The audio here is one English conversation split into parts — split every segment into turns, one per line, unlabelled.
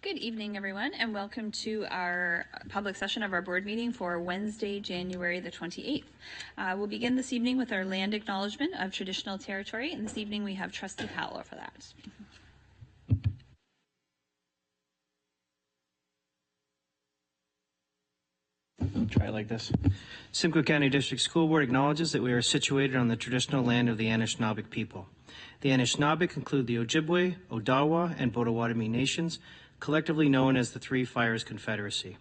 Good evening, everyone, and welcome to our public session of our board meeting for Wednesday, January the 28th. We'll begin this evening with our land acknowledgement of traditional territory, and this evening we have Trustee Powell for that.
Try it like this. Simcoe County District School Board acknowledges that we are situated on the traditional land of the Anishinaabe people. The Anishinaabe include the Ojibwe, Odawa, and Potawatomi nations, collectively known as the Three Fires Confederacy.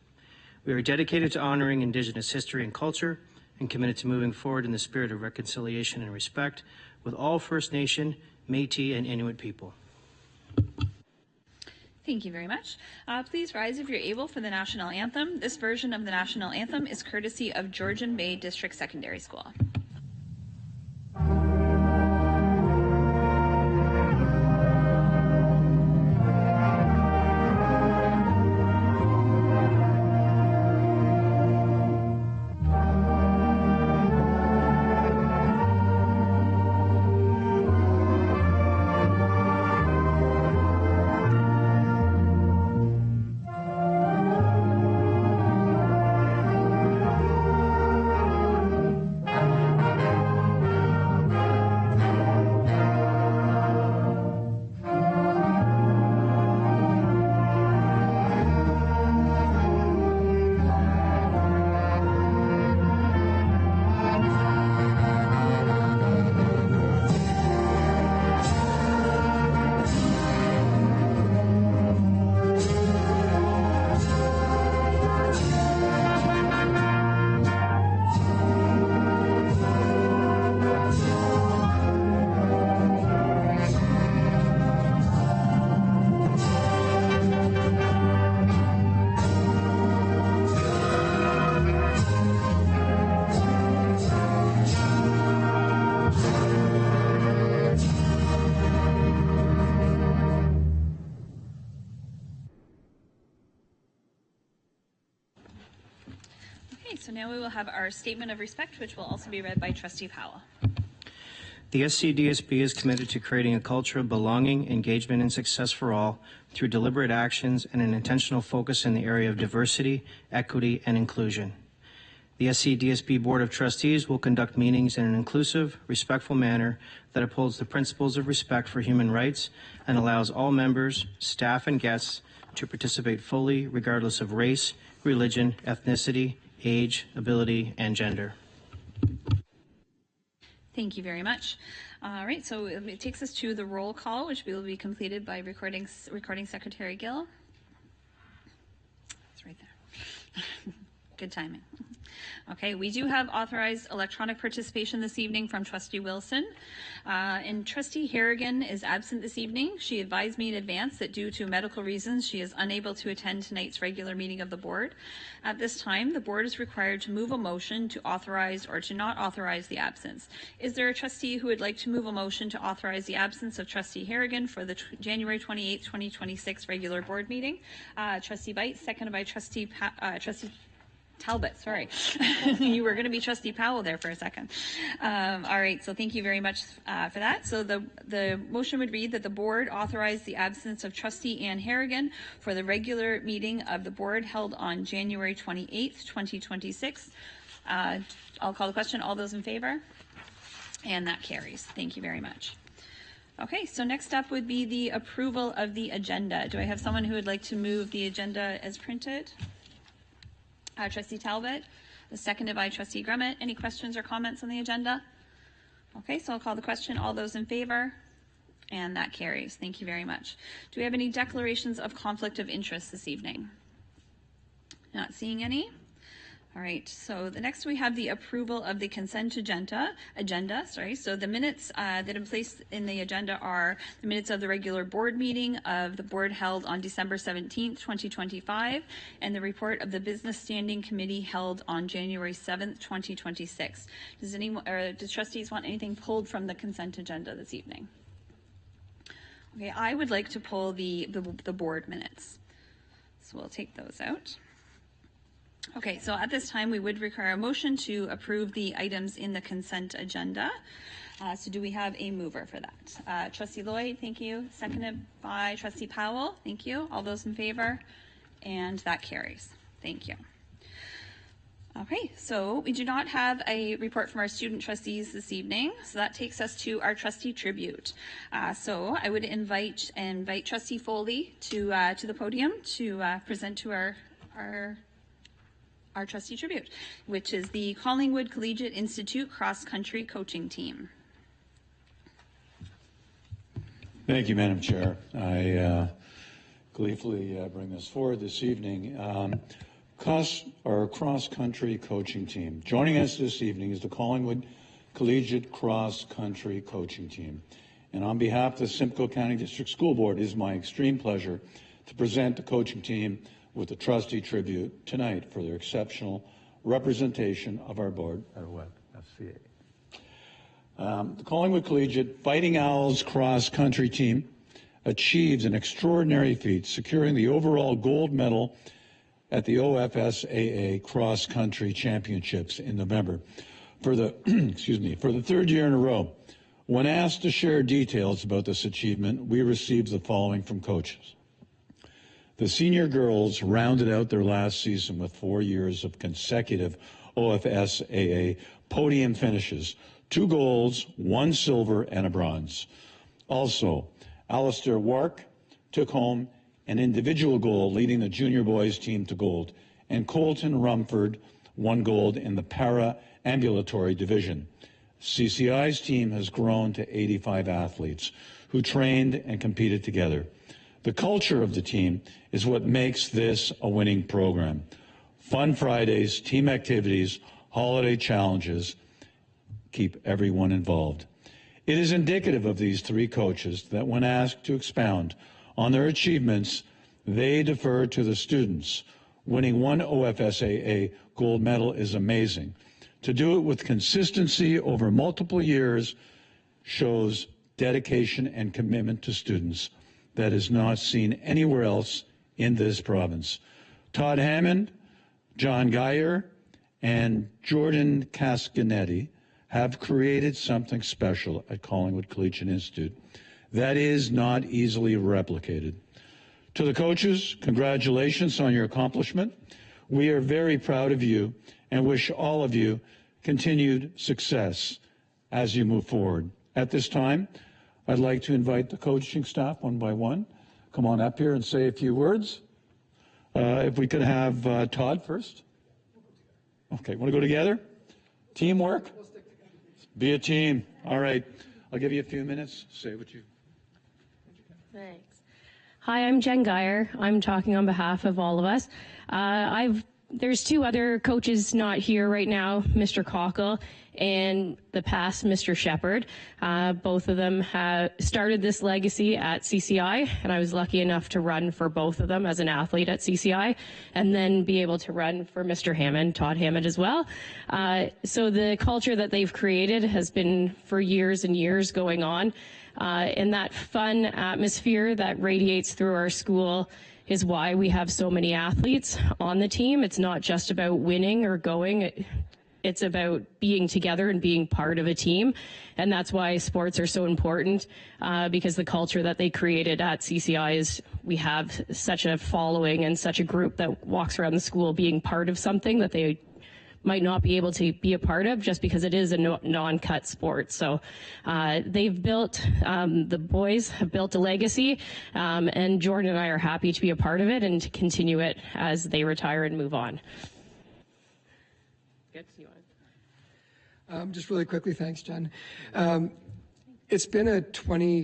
We are dedicated to honoring Indigenous history and culture and committed to moving forward in the spirit of reconciliation and respect with all First Nation, Métis, and Inuit people.
Thank you very much. Please rise if you're able for the national anthem. This version of the national anthem is courtesy of Georgian Bay District Secondary School. So now we will have our statement of respect, which will also be read by Trustee Powell.
The SCDSB is committed to creating a culture of belonging, engagement, and success for all through deliberate actions and an intentional focus in the area of diversity, equity, and inclusion. The SCDSB Board of Trustees will conduct meetings in an inclusive, respectful manner that upholds the principles of respect for human rights and allows all members, staff, and guests to participate fully regardless of race, religion, ethnicity, age, ability, and gender.
Thank you very much. All right, so it takes us to the roll call, which will be completed by recording Secretary Gill. It's right there. Good timing. Okay, we do have authorized electronic participation this evening from Trustee Wilson. And Trustee Harrigan is absent this evening. She advised me in advance that due to medical reasons, she is unable to attend tonight's regular meeting of the board. At this time, the board is required to move a motion to authorize or to not authorize the absence. Is there a trustee who would like to move a motion to authorize the absence of Trustee Harrigan for the January 28th, 2026 regular board meeting? Trustee Bites, seconded by Trustee Talbot, sorry. You were going to be Trustee Powell there for a second. All right, so thank you very much for that. So the motion would read that the board authorize the absence of Trustee Ann Harrigan for the regular meeting of the board held on January 28th, 2026. I'll call the question. All those in favor? And that carries. Thank you very much. Okay, so next up would be the approval of the agenda. Do I have someone who would like to move the agenda as printed? Trustee Talbot, seconded by Trustee Grummett. Any questions or comments on the agenda? Okay, so I'll call the question. All those in favor? And that carries. Thank you very much. Do we have any declarations of conflict of interest this evening? Not seeing any. All right, so the next we have the approval of the consent agenda. So the minutes that are placed in the agenda are the minutes of the regular board meeting of the board held on December 17th, 2025, and the report of the business standing committee held on January 7th, 2026. Does trustees want anything pulled from the consent agenda this evening? Okay, I would like to pull the board minutes. So we'll take those out. Okay, so at this time, we would require a motion to approve the items in the consent agenda. So do we have a mover for that? Trustee Lloyd, thank you. Seconded by Trustee Powell. Thank you. All those in favor? And that carries. Thank you. Okay, so we do not have a report from our student trustees this evening, so that takes us to our trustee tribute. So I would invite Trustee Foley to the podium to present to our trustee tribute, which is the Collingwood Collegiate Institute cross-country coaching team.
Thank you, Madam Chair. I gleefully bring this forward this evening. Our cross-country coaching team. Joining us this evening is the Collingwood Collegiate Cross-Country Coaching Team. And on behalf of the Simcoe County District School Board, it is my extreme pleasure to present the coaching team with a trustee tribute tonight for their exceptional representation of our board at WEB FCA. The Collingwood Collegiate Fighting Owls cross-country team achieves an extraordinary feat, securing the overall gold medal at the OFSAA cross-country championships in November. For the for the third year in a row, when asked to share details about this achievement, we received the following from coaches. The senior girls rounded out their last season with 4 years of consecutive OFSAA podium finishes, 2 golds, 1 silver, and a bronze. Also, Alistair Wark took home an individual gold, leading the junior boys team to gold, and Colton Rumford won gold in the para-ambulatory division. CCI's team has grown to 85 athletes who trained and competed together. The culture of the team is what makes this a winning program. Fun Fridays, team activities, holiday challenges keep everyone involved. It is indicative of these 3 coaches that when asked to expound on their achievements, they defer to the students. Winning 1 OFSAA gold medal is amazing. To do it with consistency over multiple years shows dedication and commitment to students that is not seen anywhere else in this province. Todd Hammond, John Geyer, and Jordan Cascanetti have created something special at Collingwood Collegiate Institute that is not easily replicated. To the coaches, congratulations on your accomplishment. We are very proud of you and wish all of you continued success as you move forward. At this time, I'd like to invite the coaching staff one by one. Come on up here and say a few words. If we could have Todd first. Okay, want to go together? Teamwork? Be a team. All right. I'll give you a few minutes. Say what you...
Thanks. Hi, I'm Jen Geyer. I'm talking on behalf of all of us. There's 2 other coaches not here right now, Mr. Cockle and the past Mr. Shepard. Both of them have started this legacy at CCI, and I was lucky enough to run for both of them as an athlete at CCI, and then be able to run for Mr. Hammond, Todd Hammond as well. So the culture that they've created has been for years and years going on. And that fun atmosphere that radiates through our school is why we have so many athletes on the team. It's not just about winning or going. It's about being together and being part of a team. And that's why sports are so important, because the culture that they created at CCI is we have such a following and such a group that walks around the school being part of something that they might not be able to be a part of just because it is a non-cut sport. So they've built, the boys have built a legacy, and Jordan and I are happy to be a part of it and to continue it as they retire and move on.
Just really quickly, thanks, Jen. It's been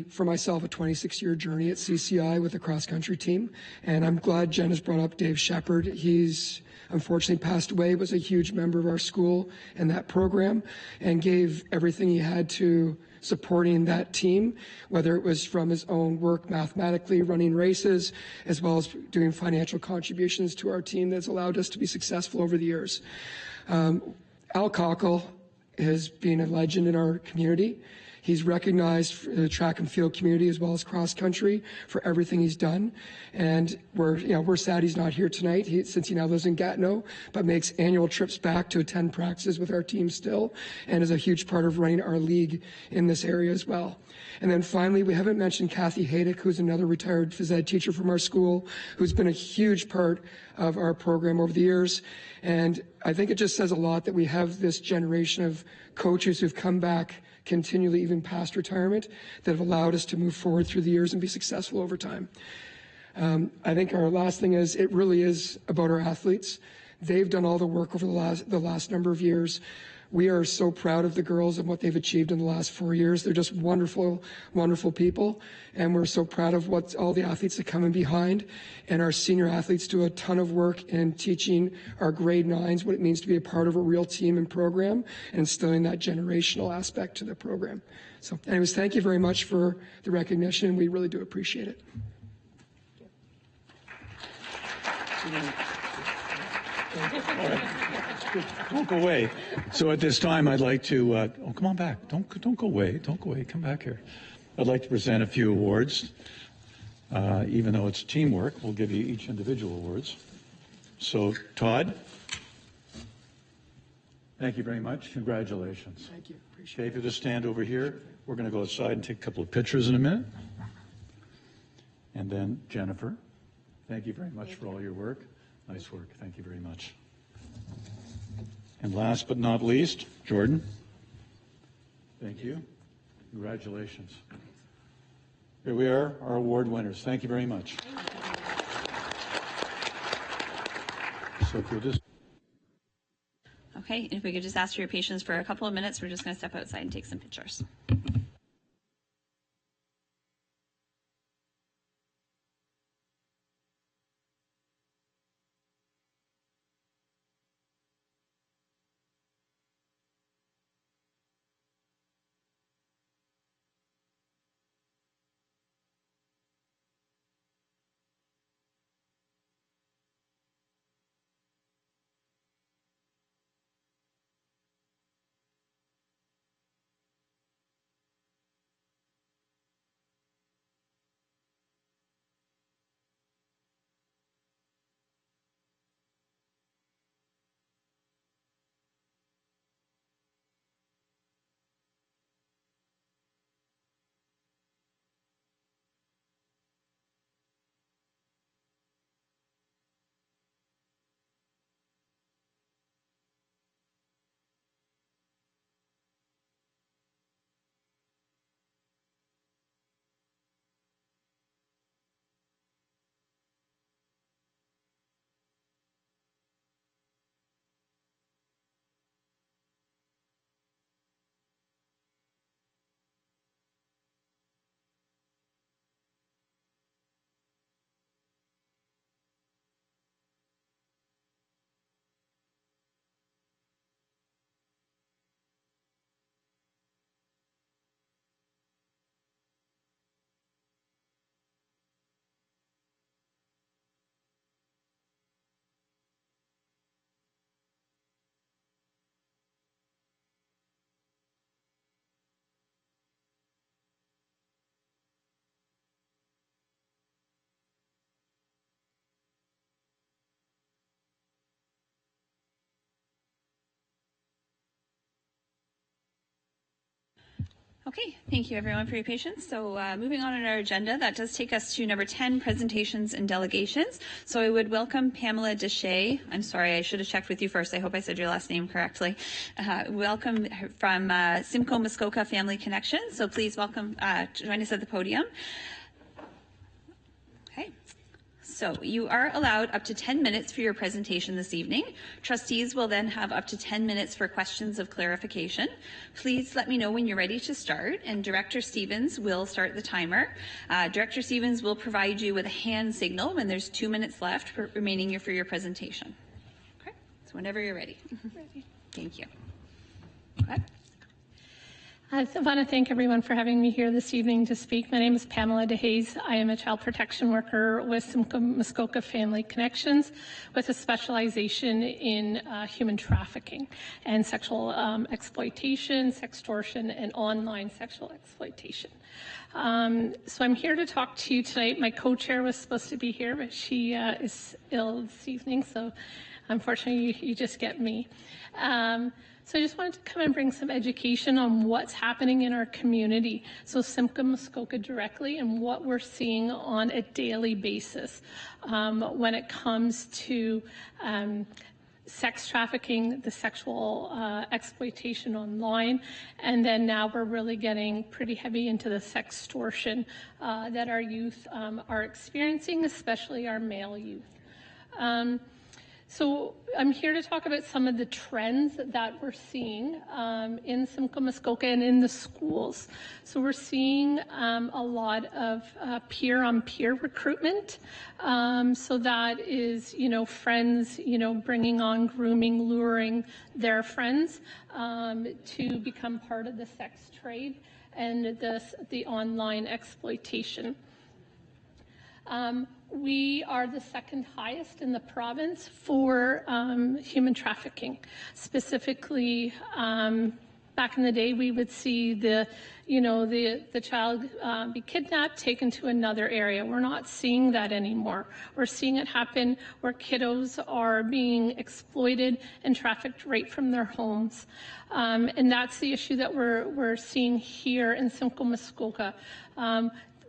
for myself, a 26-year journey at CCI with the cross-country team, and I'm glad Jen has brought up Dave Shepard. He's unfortunately passed away, was a huge member of our school and that program, and gave everything he had to supporting that team, whether it was from his own work mathematically, running races, as well as doing financial contributions to our team that's allowed us to be successful over the years. Al Cockle has been a legend in our community. He's recognized for the track and field community as well as cross country for everything he's done. And we're sad he's not here tonight since he now lives in Gatineau, but makes annual trips back to attend practices with our team still, and is a huge part of running our league in this area as well. And then finally, we haven't mentioned Kathy Haydick, who's another retired phys ed teacher from our school, who's been a huge part of our program over the years. And I think it just says a lot that we have this generation of coaches who've come back continually, even past retirement, that have allowed us to move forward through the years and be successful over time. I think our last thing is, it really is about our athletes. They've done all the work over the last number of years. We are so proud of the girls and what they've achieved in the last 4 years. They're just wonderful, wonderful people. And we're so proud of what all the athletes that come in behind. And our senior athletes do a ton of work in teaching our grade 9s what it means to be a part of a real team and program, and instilling that generational aspect to the program. So anyways, thank you very much for the recognition. We really do appreciate it.
Don't go away. So at this time, I'd like to, oh, come on back. Don't go away. Don't go away. Come back here. I'd like to present a few awards. Even though it's teamwork, we'll give you each individual awards. So, Todd, thank you very much. Congratulations.
Thank you. Appreciate
it. If you just stand over here, we're going to go outside and take a couple of pictures in a minute. And then Jennifer, thank you very much for all your work. Nice work. Thank you very much. And last but not least, Jordan. Thank you. Congratulations. Here we are, our award winners. Thank you very much. So if you'll just...
Okay, and if we could just ask for your patience for a couple of minutes, we're just going to step outside and take some pictures. Okay, thank you everyone for your patience. So moving on in our agenda, that does take us to number 10, presentations and delegations. So I would welcome Pamela Deshay. I'm sorry, I should have checked with you first. I hope I said your last name correctly. Welcome from Simcoe Muskoka Family Connection. So please welcome, join us at the podium. Okay. So you are allowed up to 10 minutes for your presentation this evening. Trustees will then have up to 10 minutes for questions of clarification. Please let me know when you're ready to start, and Director Stevens will start the timer. Director Stevens will provide you with a hand signal when there's 2 minutes left remaining for your presentation. Okay, so whenever you're ready. Ready. Thank you. Okay.
I want to thank everyone for having me here this evening to speak. My name is Pamela DeHaze. I am a child protection worker with Simcoe Muskoka Family Connections with a specialization in human trafficking and sexual exploitation, sextortion, and online sexual exploitation. So I'm here to talk to you tonight. My co-chair was supposed to be here, but she is ill this evening, so unfortunately you just get me. So I just wanted to come and bring some education on what's happening in our community. So Simcoe Muskoka directly and what we're seeing on a daily basis when it comes to sex trafficking, the sexual exploitation online, and then now we're really getting pretty heavy into the sextortion that our youth are experiencing, especially our male youth. So I'm here to talk about some of the trends that we're seeing in Simcoe Muskoka and in the schools. So we're seeing a lot of peer-on-peer recruitment. So that is, friends, bringing on, grooming, luring their friends to become part of the sex trade and the online exploitation. We are the second highest in the province for human trafficking. Specifically, back in the day, we would see the child be kidnapped, taken to another area. We're not seeing that anymore. We're seeing it happen where kiddos are being exploited and trafficked right from their homes. And that's the issue that we're seeing here in Simcoe Muskoka.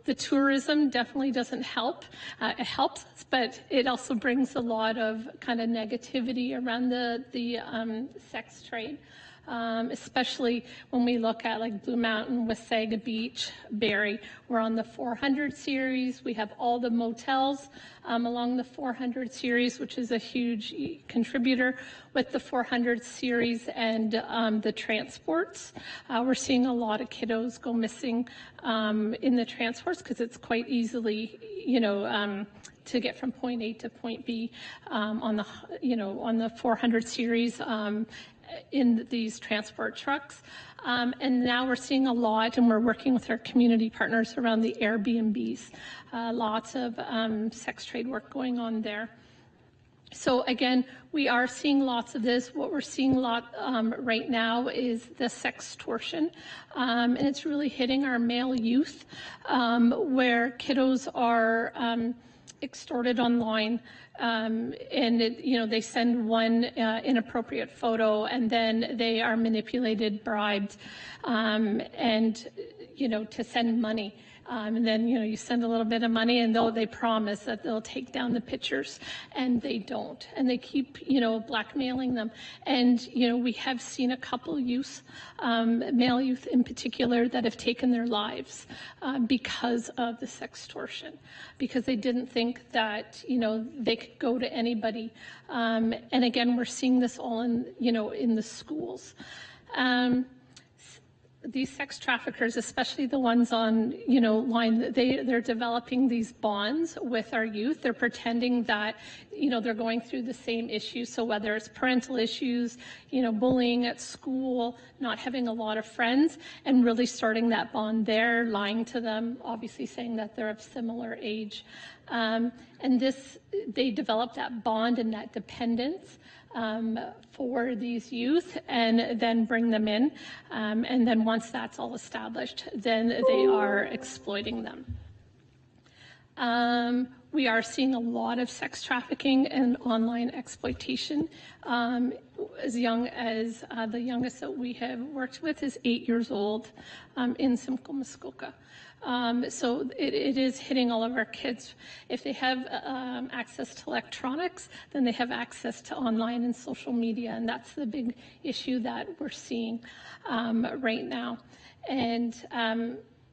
The tourism definitely doesn't help. It helps, but it also brings a lot of kind of negativity around the sex trade, especially when we look at like Blue Mountain, Wasaga Beach, Barrie. We're on the 400 series. We have all the motels along the 400 series, which is a huge contributor with the 400 series and the transports. We're seeing a lot of kiddos go missing in the transports because it's quite easily, to get from point A to point B on the 400 series in these transport trucks. And now we're seeing a lot, and we're working with our community partners around the Airbnbs. Lots of sex trade work going on there. So again, we are seeing lots of this. What we're seeing a lot right now is the sextortion, and it's really hitting our male youth, where kiddos are extorted online, and they send one inappropriate photo, and then they are manipulated, bribed, and to send money. And then, you send a little bit of money and they promise that they'll take down the pictures, and they don't. And they keep, blackmailing them. And, we have seen a couple youth, male youth in particular, that have taken their lives because of the sextortion, because they didn't think that, they could go to anybody. And again, we're seeing this all in the schools. These sex traffickers, especially the ones on, line, they're developing these bonds with our youth. They're pretending that, they're going through the same issues. So whether it's parental issues, bullying at school, not having a lot of friends, and really starting that bond there, lying to them, obviously saying that they're of similar age. And they develop that bond and that dependence for these youth, and then bring them in. And then once that's all established, then they are exploiting them. We are seeing a lot of sex trafficking and online exploitation. As young as the youngest that we have worked with is 8 years old in Simcoe Muskoka. So it is hitting all of our kids. If they have access to electronics, then they have access to online and social media, and that's the big issue that we're seeing right now. And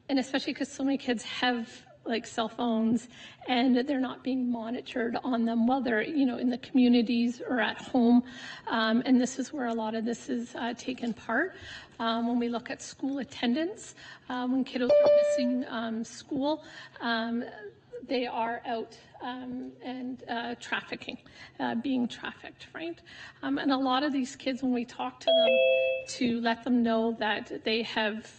especially because so many kids have like cell phones, and they're not being monitored on them while they're, in the communities or at home. And this is where a lot of this is taken part. When we look at school attendance, when kiddos are missing school, they are out and trafficking, being trafficked, right? And a lot of these kids, when we talk to them, to let them know that they have,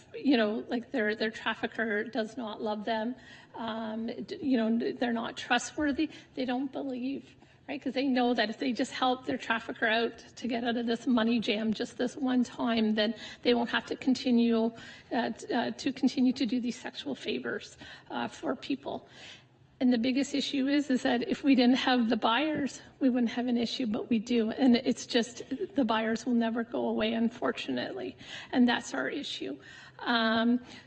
like their trafficker does not love them, they're not trustworthy, they don't believe. Right, because they know that if they just help their trafficker out to get out of this money jam just this one time, then they won't have to continue to do these sexual favors for people. And the biggest issue is that if we didn't have the buyers, we wouldn't have an issue, but we do. And it's just the buyers will never go away, unfortunately, and that's our issue.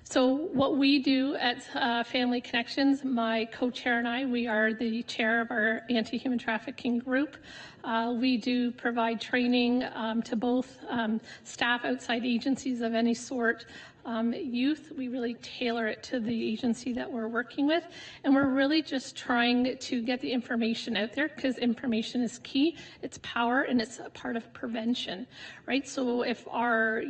So what we do at Family Connections, my co-chair and I, we are the chair of our anti-human trafficking group. We do provide training to both staff outside agencies of any sort, youth. We really tailor it to the agency that we're working with, and we're really just trying to get the information out there, because information is key. It's power, and it's a part of prevention, right? So if our,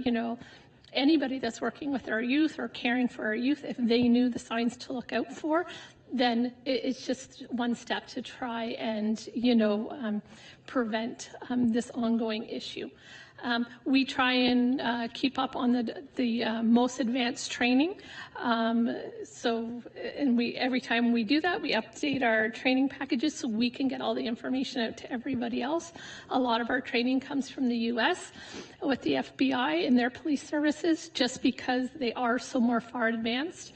anybody that's working with our youth or caring for our youth, if they knew the signs to look out for, then it's just one step to try and, prevent this ongoing issue. We try and keep up on the most advanced training. And every time we do that, we update our training packages so we can get all the information out to everybody else. A lot of our training comes from the U.S. with the FBI and their police services, just because they are so more far advanced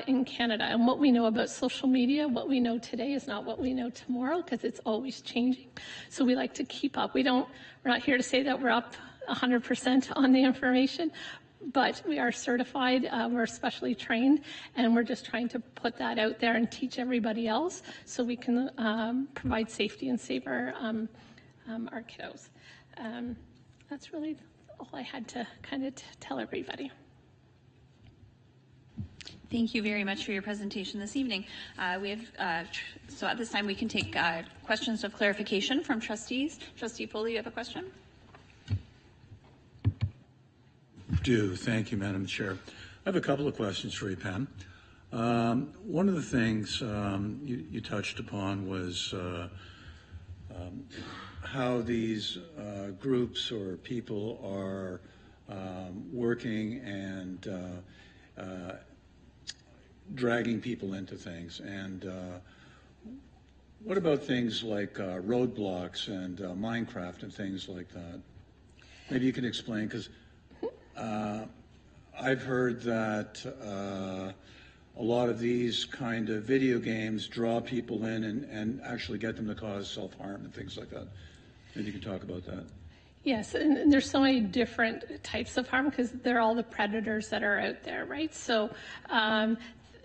in Canada. And what we know about social media, what we know today is not what we know tomorrow, because it's always changing. So we like to keep up. We're not here to say that we're up 100% on the information, but we are certified, we're specially trained, and we're just trying to put that out there and teach everybody else so we can provide safety and save our kiddos. That's really all I had to kind of tell everybody.
Thank you very much for your presentation this evening. So at this time we can take questions of clarification from trustees. Trustee Foley, you have a question?
Thank you, Madam Chair. I have a couple of questions for you, Pam. One of the things you touched upon was how these groups or people are working and dragging people into things. And what about things like roadblocks and Minecraft and things like that? Maybe you can explain, because I've heard that a lot of these kind of video games draw people in and actually get them to cause self-harm and things like that. Maybe you can talk about that.
Yes, and there's so many different types of harm, because they're all the predators that are out there, right? So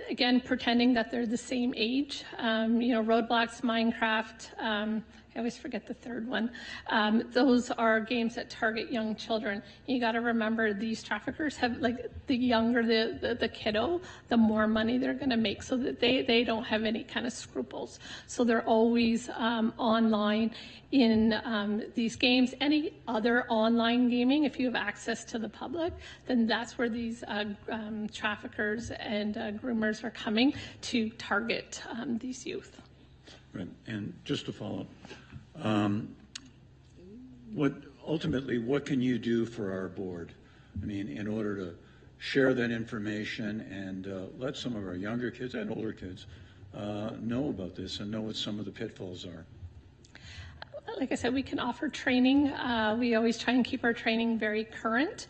again, pretending that they're the same age, Roblox, Minecraft, I always forget the third one. Those are games that target young children. You got to remember, these traffickers have, like, the younger the kiddo, the more money they're going to make, so that they don't have any kind of scruples. So they're always online in these games. Any other online gaming, if you have access to the public, then that's where these traffickers and groomers are coming to target these youth.
Right, and just to follow up, what can you do for our board? I mean, in order to share that information and let some of our younger kids and older kids know about this and know what some of the pitfalls are.
Like I said, we can offer training. We always try and keep our training very current.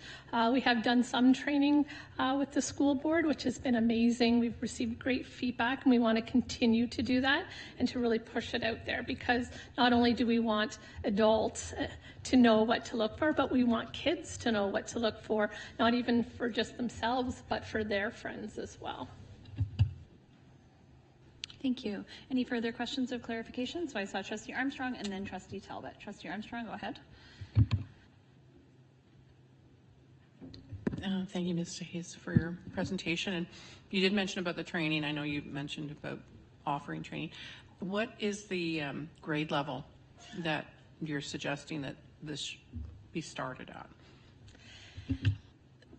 We have done some training with the school board, which has been amazing. We've received great feedback, and we want to continue to do that and to really push it out there, because not only do we want adults to know what to look for, but we want kids to know what to look for, not even for just themselves, but for their friends as well.
Thank you. Any further questions of clarification? So I saw Trustee Armstrong and then Trustee Talbot. Trustee Armstrong, go ahead.
Thank you, Ms. Hayes, for your presentation. And you did mention about the training. I know you mentioned about offering training. What is the grade level that you're suggesting that this be started at?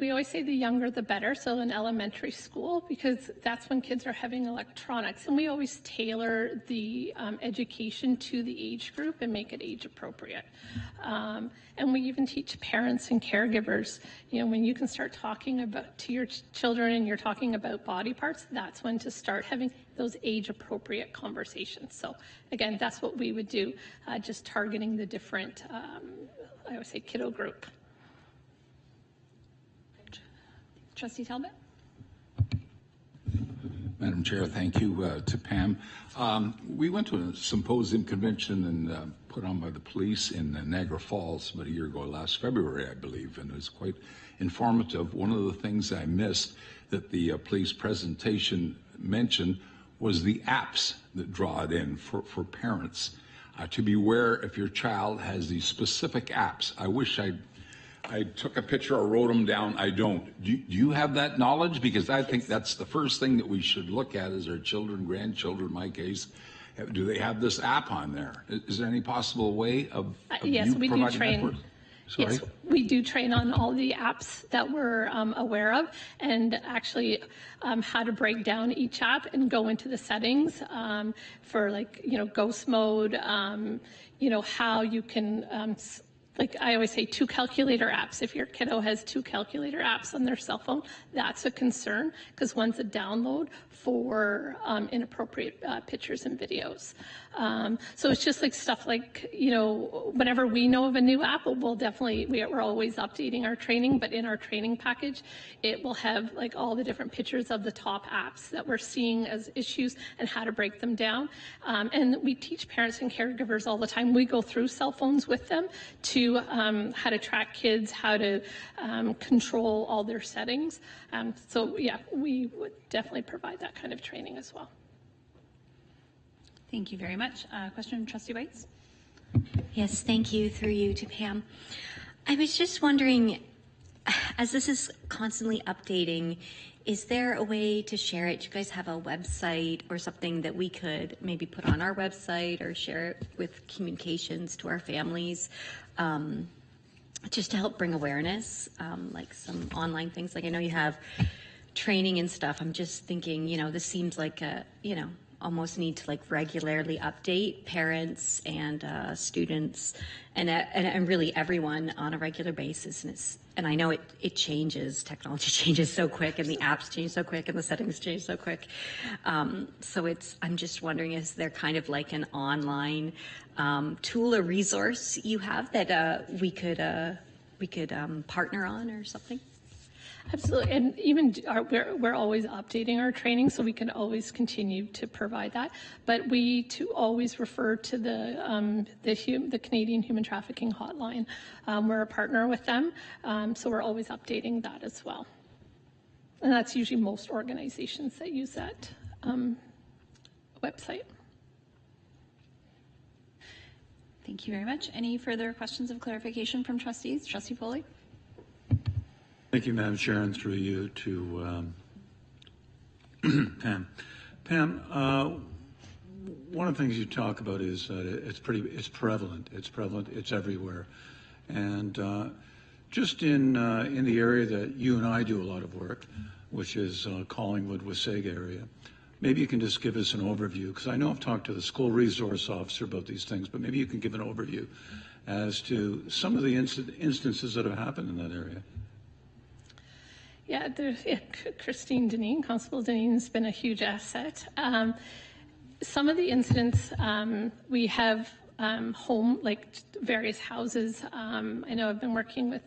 we always say the younger the better, so in elementary school, because that's when kids are having electronics. And we always tailor the education to the age group and make it age appropriate. And we even teach parents and caregivers, when you can start talking about to your children and you're talking about body parts, that's when to start having those age appropriate conversations. So again, that's what we would do, just targeting the different, I would say, kiddo group.
Trustee Talbot?
Madam Chair, thank you to Pam. We went to a symposium convention and put on by the police in Niagara Falls about a year ago, last February, I believe, and it was quite informative. One of the things I missed that the police presentation mentioned was the apps that draw it in for parents to be aware if your child has these specific apps. I wish I took a picture or wrote them down. I don't. Do you have that knowledge? Because I think that's the first thing that we should look at is our children, grandchildren, in my case. Do they have this app on there? Is there any possible way of
yes,
you
we do
providing
train.
that for? Sorry?
Yes, we do train on all the apps that we're aware of, and actually how to break down each app and go into the settings for ghost mode, how you can like I always say, 2 calculator apps. If your kiddo has 2 calculator apps on their cell phone, that's a concern because one's a download for inappropriate pictures and videos. So it's just like stuff like, whenever we know of a new app, we're always updating our training, but in our training package, it will have like all the different pictures of the top apps that we're seeing as issues and how to break them down. And we teach parents and caregivers all the time. We go through cell phones with them to how to track kids, how to control all their settings. So yeah, we would definitely provide that kind of training as well.
Thank you very much. Question from Trustee Whites?
Yes, thank you. Through you to Pam. I was just wondering, as this is constantly updating, is there a way to share it? Do you guys have a website or something that we could maybe put on our website or share it with communications to our families? Just to help bring awareness, like some online things. Like I know you have training and stuff. I'm just thinking, this seems like almost need to like regularly update parents and students and really everyone on a regular basis. And I know it changes. Technology changes so quick, and the apps change so quick, and the settings change so quick. So I'm just wondering, is there kind of like an online tool or resource you have that we could partner on or something?
Absolutely, and even we're always updating our training, so we can always continue to provide that. But we always refer to the Canadian Human Trafficking Hotline. We're a partner with them, so we're always updating that as well. And that's usually most organizations that use that website.
Thank you very much. Any further questions of clarification from trustees? Trustee Foley?
Thank you, Madam Chair, and through you to Pam. Pam, one of the things you talk about is that it's prevalent. It's prevalent. It's everywhere, and just in the area that you and I do a lot of work, which is Collingwood, Wasaga area. Maybe you can just give us an overview, because I know I've talked to the school resource officer about these things, but maybe you can give an overview as to some of the instances that have happened in that area.
Yeah, Christine Deneen, Constable Deneen has been a huge asset. Some of the incidents we have various houses. I know I've been working with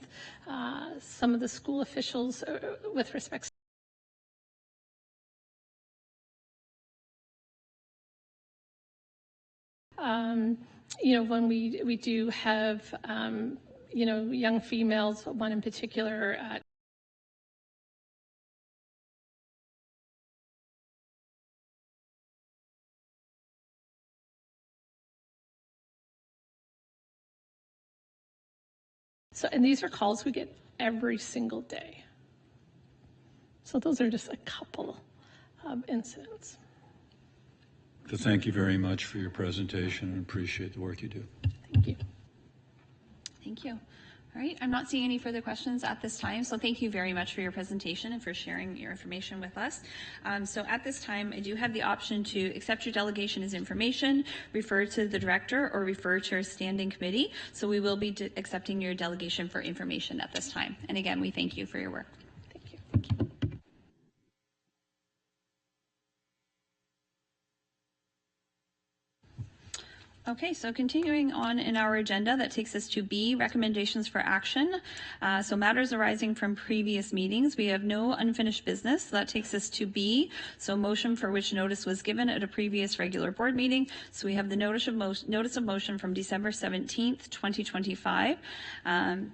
some of the school officials with respect. When we do have, young females, one in particular at and these are calls we get every single day. So those are just a couple of incidents.
So thank you very much for your presentation and appreciate the work you do.
Thank you.
Thank you. All right, I'm not seeing any further questions at this time, so thank you very much for your presentation and for sharing your information with us. So at this time, I do have the option to accept your delegation as information, refer to the director, or refer to our standing committee. So we will be accepting your delegation for information at this time. And again, we thank you for your work.
Thank you.
Okay, so continuing on in our agenda, that takes us to B, recommendations for action. So matters arising from previous meetings. We have no unfinished business. So that takes us to B, so motion for which notice was given at a previous regular board meeting. So we have the notice of motion from December 17th, 2025.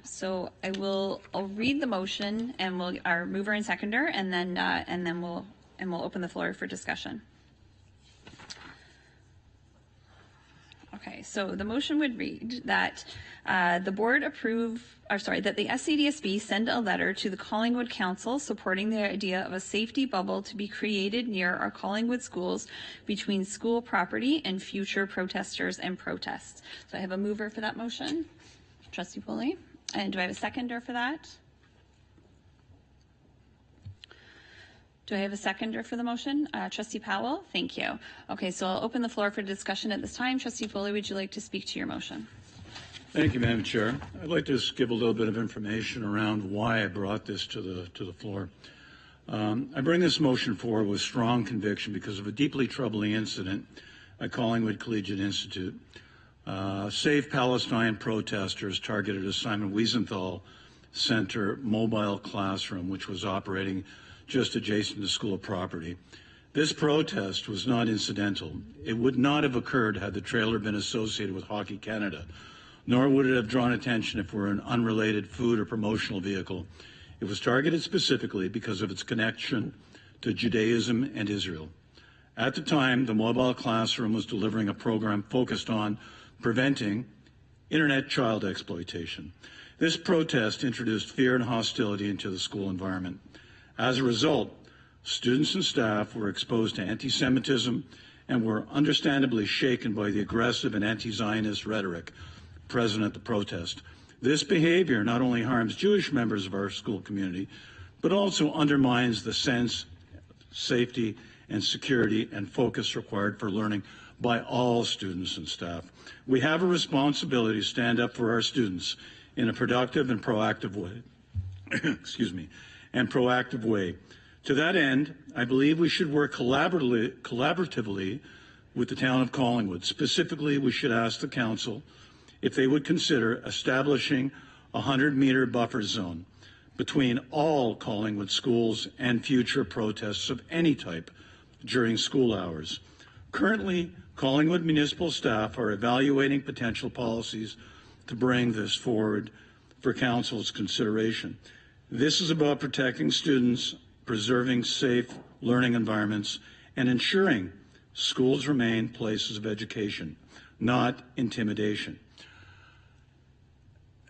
So I'll read the motion, and our mover and seconder, and then we'll open the floor for discussion. Okay, so the motion would read that the board that the SCDSB send a letter to the Collingwood Council supporting the idea of a safety bubble to be created near our Collingwood schools between school property and future protesters and protests. So I have a mover for that motion, Trustee Pulley. And do I have a seconder for that? Do I have a seconder for the motion? Trustee Powell, thank you. Okay, so I'll open the floor for discussion at this time. Trustee Foley, would you like to speak to your motion?
Thank you, Madam Chair. I'd like to just give a little bit of information around why I brought this to the floor. I bring this motion forward with strong conviction because of a deeply troubling incident at Collingwood Collegiate Institute. Save Palestine protesters targeted a Simon Wiesenthal Center mobile classroom, which was operating just adjacent to school property. This protest was not incidental. It would not have occurred had the trailer been associated with Hockey Canada, nor would it have drawn attention if it were an unrelated food or promotional vehicle. It was targeted specifically because of its connection to Judaism and Israel. At the time, the mobile classroom was delivering a program focused on preventing internet child exploitation. This protest introduced fear and hostility into the school environment. As a result, students and staff were exposed to anti-Semitism and were understandably shaken by the aggressive and anti-Zionist rhetoric present at the protest. This behavior not only harms Jewish members of our school community, but also undermines the sense, safety, and security and focus required for learning by all students and staff. We have a responsibility to stand up for our students in a productive and proactive way. Excuse me. Proactive way. To that end, I believe we should work collaboratively with the town of Collingwood. Specifically, we should ask the council if they would consider establishing a 100-meter buffer zone between all Collingwood schools and future protests of any type during school hours. Currently, Collingwood municipal staff are evaluating potential policies to bring this forward for council's consideration. This is about protecting students, preserving safe learning environments, and ensuring schools remain places of education, not intimidation.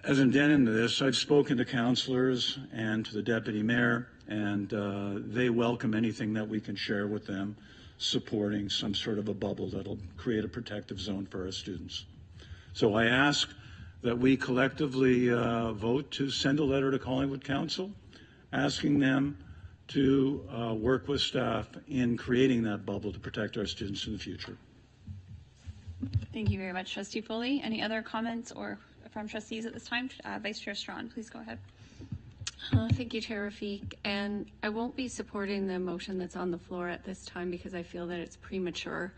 As I'm getting into this, I've spoken to councillors and to the deputy mayor, and they welcome anything that we can share with them supporting some sort of a bubble that'll create a protective zone for our students. So I ask that we collectively vote to send a letter to Collingwood Council asking them to work with staff in creating that bubble to protect our students in the future.
Thank you very much, Trustee Foley. Any other comments or from trustees at this time? Vice Chair Strawn, please go ahead.
Thank you, Chair Rafik. And I won't be supporting the motion that's on the floor at this time because I feel that it's premature.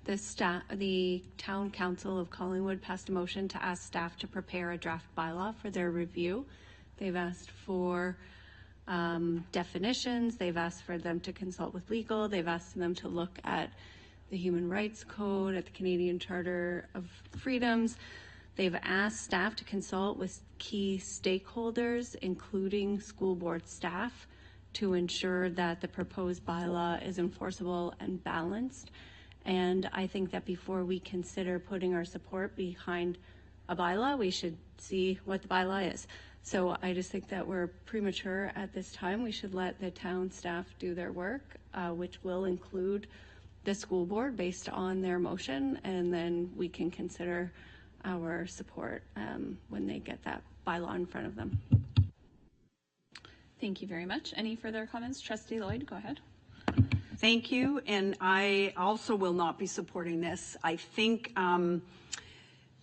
The Town Council of Collingwood passed a motion to ask staff to prepare a draft bylaw for their review. They've asked for definitions. They've asked for them to consult with legal. They've asked them to look at the Human Rights Code, at the Canadian Charter of Freedoms. They've asked staff to consult with key stakeholders, including school board staff, to ensure that the proposed bylaw is enforceable and balanced. And I think that before we consider putting our support behind a bylaw, we should see what the bylaw is. So I just think that we're premature at this time. We should let the town staff do their work, which will include the school board based on their motion, and then we can consider our support when they get that bylaw in front of them.
Thank you very much. Any further comments? Trustee Lloyd, go ahead.
Thank you, and I also will not be supporting this. I think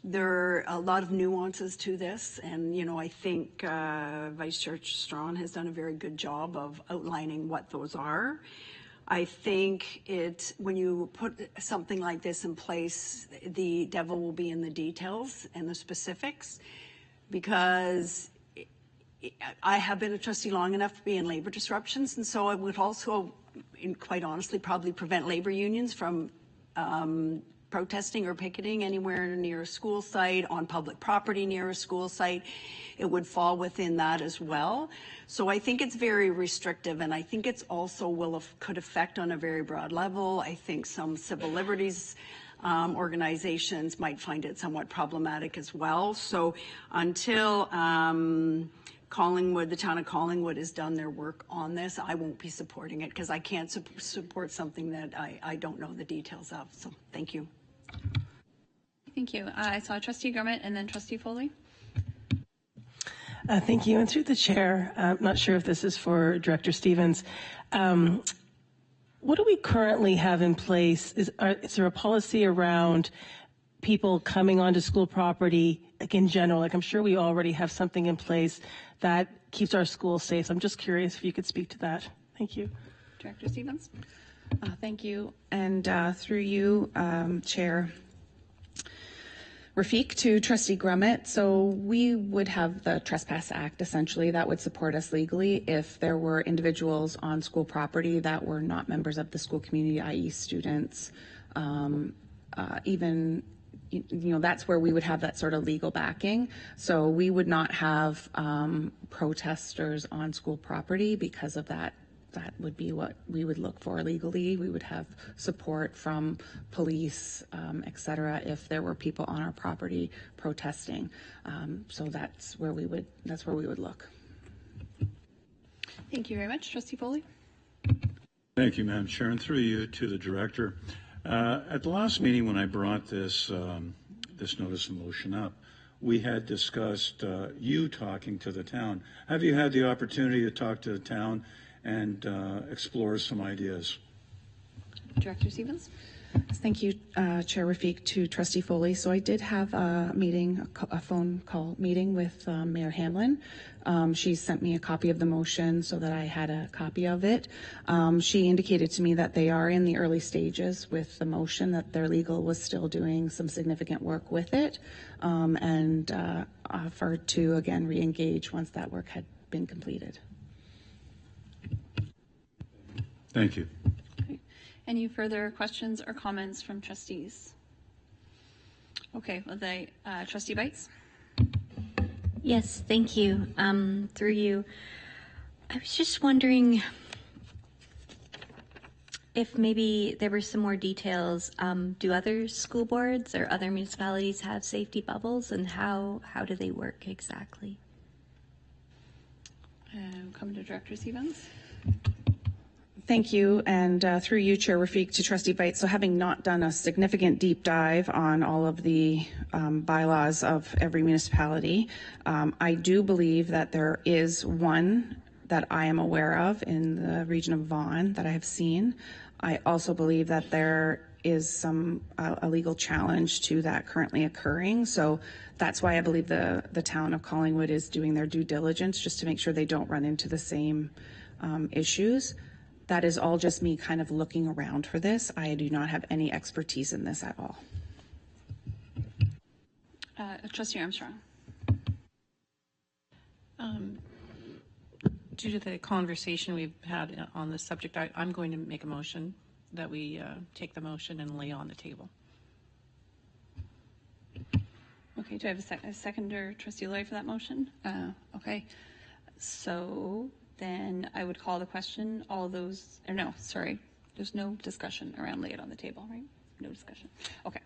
there are a lot of nuances to this, and I think Vice Chair Strawn has done a very good job of outlining what those are. I think when you put something like this in place, the devil will be in the details and the specifics, because I have been a trustee long enough to be in labor disruptions, and so I would also, quite honestly, probably prevent labor unions from protesting or picketing anywhere near a school site, on public property near a school site. It would fall within that as well. So I think it's very restrictive, and I think it's also could affect on a very broad level. I think some civil liberties organizations might find it somewhat problematic as well. So until Collingwood, the town of Collingwood, has done their work on this, I won't be supporting it, because I can't support something that I don't know the details of. So thank you.
Thank you. I saw Trustee Grummett and then Trustee Foley.
Thank you. And through the chair, I'm not sure if this is for Director Stevens. What do we currently have in place? Is there a policy around people coming onto school property, like in general? Like, I'm sure we already have something in place that keeps our schools safe. I'm just curious if you could speak to that. Thank you.
Director Stevens.
Thank you. And through you, Chair Rafiq, to Trustee Grummett. So we would have the Trespass Act, essentially, that would support us legally if there were individuals on school property that were not members of the school community, i.e. students, even, that's where we would have that sort of legal backing. So we would not have protesters on school property because of that. That would be what we would look for legally. We would have support from police, et cetera, if there were people on our property protesting. So that's where we would look.
Thank you very much. Trustee Foley.
Thank you, Madam Chair, and through you to the Director. At the last meeting, when I brought this notice of motion up, we had discussed you talking to the town. Have you had the opportunity to talk to the town and explore some ideas?
Director Stevens.
Thank you, Chair Rafiq, to Trustee Foley. So I did have a meeting, a phone call meeting with Mayor Hamlin. She sent me a copy of the motion so that I had a copy of it. She indicated to me that they are in the early stages with the motion, that their legal was still doing some significant work with it, and offered to, again, re-engage once that work had been completed.
Thank you.
Okay. Any further questions or comments from trustees? Okay, well, Trustee Bites.
Yes, thank you. Through you, I was just wondering if maybe there were some more details. Do other school boards or other municipalities have safety bubbles, and how do they work exactly?
Come to Director Stevens.
Thank you, and through you, Chair Rafiq, to Trustee Bites. So having not done a significant deep dive on all of the bylaws of every municipality, I do believe that there is one that I am aware of in the region of Vaughan that I have seen. I also believe that there is a legal challenge to that currently occurring. So that's why I believe the town of Collingwood is doing their due diligence just to make sure they don't run into the same issues. That is all just me kind of looking around for this. I do not have any expertise in this at all.
Trustee Armstrong.
Due to the conversation we've had on this subject, I'm going to make a motion that we take the motion and lay on the table.
Okay, do I have a seconder, Trustee Lloyd, for that motion? Okay, so then I would call the question. All those, or no, sorry, there's no discussion around lay it on the table, right? No discussion. Okay.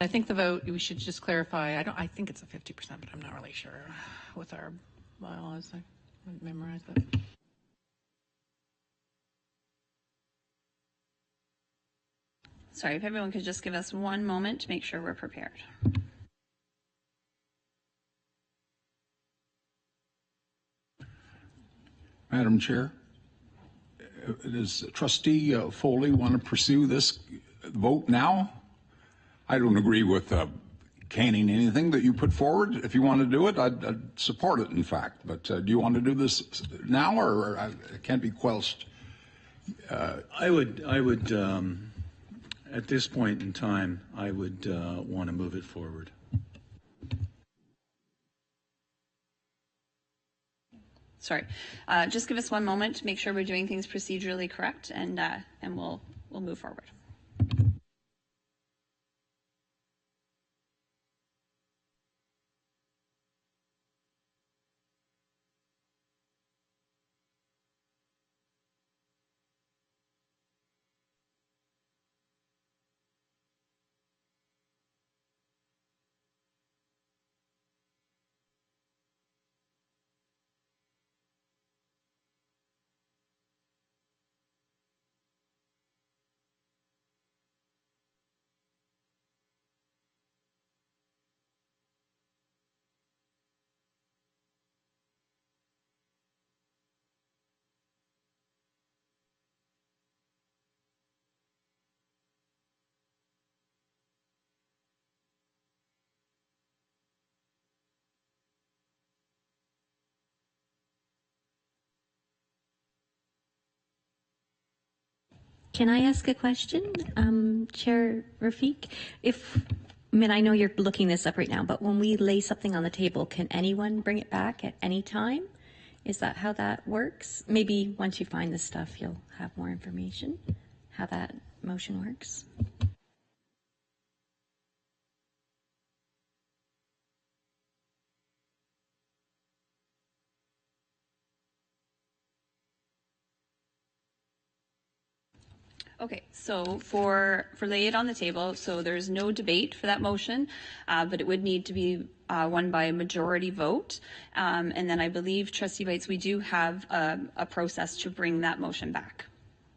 I think the vote, we should just clarify. I think it's a 50%, but I'm not really sure with our bylaws. I haven't memorized that.
Sorry, if everyone could just give us one moment to make sure we're prepared.
Madam Chair, does Trustee Foley want to pursue this vote now? I don't agree with canning anything that you put forward. If you want to do it, I'd support it, in fact. But do you want to do this now, or it can't be quelched?
I would, at this point in time, I would want to move it forward.
Sorry, just give us one moment to make sure we're doing things procedurally correct, and we'll move forward.
Can I ask a question, Chair Rafiq? I know you're looking this up right now, but when we lay something on the table, can anyone bring it back at any time? Is that how that works? Maybe once you find the stuff, you'll have more information how that motion works.
Okay, so for lay it on the table, so there's no debate for that motion, but it would need to be won by a majority vote. And then I believe, Trustee Bites, we do have a process to bring that motion back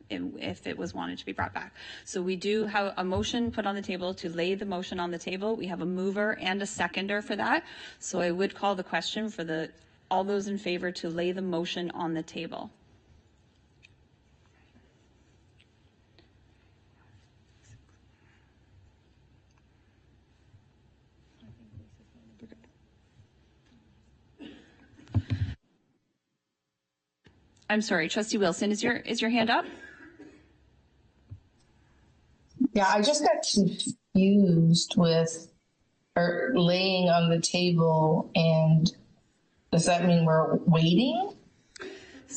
if it was wanted to be brought back. So we do have a motion put on the table to lay the motion on the table. We have a mover and a seconder for that. So I would call the question for all those in favor to lay the motion on the table. I'm sorry, Trustee Wilson, is your hand up?
Yeah, I just got confused with laying on the table, and does that mean we're waiting?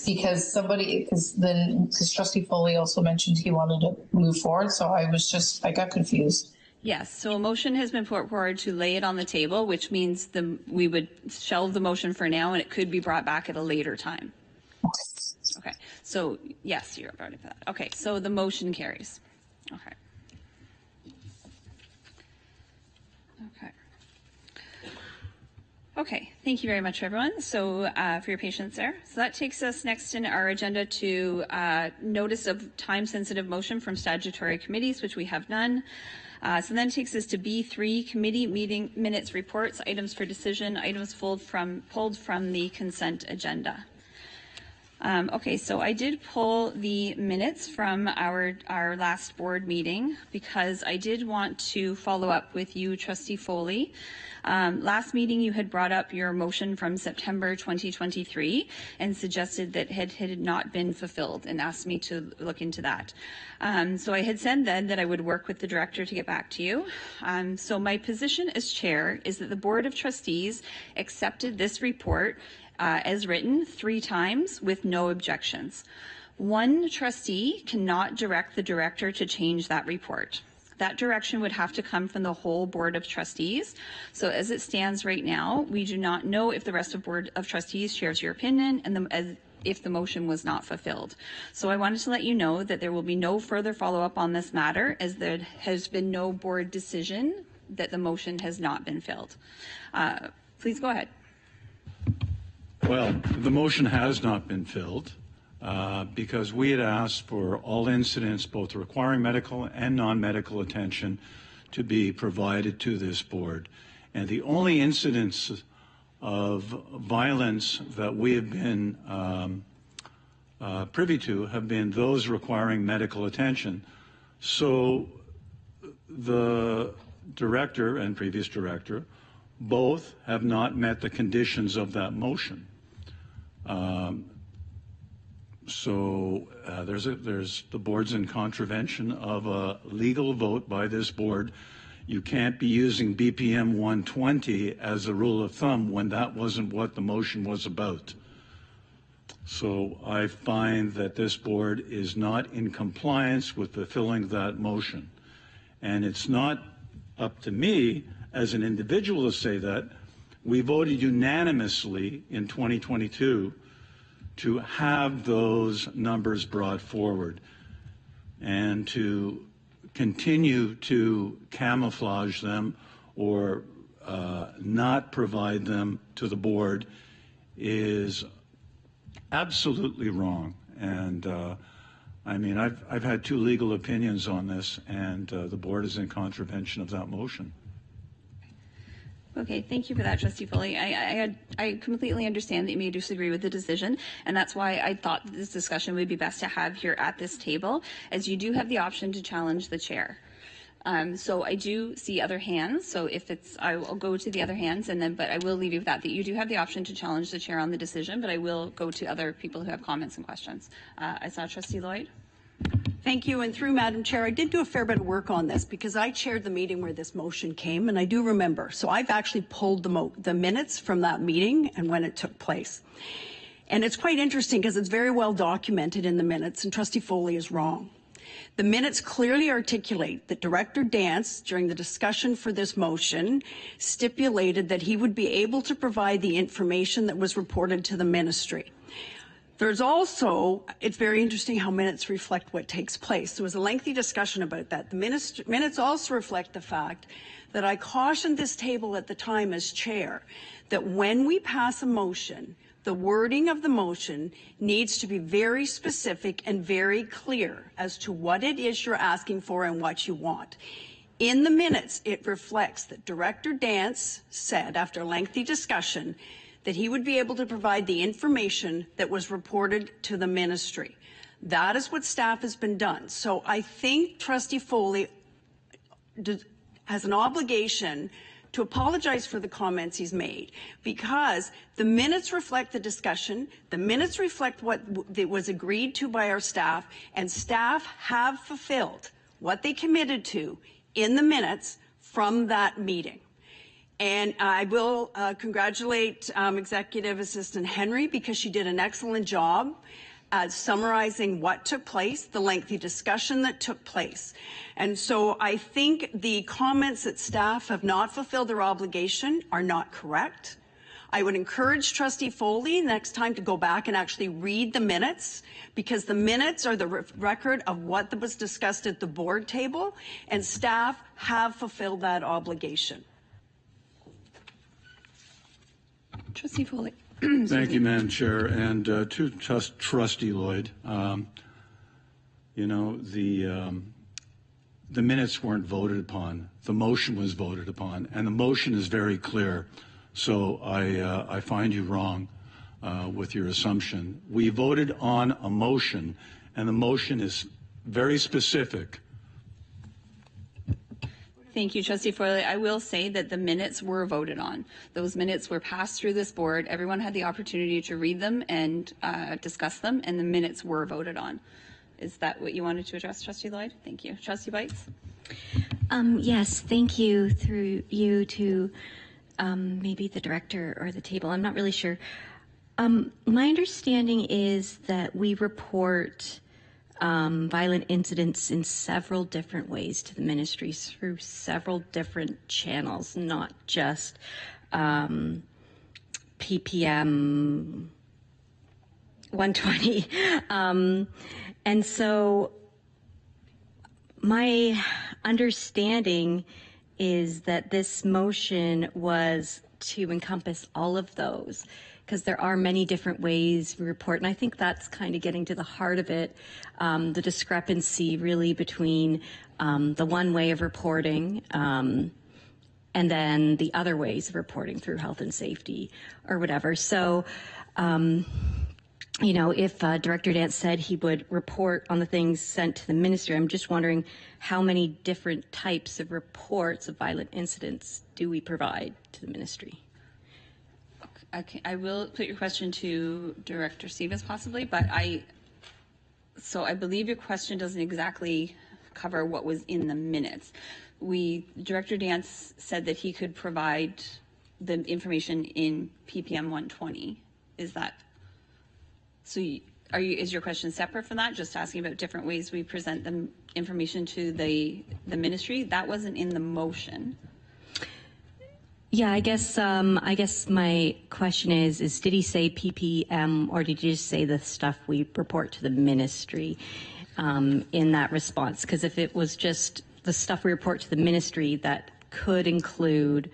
Because Trustee Foley also mentioned he wanted to move forward, so I got confused.
Yes, so a motion has been put forward to lay it on the table, which means we would shelve the motion for now, and it could be brought back at a later time. Okay, so yes, you're voting for that. Okay, so the motion carries. Okay. Okay, thank you very much, everyone. So for your patience there. So that takes us next in our agenda to notice of time-sensitive motion from statutory committees, which we have none. So then takes us to B3, committee meeting minutes reports, items for decision, items pulled from the consent agenda. Okay, so I did pull the minutes from our last board meeting because I did want to follow up with you, Trustee Foley. Last meeting you had brought up your motion from September 2023 and suggested that it had not been fulfilled and asked me to look into that. So I had said then that I would work with the director to get back to you. So my position as chair is that the Board of Trustees accepted this report as written 3 times with no objections. One trustee cannot direct the director to change that report. That direction would have to come from the whole Board of Trustees. So as it stands right now, we do not know if the rest of Board of Trustees shares your opinion and if the motion was not fulfilled. So I wanted to let you know that there will be no further follow-up on this matter, as there has been no board decision that the motion has not been filled. Please go ahead.
Well, the motion has not been filled. because we had asked for all incidents, both requiring medical and non-medical attention, to be provided to this board. And the only incidents of violence that we have been privy to have been those requiring medical attention. So the director and previous director both have not met the conditions of that motion. There's the board's in contravention of a legal vote by this board. You can't be using BPM 120 as a rule of thumb when that wasn't what the motion was about. So I find that this board is not in compliance with fulfilling that motion. And it's not up to me as an individual to say that. We voted unanimously in 2022 to have those numbers brought forward, and to continue to camouflage them or not provide them to the board is absolutely wrong. And I mean, I've had two legal opinions on this, and the board is in contravention of that motion.
Okay, thank you for that, Trustee Foley. I completely understand that you may disagree with the decision, and that's why I thought this discussion would be best to have here at this table, as you do have the option to challenge the chair. So I do see other hands. So if it's, I will go to the other hands, and then, but I will leave you with that you do have the option to challenge the chair on the decision, but I will go to other people who have comments and questions. I saw Trustee Lloyd.
Thank you. And through Madam Chair, I did do a fair bit of work on this because I chaired the meeting where this motion came, and I do remember. So I've actually pulled the minutes from that meeting and when it took place. And it's quite interesting because it's very well documented in the minutes, and Trustee Foley is wrong. The minutes clearly articulate that Director Dance, during the discussion for this motion, stipulated that he would be able to provide the information that was reported to the ministry. There's also, it's very interesting how minutes reflect what takes place. There was a lengthy discussion about that. The minutes also reflect the fact that I cautioned this table at the time as chair that when we pass a motion, the wording of the motion needs to be very specific and very clear as to what it is you're asking for and what you want. In the minutes, it reflects that Director Dance said, after a lengthy discussion, that he would be able to provide the information that was reported to the ministry. That is what staff has been done. So I think Trustee Foley has an obligation to apologize for the comments he's made, because the minutes reflect the discussion, the minutes reflect what was agreed to by our staff, and staff have fulfilled what they committed to in the minutes from that meeting. And I will congratulate Executive Assistant Henry, because she did an excellent job at summarizing what took place, the lengthy discussion that took place. And so I think the comments that staff have not fulfilled their obligation are not correct. I would encourage Trustee Foley next time to go back and actually read the minutes, because the minutes are the record of what was discussed at the board table, and staff have fulfilled that obligation.
Trustee Foley.
Thank you, Madam Chair. And to Trustee Lloyd, you know, the minutes weren't voted upon. The motion was voted upon, and the motion is very clear. So I find you wrong with your assumption. We voted on a motion, and the motion is very specific.
Thank you, Trustee Foley. I will say that the minutes were voted on. Those minutes were passed through this board. Everyone had the opportunity to read them and discuss them, and the minutes were voted on. Is that what you wanted to address, Trustee Lloyd? Thank you. Trustee Bites?
Yes, thank you. Through you to maybe the director or the table. I'm not really sure. My understanding is that we report violent incidents in several different ways to the ministries through several different channels, not just PPM 120. And so my understanding is that this motion was to encompass all of those. because there are many different ways we report. And I think that's kind of getting to the heart of it, the discrepancy really between the one way of reporting and then the other ways of reporting through health and safety or whatever. So, you know, if Director Dance said he would report on the things sent to the ministry, I'm just wondering how many different types of reports of violent incidents do we provide to the ministry?
Okay, I will put your question to Director Stevens possibly, but I believe your question doesn't exactly cover what was in the minutes. Director Dance said that he could provide the information in PPM 120. Is that, so is your question separate from that? Just asking about different ways we present the information to the ministry? That wasn't in the motion.
Yeah, I guess my question is did he say PPM or did he just say the stuff we report to the ministry in that response? Because if it was just the stuff we report to the ministry, that could include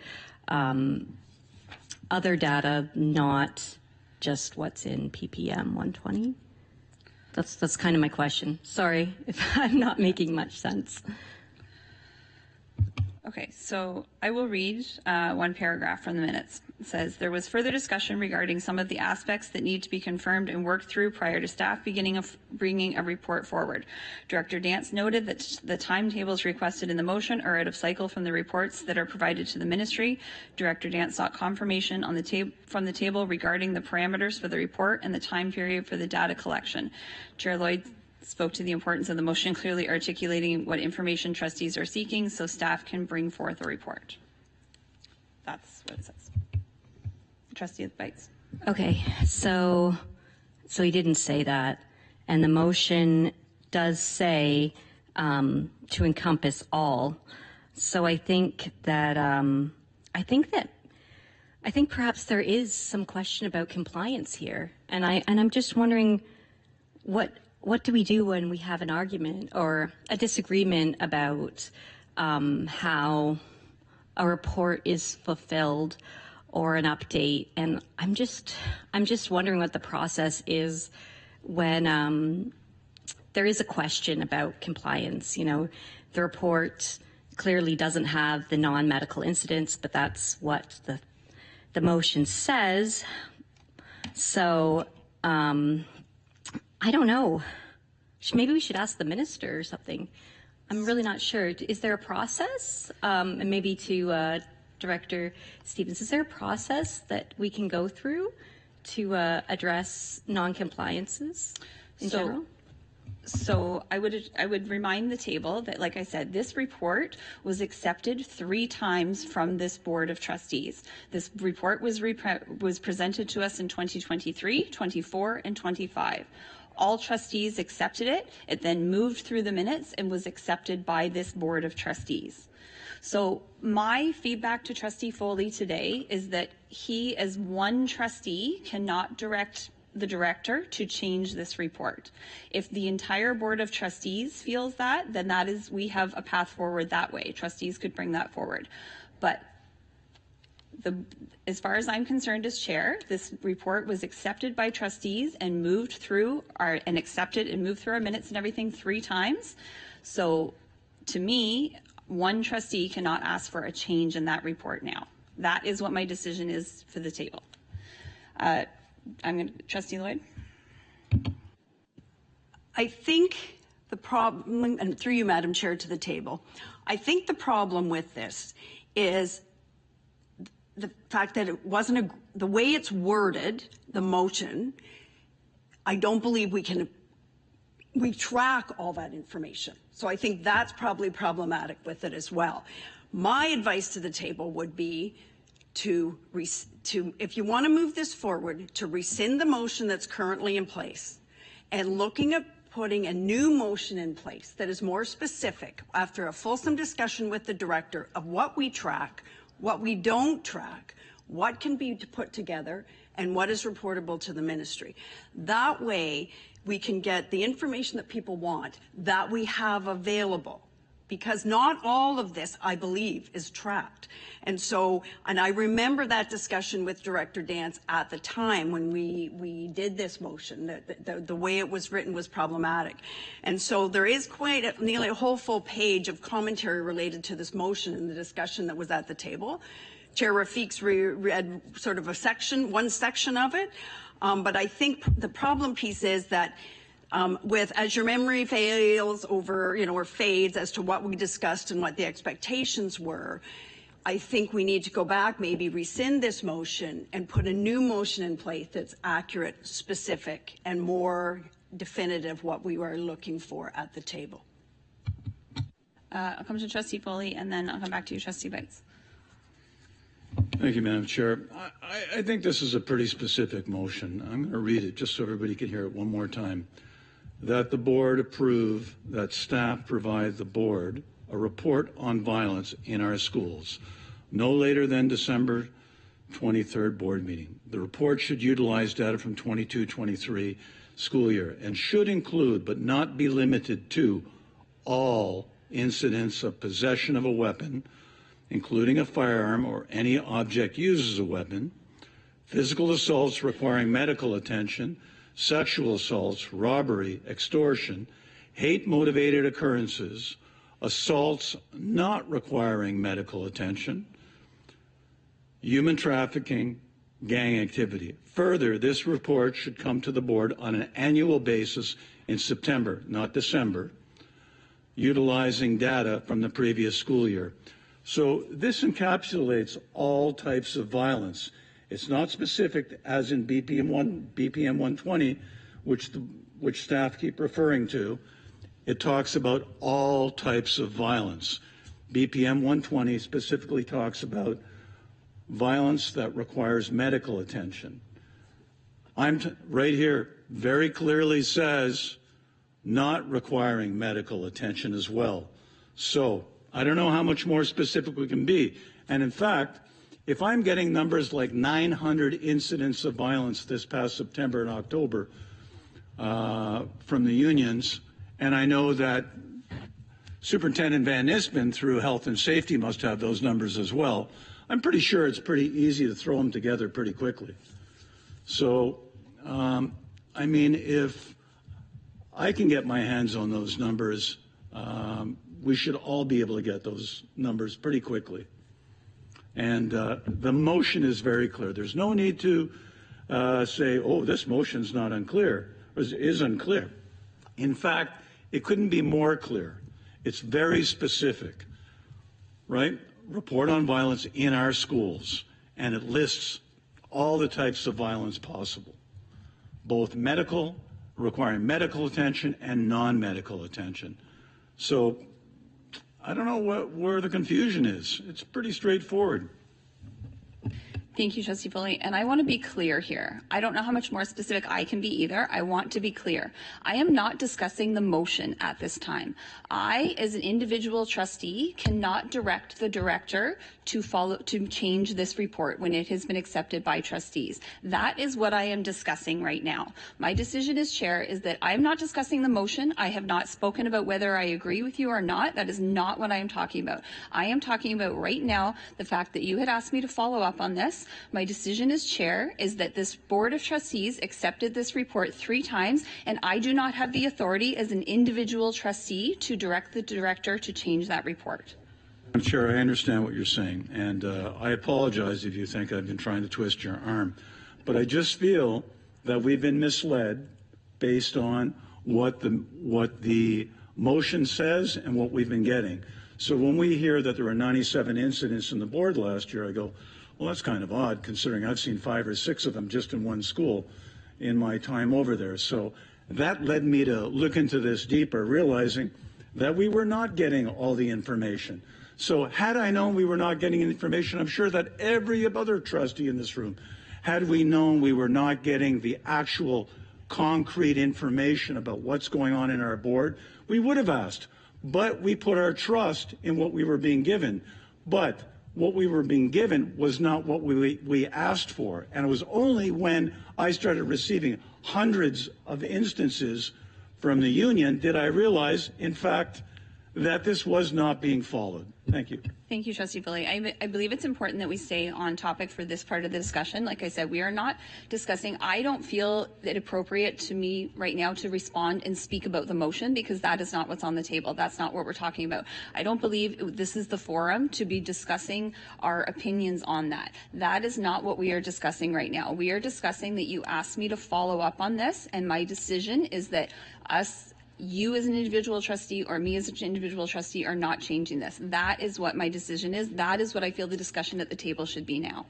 other data, not just what's in PPM 120. That's kind of my question. Sorry if I'm not making much sense.
Okay, so I will read one paragraph from the minutes. It says, there was further discussion regarding some of the aspects that need to be confirmed and worked through prior to staff bringing a report forward. Director Dance noted that the timetables requested in the motion are out of cycle from the reports that are provided to the ministry. Director Dance sought confirmation on from the table regarding the parameters for the report and the time period for the data collection. Chair Lloyd spoke to the importance of the motion, clearly articulating what information trustees are seeking so staff can bring forth a report. That's what it says. Trustee Bites.
Okay, so he didn't say that, and the motion does say to encompass all. So I think perhaps there is some question about compliance here, and I'm just wondering what do we do when we have an argument or a disagreement about how a report is fulfilled or an update? And I'm just wondering what the process is when there is a question about compliance. You know, the report clearly doesn't have the non-medical incidents, but that's what the motion says. So I don't know. Maybe we should ask the minister or something. I'm really not sure. Is there a process? And maybe to Director Stevens, is there a process that we can go through to address non-compliances in general?
So I would remind the table that, like I said, this report was accepted 3 times from this Board of Trustees. This report was presented to us in 2023, 24, and 25. All trustees accepted it. It then moved through the minutes and was accepted by this Board of Trustees. So my feedback to Trustee Foley today is that he, as one trustee, cannot direct the director to change this report. If the entire Board of Trustees feels that, then we have a path forward that way. Trustees could bring that forward. But as far as I'm concerned as chair, this report was accepted by trustees and moved through our minutes and everything 3 times. So to me, one trustee cannot ask for a change in that report now. That is what my decision is for the table. Trustee Lloyd.
I think the problem, and through you, Madam Chair, to the table, I think the problem with this is the fact that it wasn't the way it's worded, the motion. I don't believe we track all that information. So I think that's probably problematic with it as well. My advice to the table would be to if you want to move this forward, to rescind the motion that's currently in place and looking at putting a new motion in place that is more specific after a fulsome discussion with the director of what we track, what we don't track, what can be put together, and what is reportable to the ministry. That way, we can get the information that people want, that we have available. because not all of this, I believe, is tracked. And so, and I remember that discussion with Director Dance at the time when we did this motion, that the way it was written was problematic. And so there is quite nearly a whole full page of commentary related to this motion and the discussion that was at the table. Chair Rafique's read sort of one section of it. But I think the problem piece is that as your memory fails over, or fades as to what we discussed and what the expectations were, I think we need to go back, maybe rescind this motion and put a new motion in place that's accurate, specific, and more definitive what we were looking for at the table.
I'll come to Trustee Foley, and then I'll come back to you, Trustee Bites.
Thank you, Madam Chair. I think this is a pretty specific motion. I'm going to read it just so everybody can hear it one more time. That the board approve that staff provide the board a report on violence in our schools no later than December 23rd board meeting. The report should utilize data from 22-23 school year and should include but not be limited to all incidents of possession of a weapon, including a firearm or any object used as a weapon, physical assaults requiring medical attention, sexual assaults, robbery, extortion, hate-motivated occurrences, assaults not requiring medical attention, human trafficking, gang activity. Further, this report should come to the board on an annual basis in September, not December, utilizing data from the previous school year. So this encapsulates all types of violence. It's not specific as in BPM 120, which staff keep referring to. It talks about all types of violence. BPM 120 specifically talks about violence that requires medical attention. Right here very clearly says not requiring medical attention as well. So I don't know how much more specific we can be. And in fact, if I'm getting numbers like 900 incidents of violence this past September and October from the unions, and I know that Superintendent Van Nispen through Health and Safety must have those numbers as well, I'm pretty sure it's pretty easy to throw them together pretty quickly. So, I mean, if I can get my hands on those numbers, we should all be able to get those numbers pretty quickly. And the motion is very clear. There's no need to say, oh, this motion's not unclear, or is unclear. In fact, it couldn't be more clear. It's very specific, right? Report on violence in our schools, and it lists all the types of violence possible, both medical, requiring medical attention, and non-medical attention. So I don't know where the confusion is. It's pretty straightforward.
Thank you, Trustee Foley. And I want to be clear here. I don't know how much more specific I can be either. I want to be clear. I am not discussing the motion at this time. I, as an individual trustee, cannot direct the director to change this report when it has been accepted by trustees. That is what I am discussing right now. My decision as chair is that I am not discussing the motion. I have not spoken about whether I agree with you or not. That is not what I am talking about. I am talking about right now the fact that you had asked me to follow up on this. My decision as chair is that this board of trustees accepted this report 3 times, and I do not have the authority as an individual trustee to direct the director to change that report.
Chair, I understand what you're saying, and I apologize if you think I've been trying to twist your arm, but I just feel that we've been misled based on what the motion says and what we've been getting. So when we hear that there were 97 incidents in the board last year, I go, well, that's kind of odd considering I've seen 5 or 6 of them just in one school in my time over there. So that led me to look into this deeper, realizing that we were not getting all the information. So had I known we were not getting information, I'm sure that every other trustee in this room, had we known we were not getting the actual concrete information about what's going on in our board, we would have asked. But we put our trust in what we were being given. But what we were being given was not what we asked for. And it was only when I started receiving hundreds of instances from the union did I realize, in fact, that this was not being followed. Thank you.
Thank you, Trustee Foley. I believe it's important that we stay on topic for this part of the discussion. Like I said, we are not discussing. I don't feel it appropriate to me right now to respond and speak about the motion because that is not what's on the table. That's not what we're talking about. I don't believe this is the forum to be discussing our opinions on that. That is not what we are discussing right now. We are discussing that you asked me to follow up on this, and my decision is that you as an individual trustee or me as an individual trustee are not changing this. That is what my decision is. That is what I feel the discussion at the table should be now.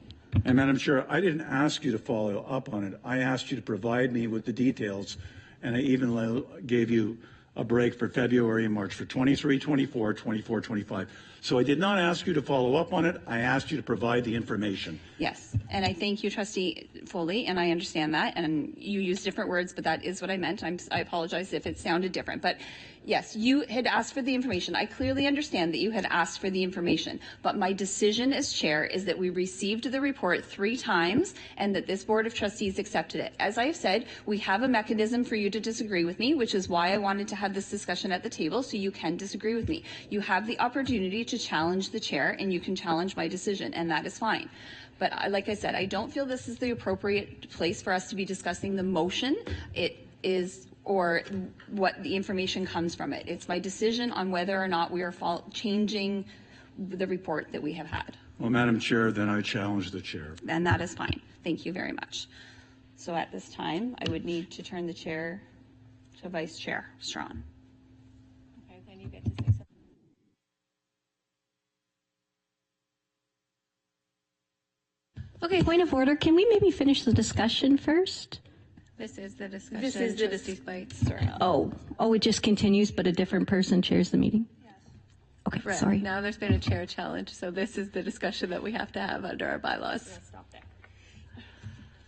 And Madam Chair, I didn't ask you to follow up on it. I asked you to provide me with the details, and I even gave you a break for February and March for 23, 24, 24, 25. So I did not ask you to follow up on it. I asked you to provide the information.
Yes, and I thank you, Trustee Foley, and I understand that, and you use different words, but that is what I meant. I apologize if it sounded different, but yes, you had asked for the information. I clearly understand that you had asked for the information, but my decision as chair is that we received the report 3 times and that this Board of Trustees accepted it. As I have said, we have a mechanism for you to disagree with me, which is why I wanted to have this discussion at the table so you can disagree with me. You have the opportunity to challenge the chair and you can challenge my decision, and that is fine. But like I said, I don't feel this is the appropriate place for us to be discussing the motion. It is, or what the information comes from it. It's my decision on whether or not we are changing the report that we have had.
Well, Madam Chair, then I challenge the chair.
And that is fine. Thank you very much. So at this time, I would need to turn the chair to Vice Chair Strawn. Okay, then you get to say something.
Okay, point of order. Can we maybe finish the discussion first?
This is the discussion.
This is the discussion.
Oh, it just continues, but a different person chairs the meeting? Yes. Okay,
Correct.
sorry.
Now there's been a chair challenge, so this is the discussion that we have to have under our bylaws.
Yeah, stop there.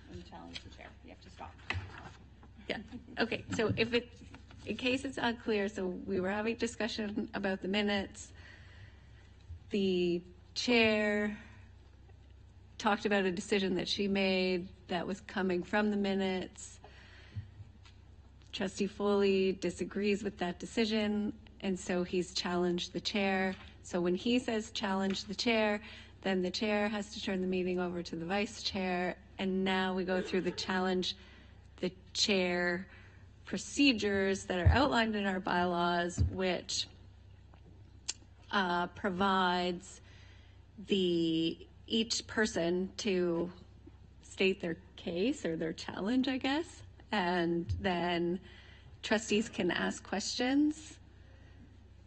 When you challenge the chair, you have to stop.
Yeah. Okay. So in case it's unclear, so we were having discussion about the minutes. The chair talked about a decision that she made that was coming from the minutes. Trustee Foley disagrees with that decision, and so he's challenged the chair. So when he says challenge the chair, then the chair has to turn the meeting over to the vice chair, and now we go through the challenge the chair procedures that are outlined in our bylaws, which provides each person to state their case or their challenge, I guess, and then trustees can ask questions,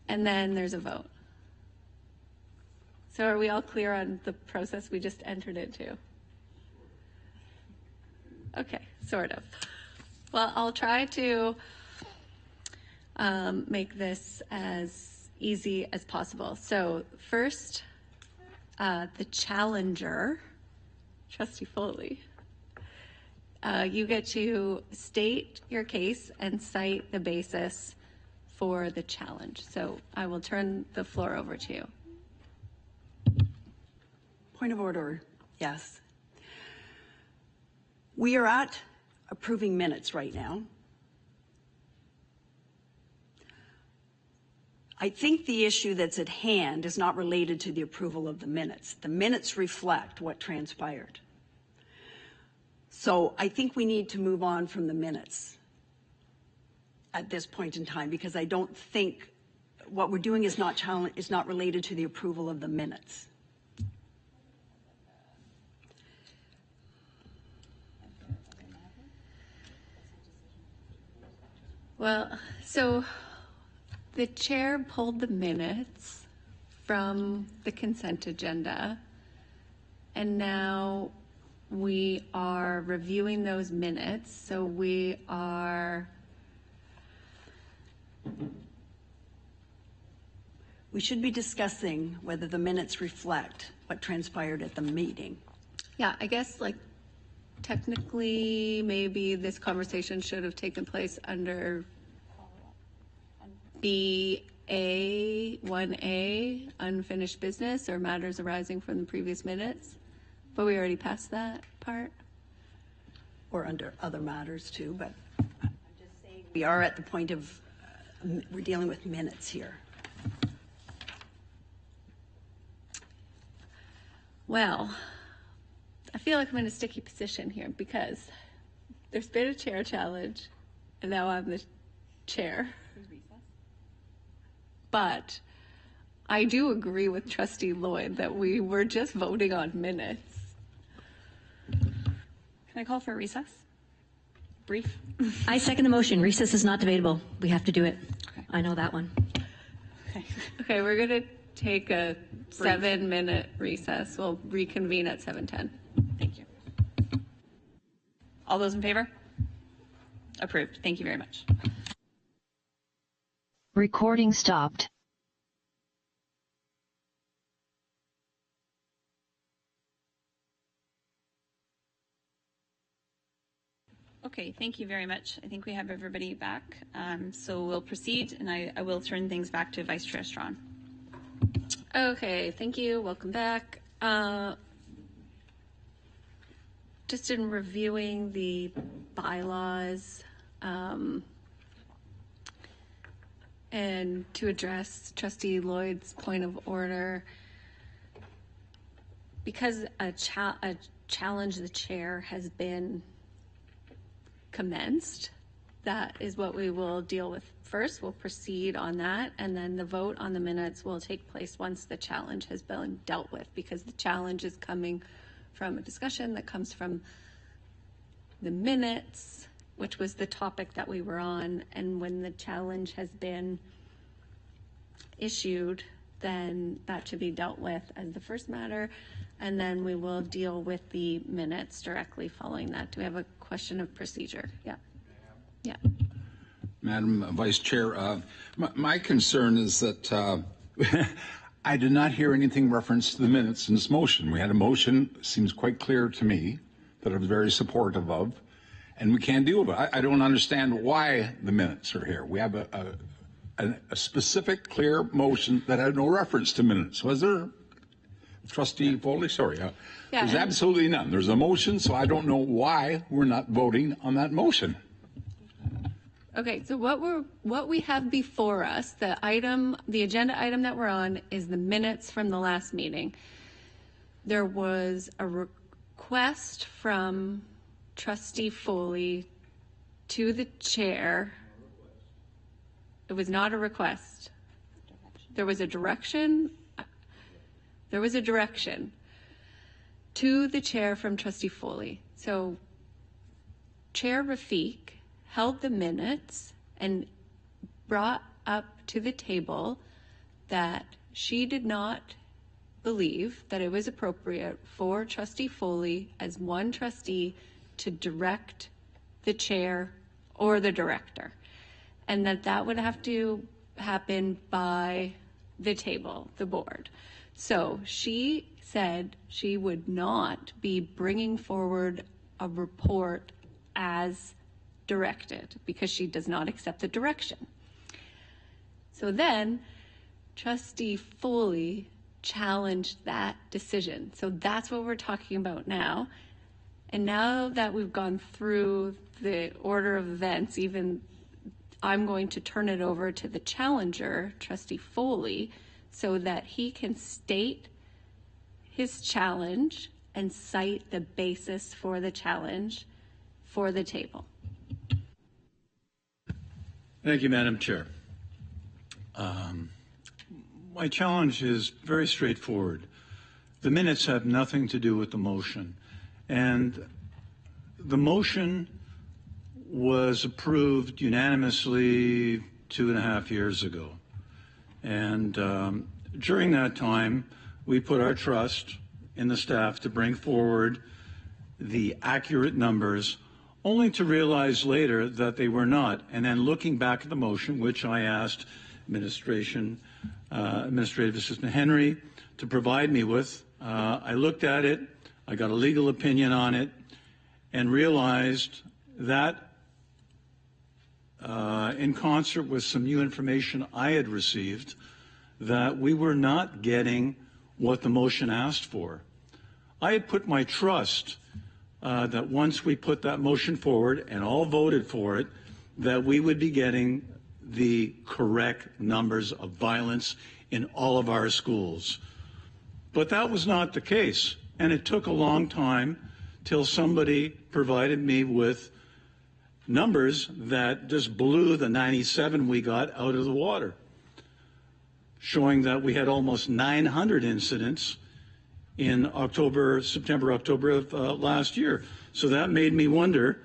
and then there's a vote. So are we all clear on the process we just entered into? Okay, sort of. Well, I'll try to make this as easy as possible. So first, the challenger, Trustee Foley, you get to state your case and cite the basis for the challenge. So I will turn the floor over to you.
Point of order, yes. We are at approving minutes right now. I think the issue that's at hand is not related to the approval of the minutes. The minutes reflect what transpired. So I think we need to move on from the minutes at this point in time, because I don't think what we're doing is not related to the approval of the minutes.
Well, so the chair pulled the minutes from the consent agenda, and now we are reviewing those minutes. So we
should be discussing whether the minutes reflect what transpired at the meeting.
Yeah, I guess like technically maybe this conversation should have taken place under BA 1A, unfinished business or matters arising from the previous minutes, but we already passed that part.
Or under other matters too, but I'm just saying we are at the point of we're dealing with minutes here.
Well, I feel like I'm in a sticky position here because there's been a chair challenge and now I'm the chair. But I do agree with Trustee Lloyd that we were just voting on minutes.
Can I call for a recess? Brief.
I second the motion. Recess is not debatable. We have to do it. I know that one.
Okay, we're going to take a 7-minute recess. We'll reconvene at 7:10.
Thank you. All those in favor? Approved. Thank you very much.
Recording stopped.
Okay, thank you very much. I think we have everybody back. So we'll proceed, and I will turn things back to Vice Chair Strawn.
Okay, thank you. Welcome back. Just in reviewing the bylaws, and to address Trustee Lloyd's point of order, because a challenge the chair has been commenced, that is what we will deal with first. We'll proceed on that, and then the vote on the minutes will take place once the challenge has been dealt with, because the challenge is coming from a discussion that comes from the minutes, which was the topic that we were on, and when the challenge has been issued, then that should be dealt with as the first matter, and then we will deal with the minutes directly following that. Do we have a question of procedure? Yeah. Yeah.
Madam Vice Chair, my concern is that I did not hear anything referenced to the minutes in this motion. We had a motion, seems quite clear to me, that I was very supportive of, and we can't deal with it. I don't understand why the minutes are here. We have a specific, clear motion that had no reference to minutes. Was there? Trustee Foley, sorry. There's absolutely none. There's a motion, so I don't know why we're not voting on that motion.
Okay, so what we have before us, the agenda item that we're on, is the minutes from the last meeting. There was a request from Trustee Foley to the chair. It was not a request. There was a direction. There was a direction to the chair from Trustee Foley. So Chair Rafiq held the minutes and brought up to the table that she did not believe that it was appropriate for Trustee Foley as one trustee to direct the chair or the director, and that would have to happen by the table, the board. So she said she would not be bringing forward a report as directed because she does not accept the direction. So then Trustee Foley challenged that decision. So that's what we're talking about now. And now that we've gone through the order of events, I'm going to turn it over to the challenger, Trustee Foley, so that he can state his challenge and cite the basis for the challenge for the table.
Thank you, Madam Chair. My challenge is very straightforward. The minutes have nothing to do with the motion. And the motion was approved unanimously 2.5 years ago. And during that time, we put our trust in the staff to bring forward the accurate numbers, only to realize later that they were not. And then looking back at the motion, which I asked Administrative Assistant Henry to provide me with, I looked at it, I got a legal opinion on it, and realized that in concert with some new information I had received, that we were not getting what the motion asked for. I had put my trust that once we put that motion forward and all voted for it, that we would be getting the correct numbers of violence in all of our schools. But that was not the case. And it took a long time till somebody provided me with numbers that just blew the 97 we got out of the water, showing that we had almost 900 incidents in September, October of last year. So that made me wonder,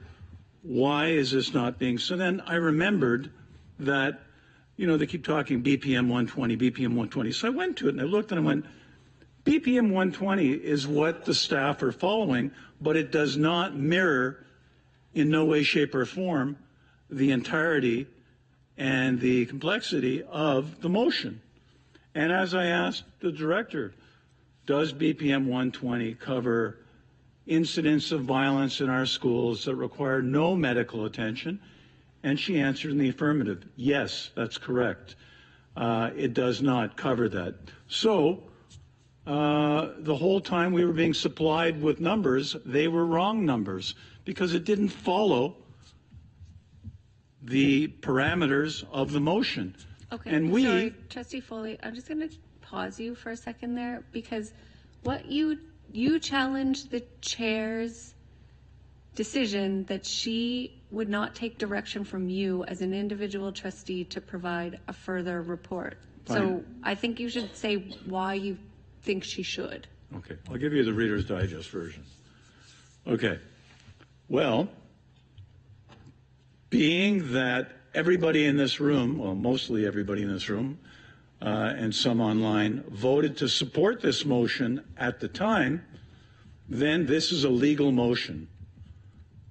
why is this not being? So then I remembered that, they keep talking BPM 120, BPM 120. So I went to it and I looked and I went, BPM 120 is what the staff are following, but it does not mirror in no way, shape, or form the entirety and the complexity of the motion. And as I asked the director, does BPM 120 cover incidents of violence in our schools that require no medical attention? And she answered in the affirmative. Yes, that's correct. It does not cover that. So the whole time we were being supplied with numbers, they were wrong numbers because it didn't follow the parameters of the motion.
Okay,
and
sorry, Trustee Foley, I'm just going to pause you for a second there because what you challenged the chair's decision that she would not take direction from you as an individual trustee to provide a further report.
Fine.
So I think you should say why you think she should.
Okay, I'll give you the Reader's Digest version. Okay, well, being that everybody in this room, well, mostly everybody in this room, and some online, voted to support this motion at the time, then this is a legal motion.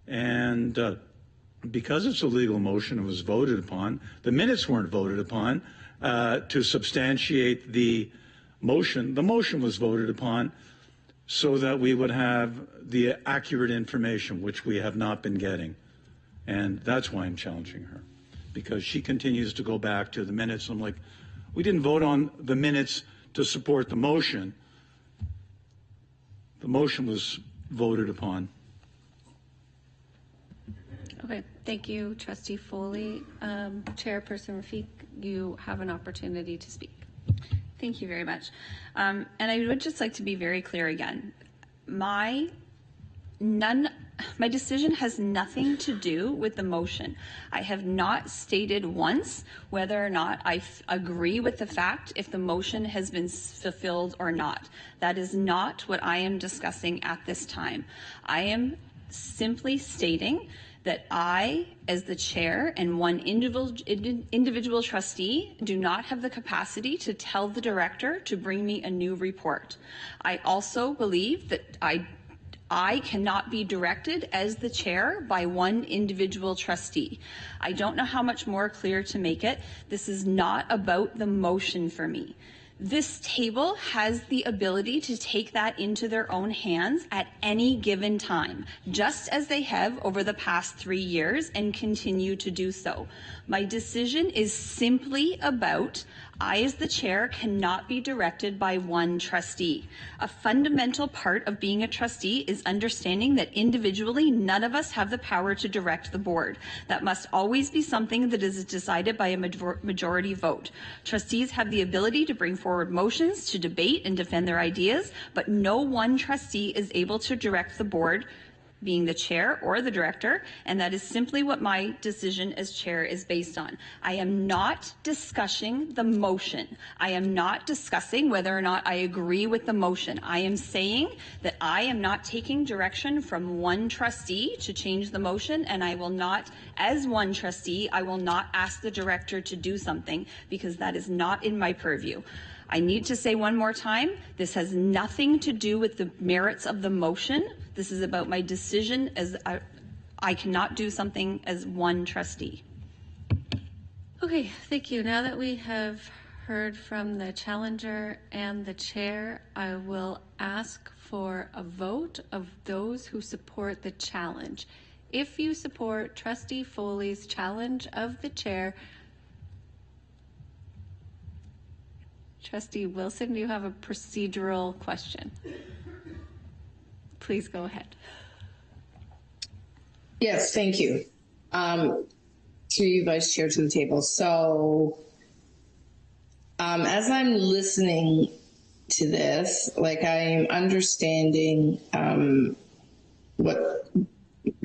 And because it's a legal motion, it was voted upon. The minutes weren't voted upon to substantiate the motion. The motion was voted upon so that we would have the accurate information, which we have not been getting. And that's why I'm challenging her, because she continues to go back to the minutes. I'm like, we didn't vote on the minutes to support the motion. The motion was voted upon.
Okay, thank you, Trustee Foley. Chairperson Rafiq, you have an opportunity to speak.
Thank you very much. And I would just like to be very clear again. My decision has nothing to do with the motion. I have not stated once whether or not I agree with the fact if the motion has been fulfilled or not. That is not what I am discussing at this time. I am simply stating that I, as the chair and one individual trustee, do not have the capacity to tell the director to bring me a new report. I also believe that I cannot be directed as the chair by one individual trustee. I don't know how much more clear to make it. This is not about the motion for me. This table has the ability to take that into their own hands at any given time, just as they have over the past 3 years and continue to do so. My decision is simply about I, as the chair, cannot be directed by one trustee. A fundamental part of being a trustee is understanding that individually, none of us have the power to direct the board. That must always be something that is decided by a majority vote. Trustees have the ability to bring forward motions, to debate and defend their ideas, but no one trustee is able to direct the board, being the chair or the director, and that is simply what my decision as chair is based on. I am not discussing the motion. I am not discussing whether or not I agree with the motion. I am saying that I am not taking direction from one trustee to change the motion, and I will not, as one trustee, I will not ask the director to do something because that is not in my purview. I need to say one more time, this has nothing to do with the merits of the motion. This is about my decision as I cannot do something as one trustee.
Okay, thank you. Now that we have heard from the challenger and the chair, I will ask for a vote of those who support the challenge. If you support Trustee Foley's challenge of the chair, Trustee Wilson, do you have a procedural question? Please go ahead.
Yes, thank you. Through you, Vice Chair, to the table. So, as I'm listening to this. Like, I'm understanding what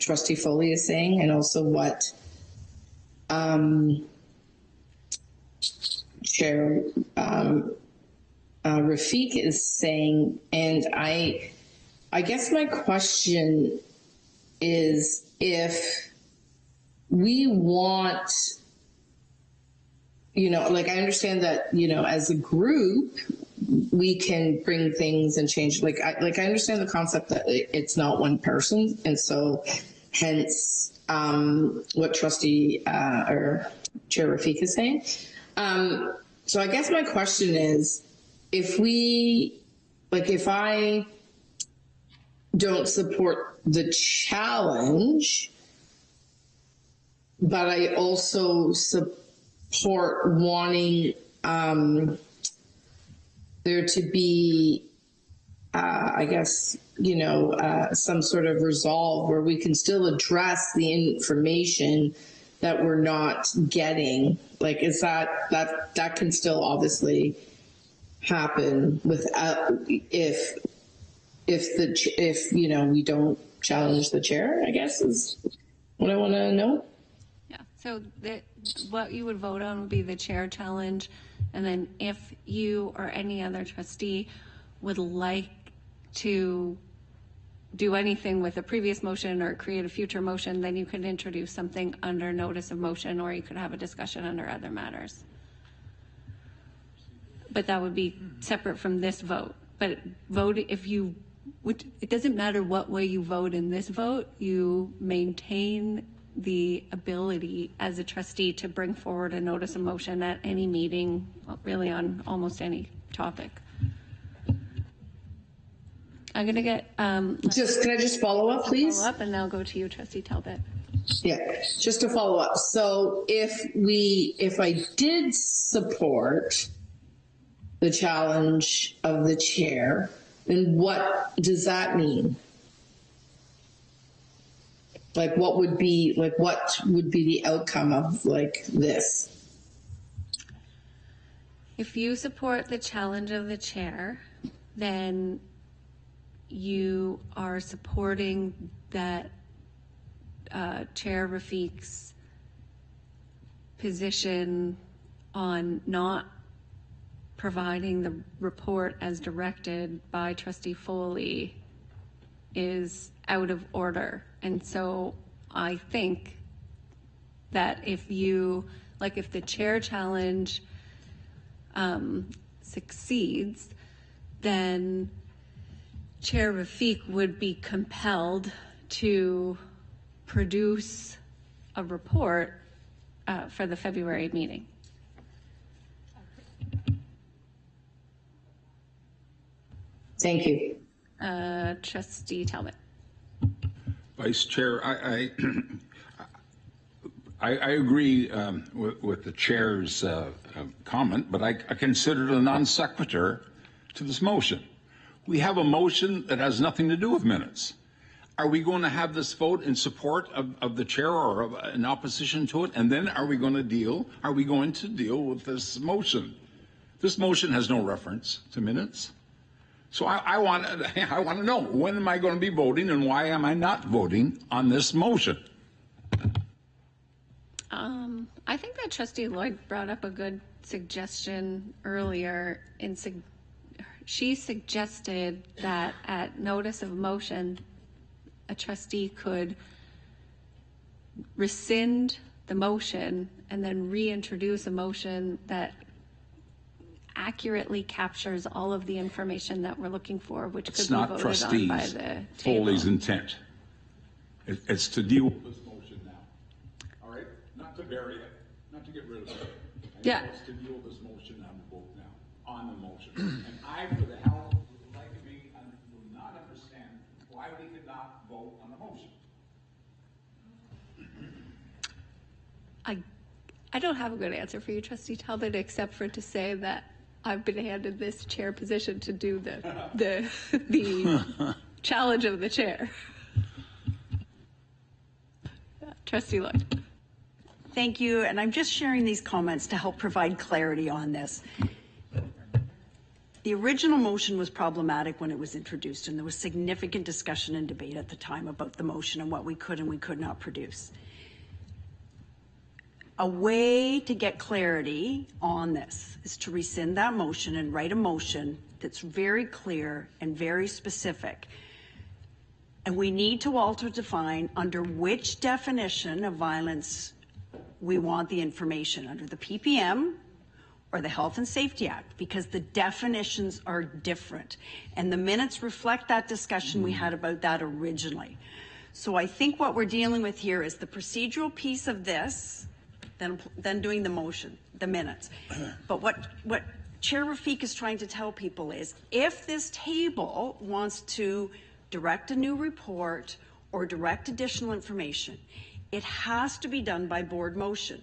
Trustee Foley is saying, and also what Chair Rafik is saying. And I guess my question is, if we want, like, I understand that, as a group, we can bring things and change. Like I understand the concept that it's not one person. And so hence what Trustee or Chair Rafik is saying. So I guess my question is, if I don't support the challenge, but I also support wanting there to be, I guess, some sort of resolve where we can still address the information that we're not getting. Like, is that can still obviously happen without, if we don't challenge the chair, I guess, is what I want to know.
Yeah, so what you would vote on would be the chair challenge, and then if you or any other trustee would like to do anything with a previous motion or create a future motion, then you could introduce something under notice of motion, or you could have a discussion under other matters. But that would be separate from this vote. But it doesn't matter what way you vote in this vote, you maintain the ability as a trustee to bring forward a notice of motion at any meeting, really on almost any topic. I'm going to get... can
I just follow up, please?
Follow up, and then I'll go to you, Trustee Talbot.
Yeah, just to follow up. So if I did support the challenge of the chair, then what does that mean? Like, what would be the outcome of this?
If you support the challenge of the chair, then you are supporting that Chair Rafik's position on not providing the report as directed by Trustee Foley is out of order. And so I think that if the chair challenge succeeds, then Chair Rafik would be compelled to produce a report for the February meeting.
Thank you.
Trustee Talbot.
Vice Chair, I agree with the chair's comment, but I consider it a non sequitur to this motion. We have a motion that has nothing to do with minutes. Are we going to have this vote in support of the chair or in opposition to it? And then are we going to deal with this motion? This motion has no reference to minutes. So I want to know, when am I going to be voting, and why am I not voting on this motion?
I think that Trustee Lloyd brought up a good suggestion earlier. She suggested that at notice of motion, a trustee could rescind the motion and then reintroduce a motion that accurately captures all of the information that we're looking for, which could be voted on by the table.
Foley's intent. It's to deal with this motion now. All right? Not to bury it, not to get rid of it.
Yeah.
It's to deal with this motion and vote now on the motion. And I, for the hell of the life of me, do not understand why we could not vote on the motion.
I don't have a good answer for you, Trustee Talbot, except for to say that I've been handed this chair position to do the challenge of the chair. Trustee Lloyd.
Thank you, and I'm just sharing these comments to help provide clarity on this. The original motion was problematic when it was introduced, and there was significant discussion and debate at the time about the motion and what we could and we could not produce. A way to get clarity on this is to rescind that motion and write a motion that's very clear and very specific. And we need to also define under which definition of violence we want the information, under the PPM or the Health and Safety Act, because the definitions are different. And the minutes reflect that discussion we had about that originally. So I think what we're dealing with here is the procedural piece of this, then doing the motion, the minutes. But what Chair Rafik is trying to tell people is, if this table wants to direct a new report or direct additional information, it has to be done by board motion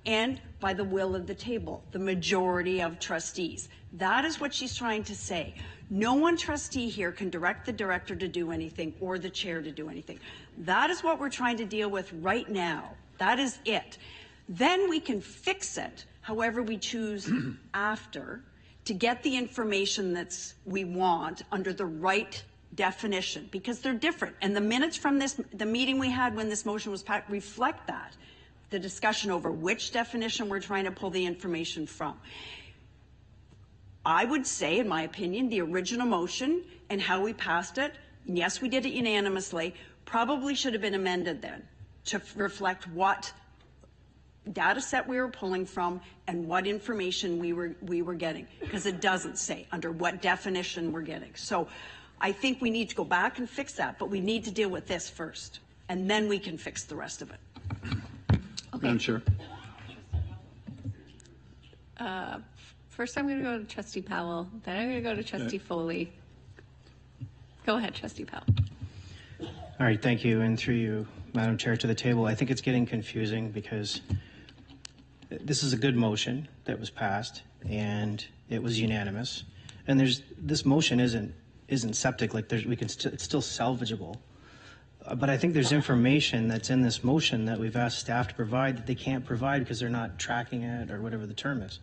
and by the will of the table, the majority of trustees. That is what she's trying to say. No one trustee here can direct the director to do anything or the chair to do anything. That is what we're trying to deal with right now. That is it. Then we can fix it however we choose after to get the information that's we want under the right definition, because they're different. And the minutes from the meeting we had when this motion was passed reflect that, the discussion over which definition we're trying to pull the information from. I would say, in my opinion, the original motion and how we passed it, and yes, we did it unanimously, probably should have been amended then to reflect what data set we were pulling from and what information we were getting, because it doesn't say under what definition we're getting. So I think we need to go back and fix that, but we need to deal with this first, and then we can fix the rest of it.
Okay. Madam Chair.
First, I'm going to go to Trustee Powell. Then I'm going to go to Trustee Foley. Go ahead, Trustee Powell.
All right, thank you. And through you, Madam Chair, to the table, I think it's getting confusing because this is a good motion that was passed and it was unanimous. And this motion isn't septic, like it's still salvageable. But I think there's information that's in this motion that we've asked staff to provide that they can't provide because they're not tracking it or whatever the term is.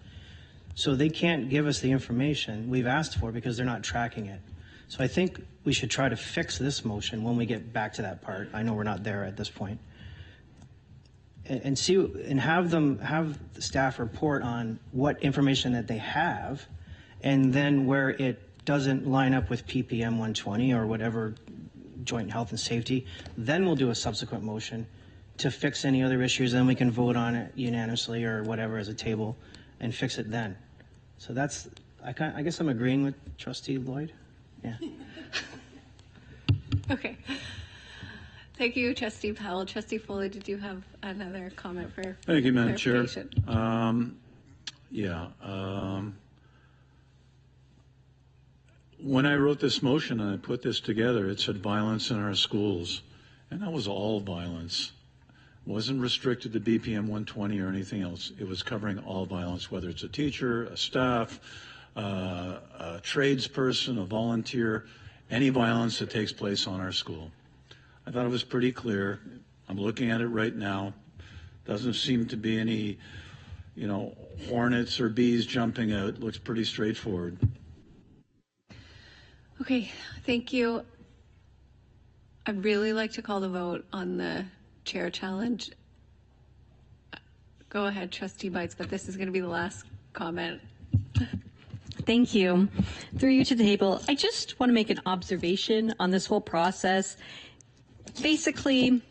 So they can't give us the information we've asked for because they're not tracking it. So I think we should try to fix this motion when we get back to that part. I know we're not there at this point. And see and have the staff report on what information that they have, and then where it doesn't line up with PPM 120 or whatever joint health and safety, then we'll do a subsequent motion to fix any other issues. Then we can vote on it unanimously or whatever as a table and fix it then. So that's, I guess I'm agreeing with Trustee Lloyd. Yeah.
Okay. Thank you, Trustee Powell. Trustee Foley, did you have another comment for
Thank you, Madam Chair. When I wrote this motion and I put this together, it said violence in our schools, and that was all violence. It wasn't restricted to BPM 120 or anything else. It was covering all violence, whether it's a teacher, a staff, a tradesperson, a volunteer, any violence that takes place on our school. I thought it was pretty clear. I'm looking at it right now. Doesn't seem to be any, hornets or bees jumping out. It looks pretty straightforward.
Okay, thank you. I'd really like to call the vote on the chair challenge. Go ahead, Trustee Bites, but this is going to be the last comment.
Thank you. Through you to the table, I just want to make an observation on this whole process. Basically,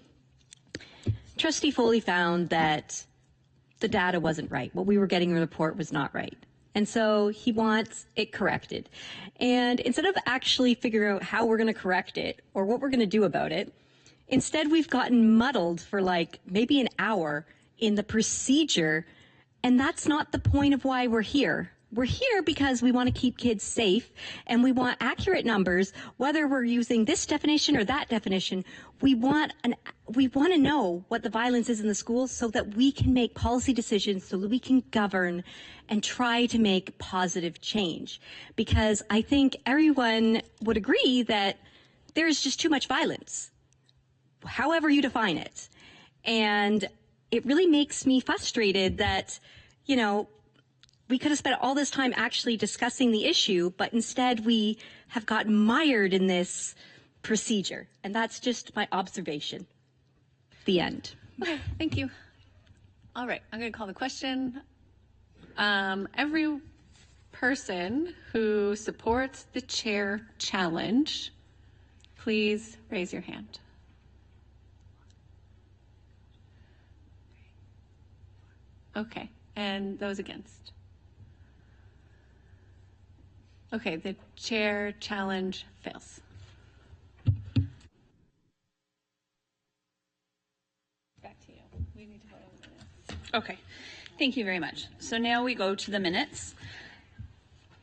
Trustee Foley found that the data wasn't right. What we were getting in the report was not right. And so he wants it corrected. And instead of actually figuring out how we're going to correct it or what we're going to do about it, instead we've gotten muddled for like maybe an hour in the procedure. And that's not the point of why we're here. We're here because we want to keep kids safe and we want accurate numbers, whether we're using this definition or that definition. We want to know what the violence is in the schools so that we can make policy decisions, so that we can govern and try to make positive change. Because I think everyone would agree that there is just too much violence, however you define it. And it really makes me frustrated that, we could have spent all this time actually discussing the issue, but instead we have gotten mired in this procedure. And that's just my observation. The end.
Okay, thank you. All right, I'm going to call the question. Every person who supports the chair challenge, please raise your hand. Okay, and those against? Okay, the chair challenge fails. Back to you. We need to vote on the minutes.
Okay, thank you very much. So now we go to the minutes.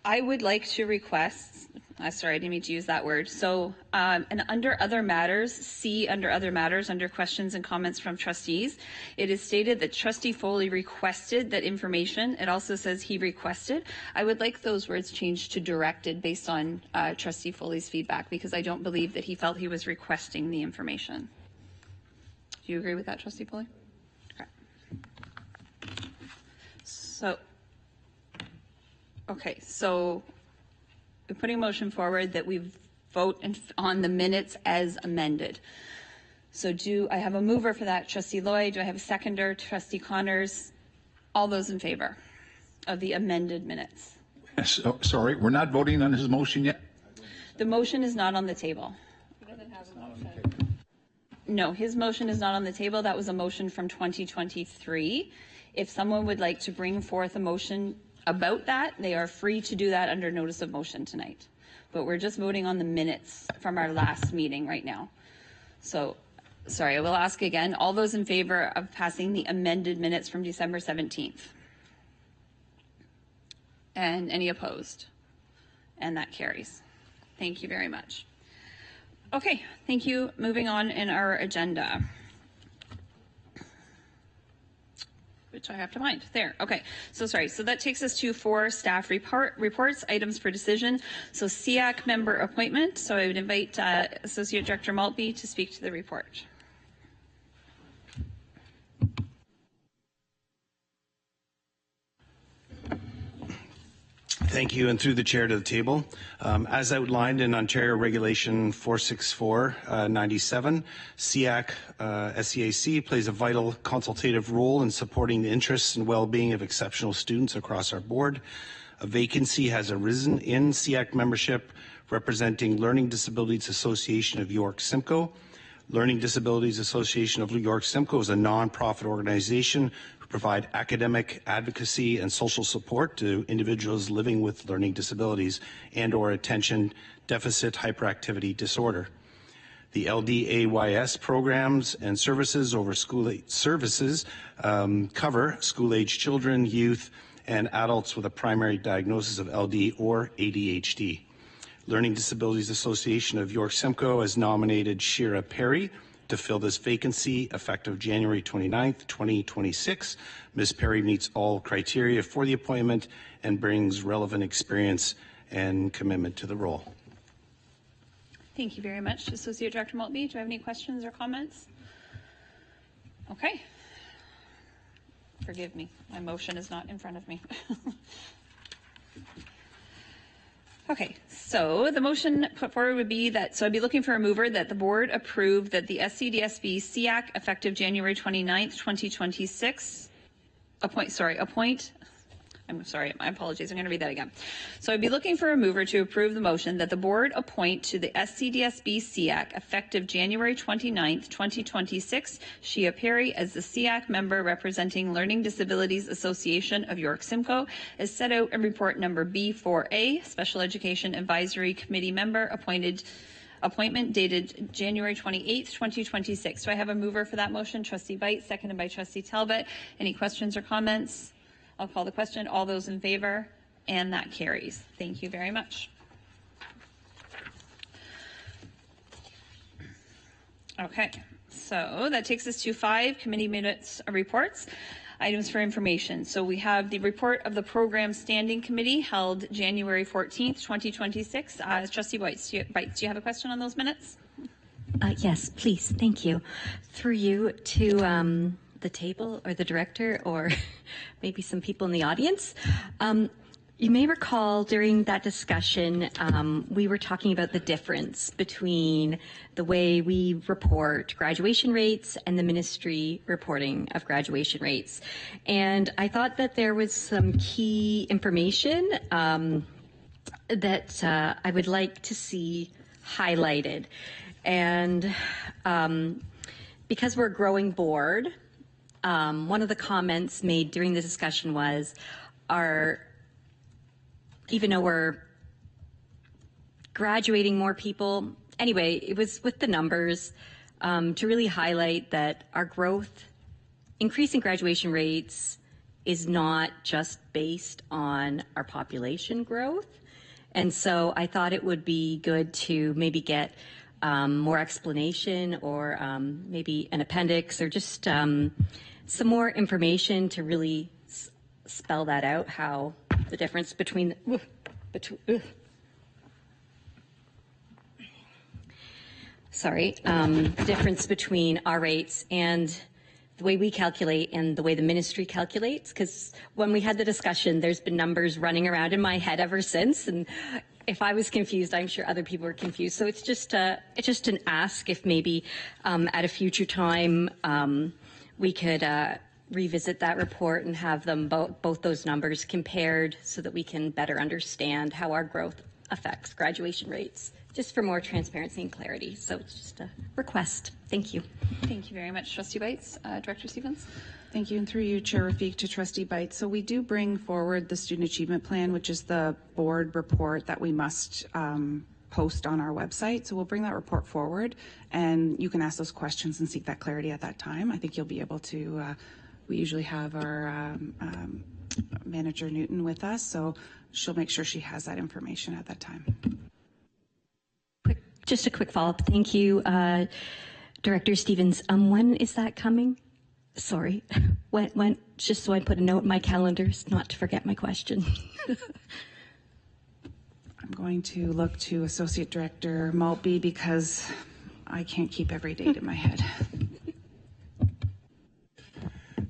I would like to request, sorry, I didn't mean to use that word. So, and under other matters, C under other matters, under questions and comments from trustees, it is stated that Trustee Foley requested that information. It also says he requested. I would like those words changed to directed based on Trustee Foley's feedback, because I don't believe that he felt he was requesting the information. Do you agree with that, Trustee Foley? So we're putting a motion forward that we vote on the minutes as amended. So do I have a mover for that, Trustee Lloyd? Do I have a seconder, Trustee Connors? All those in favor of the amended minutes?
Sorry, we're not voting on his motion yet?
The motion is not on the table. He doesn't have a motion. No, his motion is not on the table. That was a motion from 2023. If someone would like to bring forth a motion about that, they are free to do that under notice of motion tonight. But we're just voting on the minutes from our last meeting right now. So, sorry, I will ask again. All those in favor of passing the amended minutes from December 17th? And any opposed? And that carries. Thank you very much. Okay, thank you. Moving on in our agenda, which I have to find. There, okay. So sorry, so that takes us to 4 staff reports, items for decision. So SEAC member appointment. So I would invite Associate Director Maltby to speak to the report.
Thank you, and through the chair to the table. As outlined in Ontario Regulation 464-97, SEAC, SEAC plays a vital consultative role in supporting the interests and well-being of exceptional students across our board. A vacancy has arisen in SEAC membership representing Learning Disabilities Association of York Simcoe. Learning Disabilities Association of York Simcoe is a non-profit organization provide academic advocacy and social support to individuals living with learning disabilities and or attention deficit hyperactivity disorder. The LDAYS programs and services cover school-age children, youth, and adults with a primary diagnosis of LD or ADHD. Learning Disabilities Association of York Simcoe has nominated Shira Perry to fill this vacancy effective January 29th, 2026. Ms. Perry meets all criteria for the appointment and brings relevant experience and commitment to the role.
Thank you very much, Associate Director Maltby. Do you have any questions or comments? Okay. Forgive me, my motion is not in front of me. Okay, so the motion put forward would be that, so I'd be looking for a mover that the board approve that the SCDSB SEAC effective January 29th, 2026, I'm sorry, my apologies, I'm going to read that again. So I'd be looking for a mover to approve the motion that the board appoint to the SCDSB SEAC effective January 29th, 2026, Shia Perry as the SEAC member representing Learning Disabilities Association of York Simcoe, as set out in report number B4A, Special Education Advisory Committee member appointment dated January 28th, 2026. Do I have a mover for that motion? Trustee Veit, seconded by Trustee Talbot. Any questions or comments? I'll call the question. All those in favor? And that carries. Thank you very much. Okay, so that takes us to 5 committee minutes reports. Items for information. So we have the report of the Program Standing Committee held January 14th, 2026. Trustee Veit, do you have a question on those minutes?
Yes, please. Thank you. Through you to the table or the director or maybe some people in the audience. You may recall during that discussion, we were talking about the difference between the way we report graduation rates and the ministry reporting of graduation rates. And I thought that there was some key information that I would like to see highlighted. And because we're a growing board, one of the comments made during the discussion was even though we're graduating more people, anyway, it was with the numbers to really highlight that our growth, increasing graduation rates is not just based on our population growth. And so I thought it would be good to maybe get more explanation or maybe an appendix or just some more information to really spell that out, how the difference between the difference between our rates and the way we calculate and the way the ministry calculates. Because when we had the discussion, there's been numbers running around in my head ever since, and if I was confused, I'm sure other people were confused. So it's just an ask if maybe at a future time we could revisit that report and have them both those numbers compared so that we can better understand how our growth affects graduation rates, just for more transparency and clarity. So it's just a request. Thank you.
Thank you very much, Trustee Bites. Director Stevens?
Thank you, and through you, Chair Rafik, to Trustee Bites. So we do bring forward the Student Achievement Plan, which is the board report that we must post on our website. So we'll bring that report forward, and you can ask those questions and seek that clarity at that time. I think you'll be able to, we usually have our manager Newton with us, so she'll make sure she has that information at that time.
Just a quick follow-up. Thank you, Director Stevens. When is that coming? Sorry, when? Just so I put a note in my calendars not to forget my question.
I'm going to look to Associate Director Maltby because I can't keep every date in my head.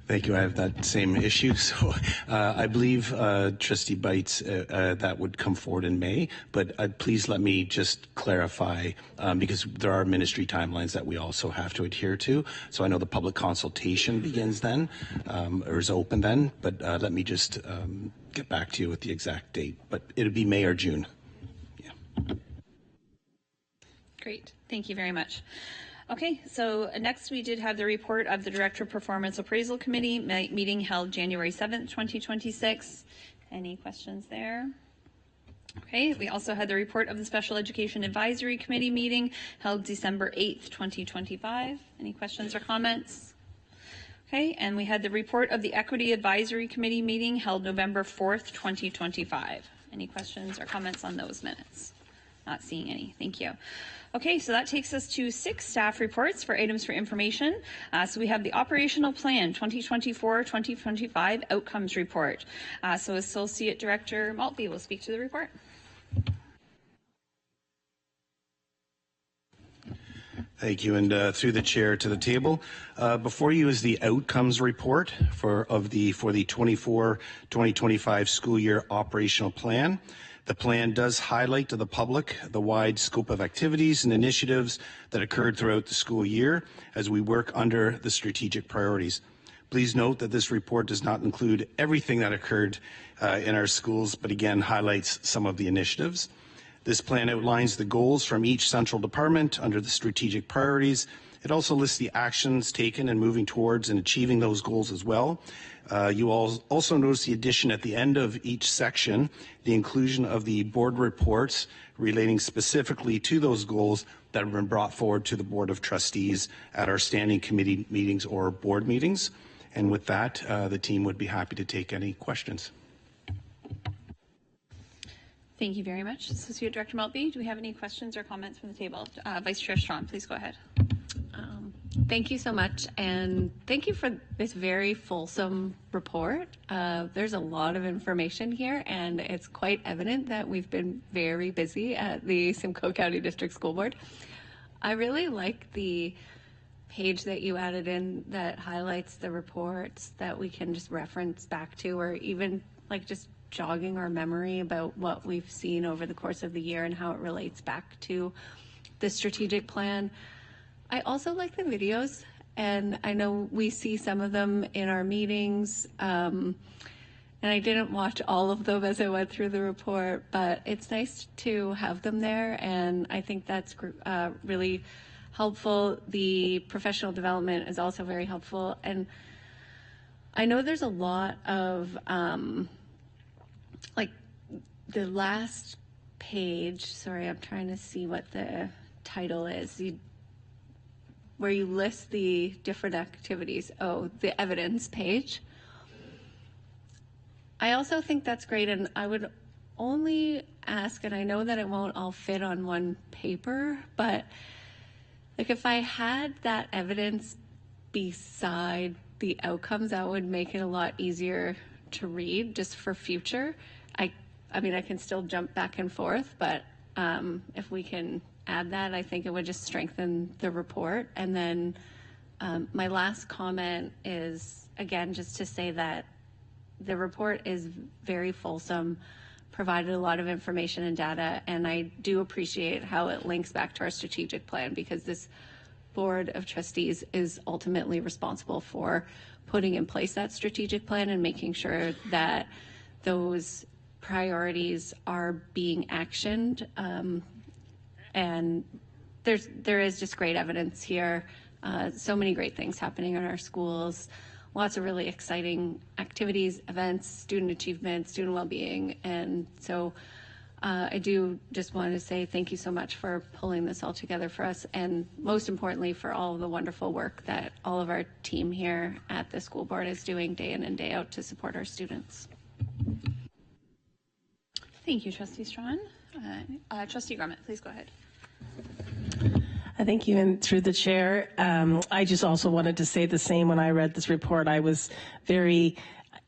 Thank you. I have that same issue. So I believe, Trustee Bites, that would come forward in May. But please let me just clarify, because there are ministry timelines that we also have to adhere to. So I know the public consultation begins then, or is open then. But let me just get back to you with the exact date. But it'll be May or June. Yeah.
Great. Thank you very much. Okay, so next we did have the report of the Director of Performance Appraisal Committee meeting held January 7th, 2026. Any questions there? Okay, we also had the report of the Special Education Advisory Committee meeting held December 8th, 2025. Any questions or comments? Okay, and we had the report of the Equity Advisory Committee meeting held November 4th, 2025. Any questions or comments on those minutes? Not seeing any. Thank you. Okay, so that takes us to 6 staff reports for items for information. So we have the Operational Plan 2024-2025 Outcomes Report. So Associate Director Maltby will speak to the report.
Thank you, and through the chair to the table. Before you is the outcomes report for the 24-2025 school year operational plan. The plan does highlight to the public the wide scope of activities and initiatives that occurred throughout the school year as we work under the strategic priorities. Please note that this report does not include everything that occurred in our schools, but again highlights some of the initiatives. This plan outlines the goals from each central department under the strategic priorities. It also lists the actions taken and moving towards and achieving those goals as well. You all also notice the addition at the end of each section, the inclusion of the board reports relating specifically to those goals that have been brought forward to the Board of Trustees at our standing committee meetings or board meetings. And with that, the team would be happy to take any questions.
Thank you very much. Associate Director Maltby, do we have any questions or comments from the table? Vice Chair Strachan, please go ahead.
Thank you so much, and thank you for this very fulsome report. There's a lot of information here, and it's quite evident that we've been very busy at the Simcoe County District School Board. I really like the page that you added in that highlights the reports that we can just reference back to, or even like just jogging our memory about what we've seen over the course of the year and how it relates back to the strategic plan. I also like the videos, and I know we see some of them in our meetings, and I didn't watch all of them as I went through the report, but it's nice to have them there, and I think that's really helpful. The professional development is also very helpful, and I know there's a lot of like the last page, sorry, I'm trying to see what the title is, where you list the different activities. Oh, the evidence page. I also think that's great, and I would only ask, and I know that it won't all fit on one paper, but like if I had that evidence beside the outcomes, that would make it a lot easier to read just for future. I mean, I can still jump back and forth, but if we can add that, I think it would just strengthen the report. And then my last comment is, again, just to say that the report is very fulsome, provided a lot of information and data, and I do appreciate how it links back to our strategic plan, because this Board of Trustees is ultimately responsible for putting in place that strategic plan and making sure that those priorities are being actioned. And there is just great evidence here. So many great things happening in our schools. Lots of really exciting activities, events, student achievement, student well-being. And so I do just want to say thank you so much for pulling this all together for us, and most importantly for all of the wonderful work that all of our team here at the school board is doing day in and day out to support our students.
Thank you, Trustee Strawn. Trustee Grummet, please go ahead.
Thank you, and through the chair, I just also wanted to say the same. When I read this report, I was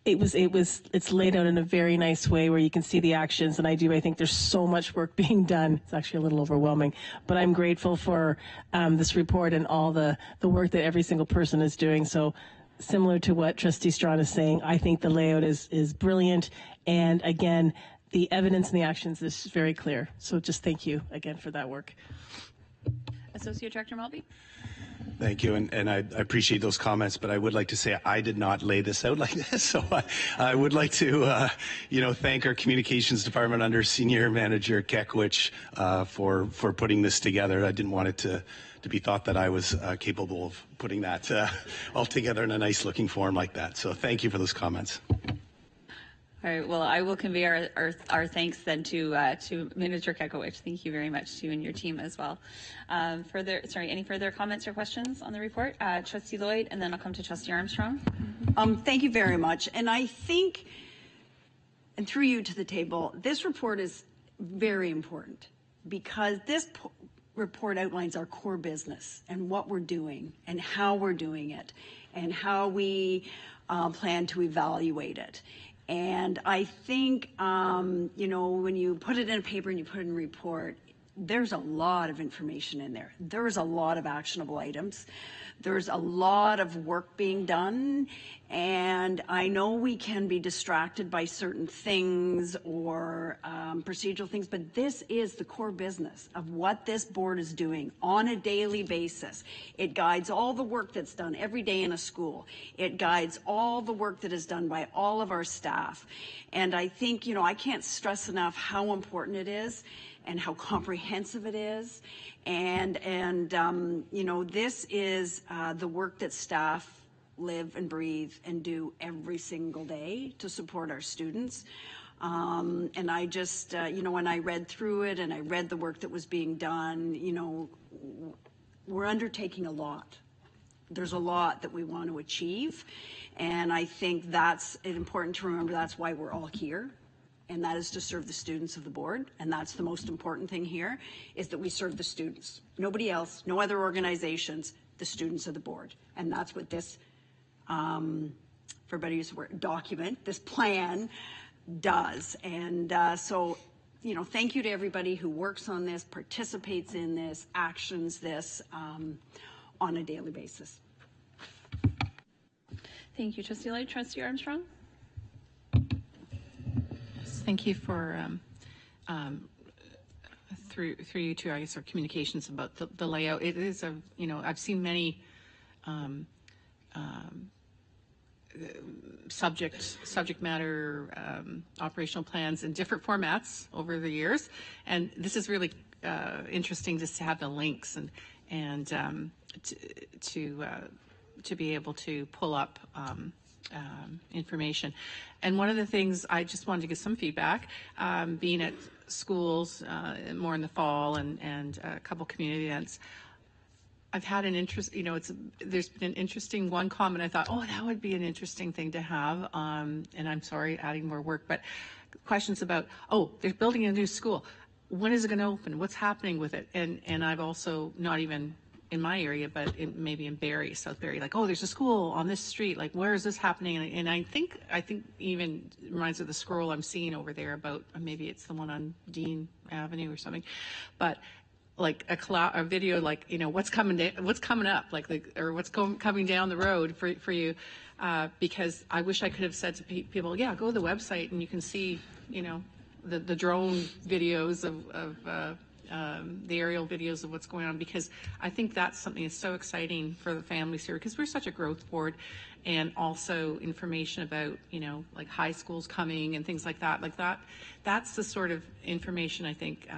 it's laid out in a very nice way where you can see the actions, and I think there's so much work being done. It's actually a little overwhelming, but I'm grateful for this report and all the work that every single person is doing. So similar to what Trustee Strawn is saying, I think the layout is brilliant, and again, the evidence and the actions is very clear. So just thank you again for that work.
Associate Director Maltby.
Thank you, and I appreciate those comments, but I would like to say I did not lay this out like this. So I would like to, thank our communications department under Senior Manager Kekowicz for putting this together. I didn't want it to be thought that I was capable of putting that all together in a nice looking form like that. So thank you for those comments.
All right. Well, I will convey our thanks then to Manager Kekowicz. Thank you very much to you and your team as well. Any further comments or questions on the report? Trustee Lloyd, and then I'll come to Trustee Armstrong.
Thank you very much. And I think, and through you to the table, this report is very important because this report outlines our core business and what we're doing and how we're doing it and how we plan to evaluate it. And I think, when you put it in a paper and you put it in a report, there's a lot of information in there. There's a lot of actionable items. There's a lot of work being done. And I know we can be distracted by certain things or procedural things, but this is the core business of what this board is doing on a daily basis. It guides all the work that's done every day in a school. It guides all the work that is done by all of our staff. And I think, I can't stress enough how important it is and how comprehensive it is. And this is the work that staff live and breathe and do every single day to support our students. And I just, when I read through it and I read the work that was being done, we're undertaking a lot. There's a lot that we want to achieve. And I think that's important to remember. That's why we're all here. And that is to serve the students of the board. And that's the most important thing here, is that we serve the students. Nobody else, no other organizations, the students of the board. And that's what this, for better use of the word, document, this plan does. And so, thank you to everybody who works on this, participates in this, actions this. on a daily basis.
Thank you, Trustee Light. Trustee Armstrong?
Thank you for through you two, I guess, our communications about the layout. It is I've seen many subject matter operational plans in different formats over the years, and this is really interesting just to have the links and to be able to pull up information. And one of the things I just wanted to give some feedback, being at schools more in the fall and a couple community events, I've had an interest, there's been an interesting one comment I thought, oh, that would be an interesting thing to have. And I'm sorry, adding more work, but questions about, oh, they're building a new school. When is it going to open? What's happening with it? And I've also, not even in my area, but maybe in Barrie, South Barrie, like, oh, there's a school on this street. Like, where is this happening? And I think even reminds of the scroll I'm seeing over there about, maybe it's the one on Dean Avenue or something, but like a video, like, what's coming up, or what's coming down the road for you, because I wish I could have said to people, yeah, go to the website and you can see, the drone videos of the aerial videos of what's going on, because I think that's something that's so exciting for the families here, because we're such a growth board, and also information about, like high schools coming and things like that. That's the sort of information I think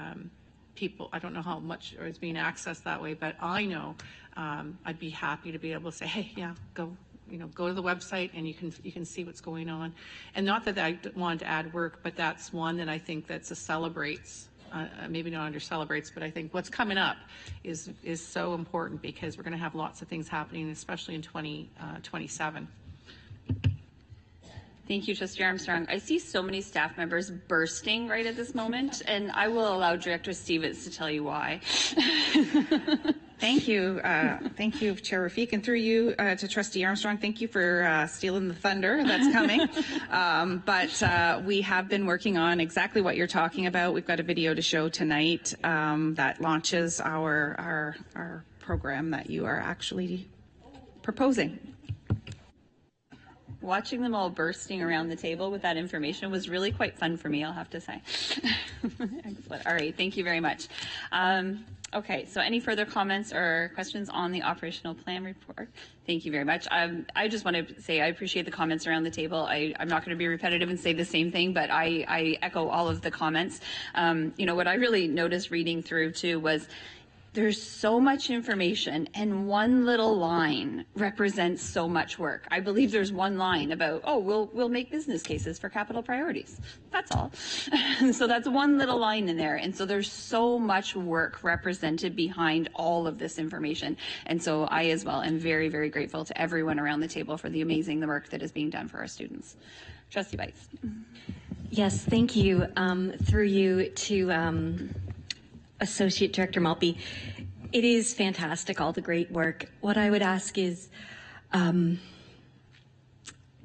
people, I don't know how much is being accessed that way, but I know I'd be happy to be able to say, hey, yeah, go to the website and you can see what's going on. And not that I wanted to add work, but that's one that I think that's a celebrates, maybe not under celebrates, but I think what's coming up is so important, because we're going to have lots of things happening, especially in 2027.
Thank you, Trustee Armstrong. I see so many staff members bursting right at this moment, and I will allow Director Stevens to tell you why.
Thank you. Thank you, Chair Rafik, and through you to Trustee Armstrong, thank you for stealing the thunder that's coming. But we have been working on exactly what you're talking about. We've got a video to show tonight that launches our program that you are actually proposing.
Watching them all bursting around the table with that information was really quite fun for me, I'll have to say. Excellent. All right, thank you very much. Okay, so any further comments or questions on the operational plan report? Thank you very much. I just want to say I appreciate the comments around the table. I'm not going to be repetitive and say the same thing, but I echo all of the comments. What I really noticed reading through too was there's so much information, and one little line represents so much work. I believe there's one line about, oh, we'll make business cases for capital priorities. That's all. So that's one little line in there. And so there's so much work represented behind all of this information. And so I as well am very, very grateful to everyone around the table for the amazing work that is being done for our students. Trustee Bites.
Yes, thank you. Through you to Associate Director Maltby. It is fantastic, all the great work. What I would ask is,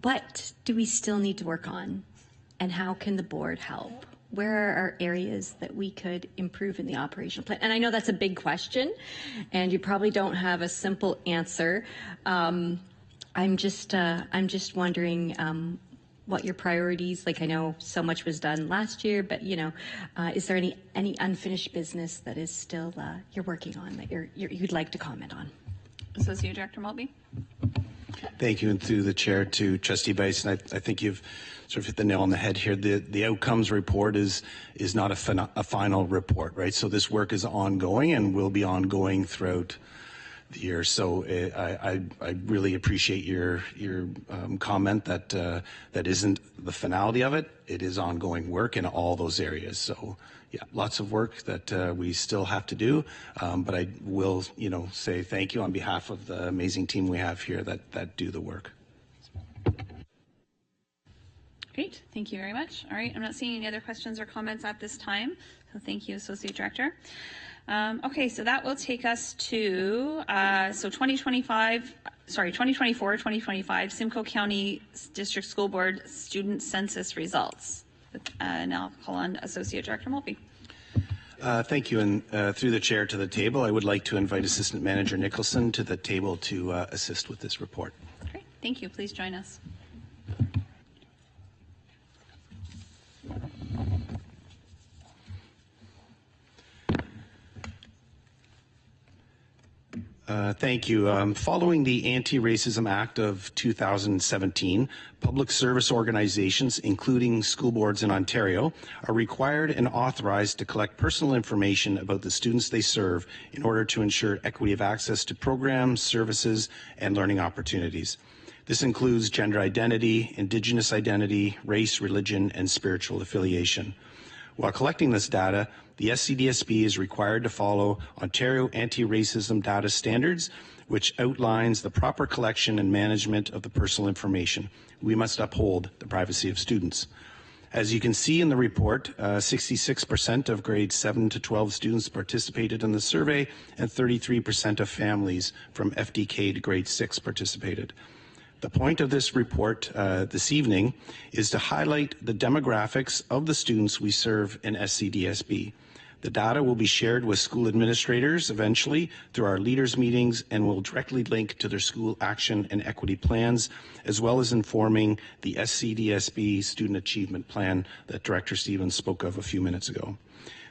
what do we still need to work on, and how can the board help? Where are our areas that we could improve in the operational plan? And I know that's a big question, and you probably don't have a simple answer. I'm just wondering what your priorities, like I know so much was done last year, but is there any unfinished business that is still you're working on that you'd like to comment on?
Associate Director Maltby.
Thank you, and through the chair to Trustee Bice, and I think you've sort of hit the nail on the head here. The outcomes report is not a final report, right? So this work is ongoing and will be ongoing throughout the year. So I really appreciate your comment that that isn't the finality of it. It is ongoing work in all those areas. So yeah, lots of work that we still have to do. But I will, say thank you on behalf of the amazing team we have here that do the work.
Great, thank you very much. All right, I'm not seeing any other questions or comments at this time. So thank you, Associate Director. Okay, so that will take us to 2024-2025 Simcoe County District School Board Student Census results. And I'll call on Associate Director Mulvey.
Thank you, and through the chair to the table, I would like to invite Assistant Manager Nicholson to the table to assist with this report.
Great, thank you. Please join us.
Thank you. Following the Anti-Racism Act of 2017, public service organizations, including school boards in Ontario, are required and authorized to collect personal information about the students they serve in order to ensure equity of access to programs, services, and learning opportunities. This includes gender identity, Indigenous identity, race, religion, and spiritual affiliation. While collecting this data, the SCDSB is required to follow Ontario Anti-Racism Data Standards, which outlines the proper collection and management of the personal information. We must uphold the privacy of students. As you can see in the report, 66% of grades 7 to 12 students participated in the survey, and 33% of families from FDK to grade 6 participated. The point of this report this evening is to highlight the demographics of the students we serve in SCDSB. The data will be shared with school administrators eventually through our leaders meetings and will directly link to their school action and equity plans, as well as informing the SCDSB student achievement plan that Director Stevens spoke of a few minutes ago.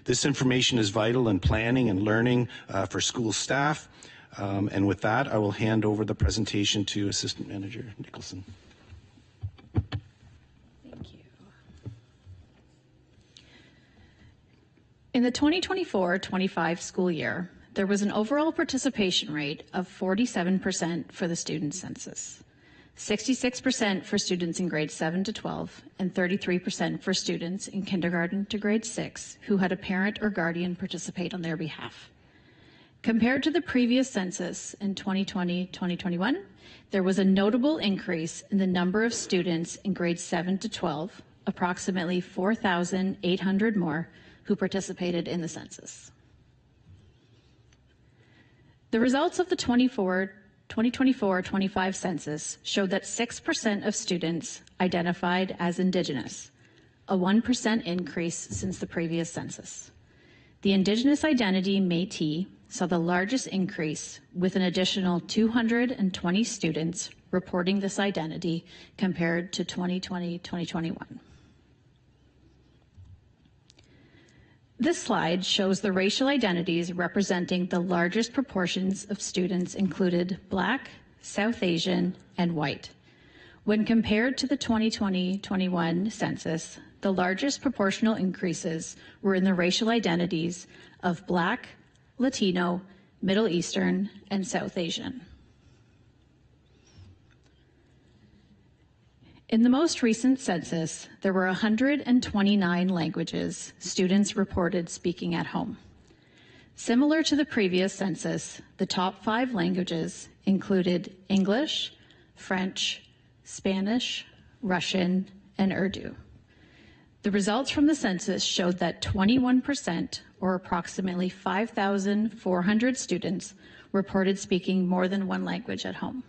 This information is vital in planning and learning for school staff. And with that, I will hand over the presentation to Assistant Manager Nicholson.
Thank you. In the 2024-25 school year, there was an overall participation rate of 47% for the student census, 66% for students in grades 7 to 12, and 33% for students in kindergarten to grade 6 who had a parent or guardian participate on their behalf. Compared to the previous census in 2020-2021, there was a notable increase in the number of students in grades 7 to 12, approximately 4,800 more, who participated in the census. The results of the 2024-25 census showed that 6% of students identified as Indigenous, a 1% increase since the previous census. The Indigenous identity Métis saw the largest increase, with an additional 220 students reporting this identity compared to 2020-2021. This slide shows the racial identities representing the largest proportions of students included Black, South Asian, and White. When compared to the 2020-21 census, the largest proportional increases were in the racial identities of Black, Latino, Middle Eastern, and South Asian. In the most recent census, there were 129 languages students reported speaking at home. Similar to the previous census, the top 5 languages included English, French, Spanish, Russian, and Urdu. The results from the census showed that 21%, or approximately 5,400 students, reported speaking more than one language at home.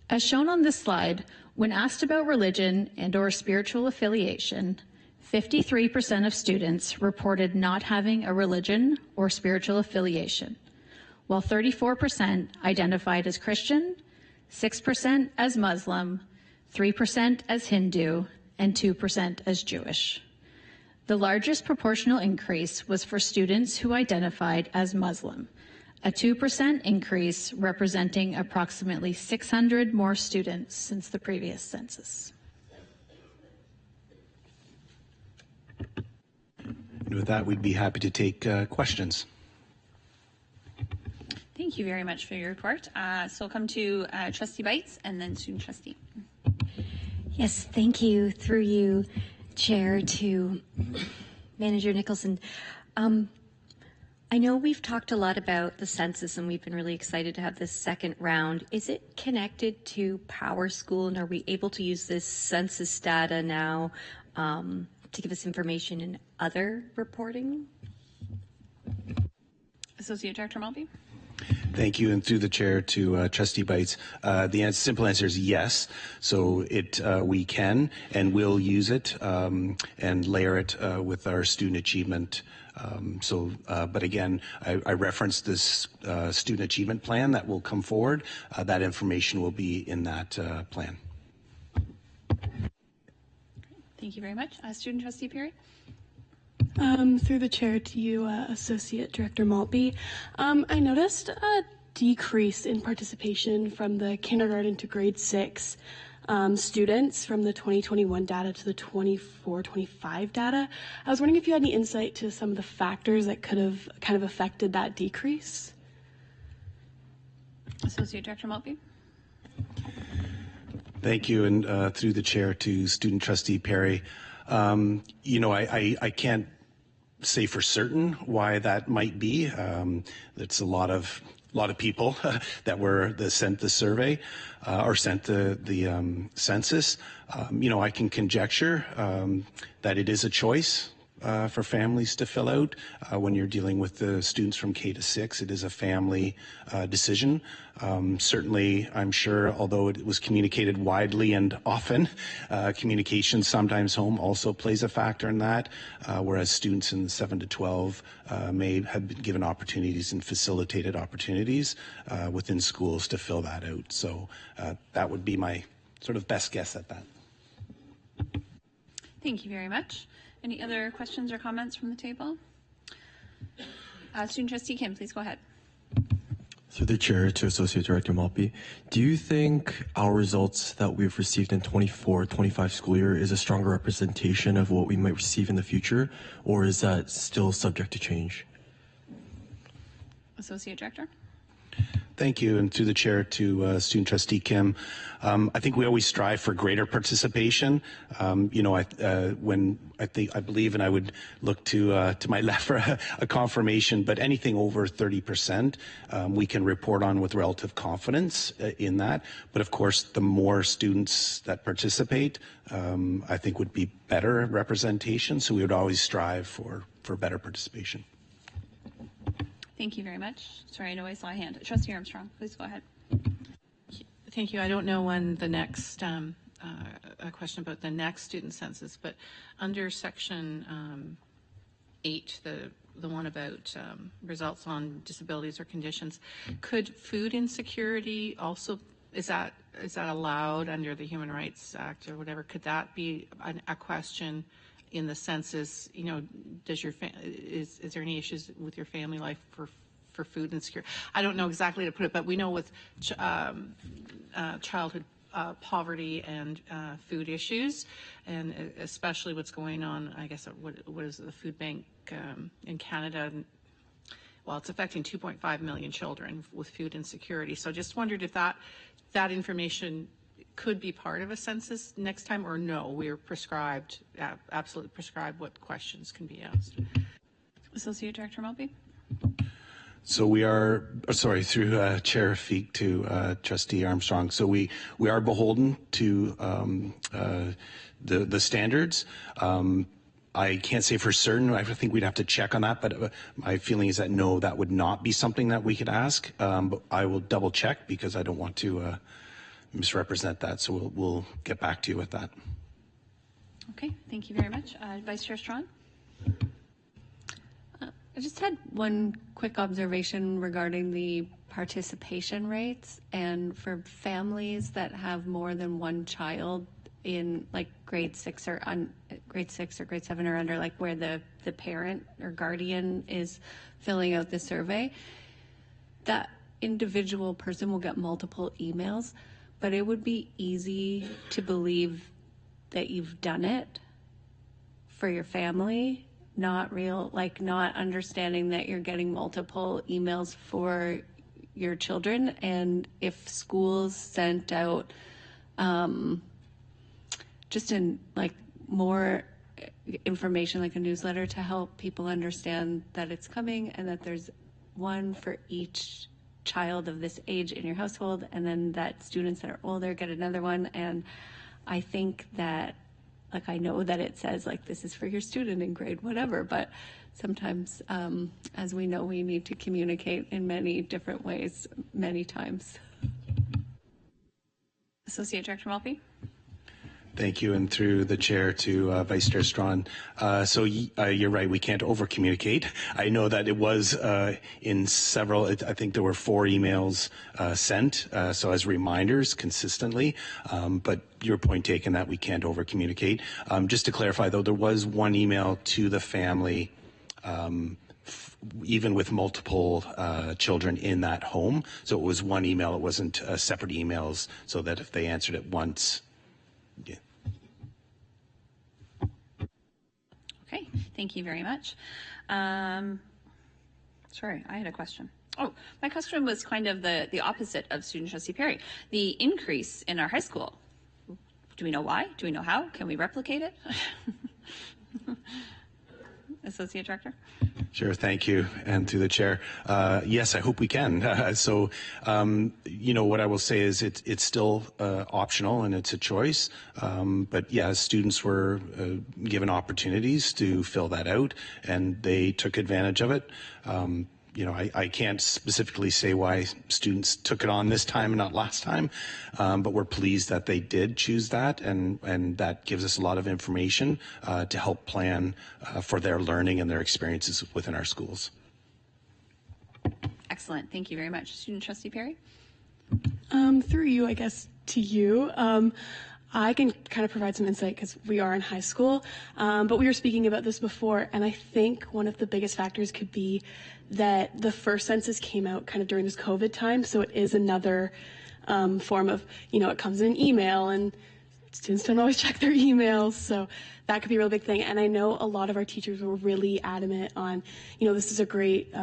As shown on this slide, when asked about religion and/or spiritual affiliation, 53% of students reported not having a religion or spiritual affiliation, while 34% identified as Christian, 6% as Muslim, 3% as Hindu, and 2% as Jewish. The largest proportional increase was for students who identified as Muslim, a 2% increase representing approximately 600 more students since the previous census.
And with that, we'd be happy to take questions.
Thank you very much for your report. So I'll come to Trustee Bites and then Student Trustee.
Yes, thank you. Through you, Chair, to Manager Nicholson. I know we've talked a lot about the census and we've been really excited to have this second round. Is it connected to Power School, and are we able to use this census data now to give us information in other reporting?
Associate Director Malby.
Thank you, and through the chair to Trustee Bites. The simple answer is yes. So we can and will use it and layer it with our student achievement. But again, I referenced this student achievement plan that will come forward. That information will be in that plan.
Thank you very much. Student Trustee Perry.
Through the chair to you, Associate Director Maltby. I noticed a decrease in participation from the kindergarten to grade 6 students from the 2021 data to the 24-25 data. I was wondering if you had any insight to some of the factors that could have kind of affected that decrease.
Associate Director Maltby.
Thank you, and through the chair to Student Trustee Perry. I can't say for certain why that might be. It's a lot of people that sent the survey or sent the census. I can conjecture that it is a choice for families to fill out. When you're dealing with the students from K to 6, it is a family decision. Certainly, I'm sure, although it was communicated widely and often, communication sometimes home also plays a factor in that, whereas students in 7 to 12 may have been given opportunities and facilitated opportunities within schools to fill that out. So that would be my sort of best guess at that.
Thank you very much. Any other questions or comments from the table? Student Trustee Kim, please go ahead.
Through the chair to Associate Director Maltby, do you think our results that we've received in 24-25 school year is a stronger representation of what we might receive in the future, or is that still subject to change?
Associate Director.
Thank you, and through the chair to Student Trustee Kim. I think we always strive for greater participation. I believe, and I would look to my left for a confirmation, but anything over 30%, we can report on with relative confidence in that. But of course, the more students that participate, I think would be better representation. So we would always strive for better participation.
Thank you very much. Sorry, I know I saw a hand. Trustee Armstrong, please go ahead.
Thank you. I don't know when the next, a question about the next student census, but under section 8, the one about results on disabilities or conditions, could food insecurity also, is that allowed under the Human Rights Act or whatever? Could that be a question in the census? Does is there any issues with your family life for food insecurity? I don't know exactly how to put it, but we know with childhood poverty and food issues, and especially what's going on, I guess, what is the food bank in Canada? Well, it's affecting 2.5 million children with food insecurity. So just wondered if that information could be part of a census next time, or no, we're prescribed, absolutely prescribed what questions can be asked.
Associate Director Maltby.
So we are, through Chair Feek to Trustee Armstrong. So we are beholden to the standards. I can't say for certain. I think we'd have to check on that, but my feeling is that no, that would not be something that we could ask. But I will double check because I don't want to misrepresent that. So we'll get back to you with that.
Okay, thank you very much. Vice Chair Strawn.
I just had one quick observation regarding the participation rates, and for families that have more than one child in like grade 6 or grade 7 or under, like where the parent or guardian is filling out the survey, that individual person will get multiple emails, but it would be easy to believe that you've done it for your family, not understanding that you're getting multiple emails for your children. And if schools sent out just more information, like a newsletter, to help people understand that it's coming and that there's one for each child of this age in your household, and then that students that are older get another one. And I think that, I know that it says this is for your student in grade whatever, but sometimes, as we know, we need to communicate in many different ways, many times.
Associate Director Maltby.
Thank you, and through the chair to Vice Chair Strawn. You're right, we can't over-communicate. I know that it was in several, I think there were 4 emails sent, so as reminders consistently, but your point taken that we can't over-communicate. Just to clarify, though, there was one email to the family, even with multiple children in that home, so it was one email, it wasn't separate emails, so that if they answered it once, yeah.
Okay, thank you very much. Sorry, I had a question. Oh, my question was kind of the opposite of Student Trustee Perry. The increase in our high school. Do we know why? Do we know how? Can we replicate it? Associate Director.
Sure, thank you, and through the chair. Yes, I hope we can. What I will say is it's still optional and it's a choice. But yeah, students were given opportunities to fill that out, and they took advantage of it. I can't specifically say why students took it on this time and not last time, but we're pleased that they did choose that, and that gives us a lot of information to help plan for their learning and their experiences within our schools.
Excellent. Thank you very much. Student Trustee Perry?
Through you, I guess, to you. I can kind of provide some insight because we are in high school, but we were speaking about this before, and I think one of the biggest factors could be that the first census came out kind of during this COVID time, so it is another form of, it comes in an email, and students don't always check their emails, so that could be a real big thing. And I know a lot of our teachers were really adamant on, this is a great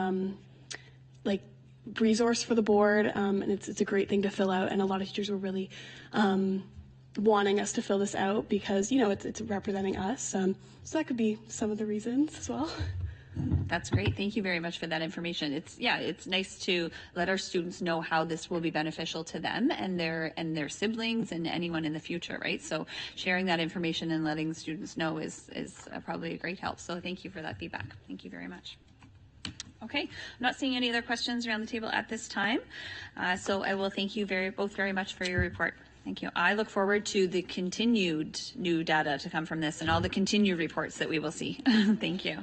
resource for the board, and it's a great thing to fill out, and a lot of teachers were really wanting us to fill this out because, it's representing us. So that could be some of the reasons as well.
That's great. Thank you very much for that information. It's nice to let our students know how this will be beneficial to them and their siblings and anyone in the future, right? So sharing that information and letting students know is probably a great help. So thank you for that feedback. Thank you very much. Okay, I'm not seeing any other questions around the table at this time. So I will thank you both very much for your report. Thank you. I look forward to the continued new data to come from this and all the continued reports that we will see. Thank you.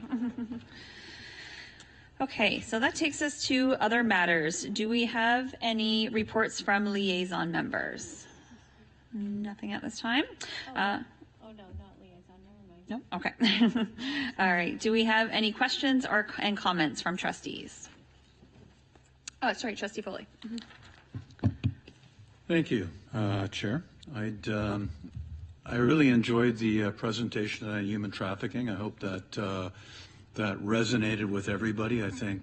Okay, so that takes us to other matters. Do we have any reports from liaison members? Nothing at this time.
No, not liaison. Never mind.
No? Okay. All right. Do we have any questions and comments from trustees? Oh, sorry, Trustee Foley.
Thank you, Chair. I really enjoyed the presentation on human trafficking. I hope that that resonated with everybody. I think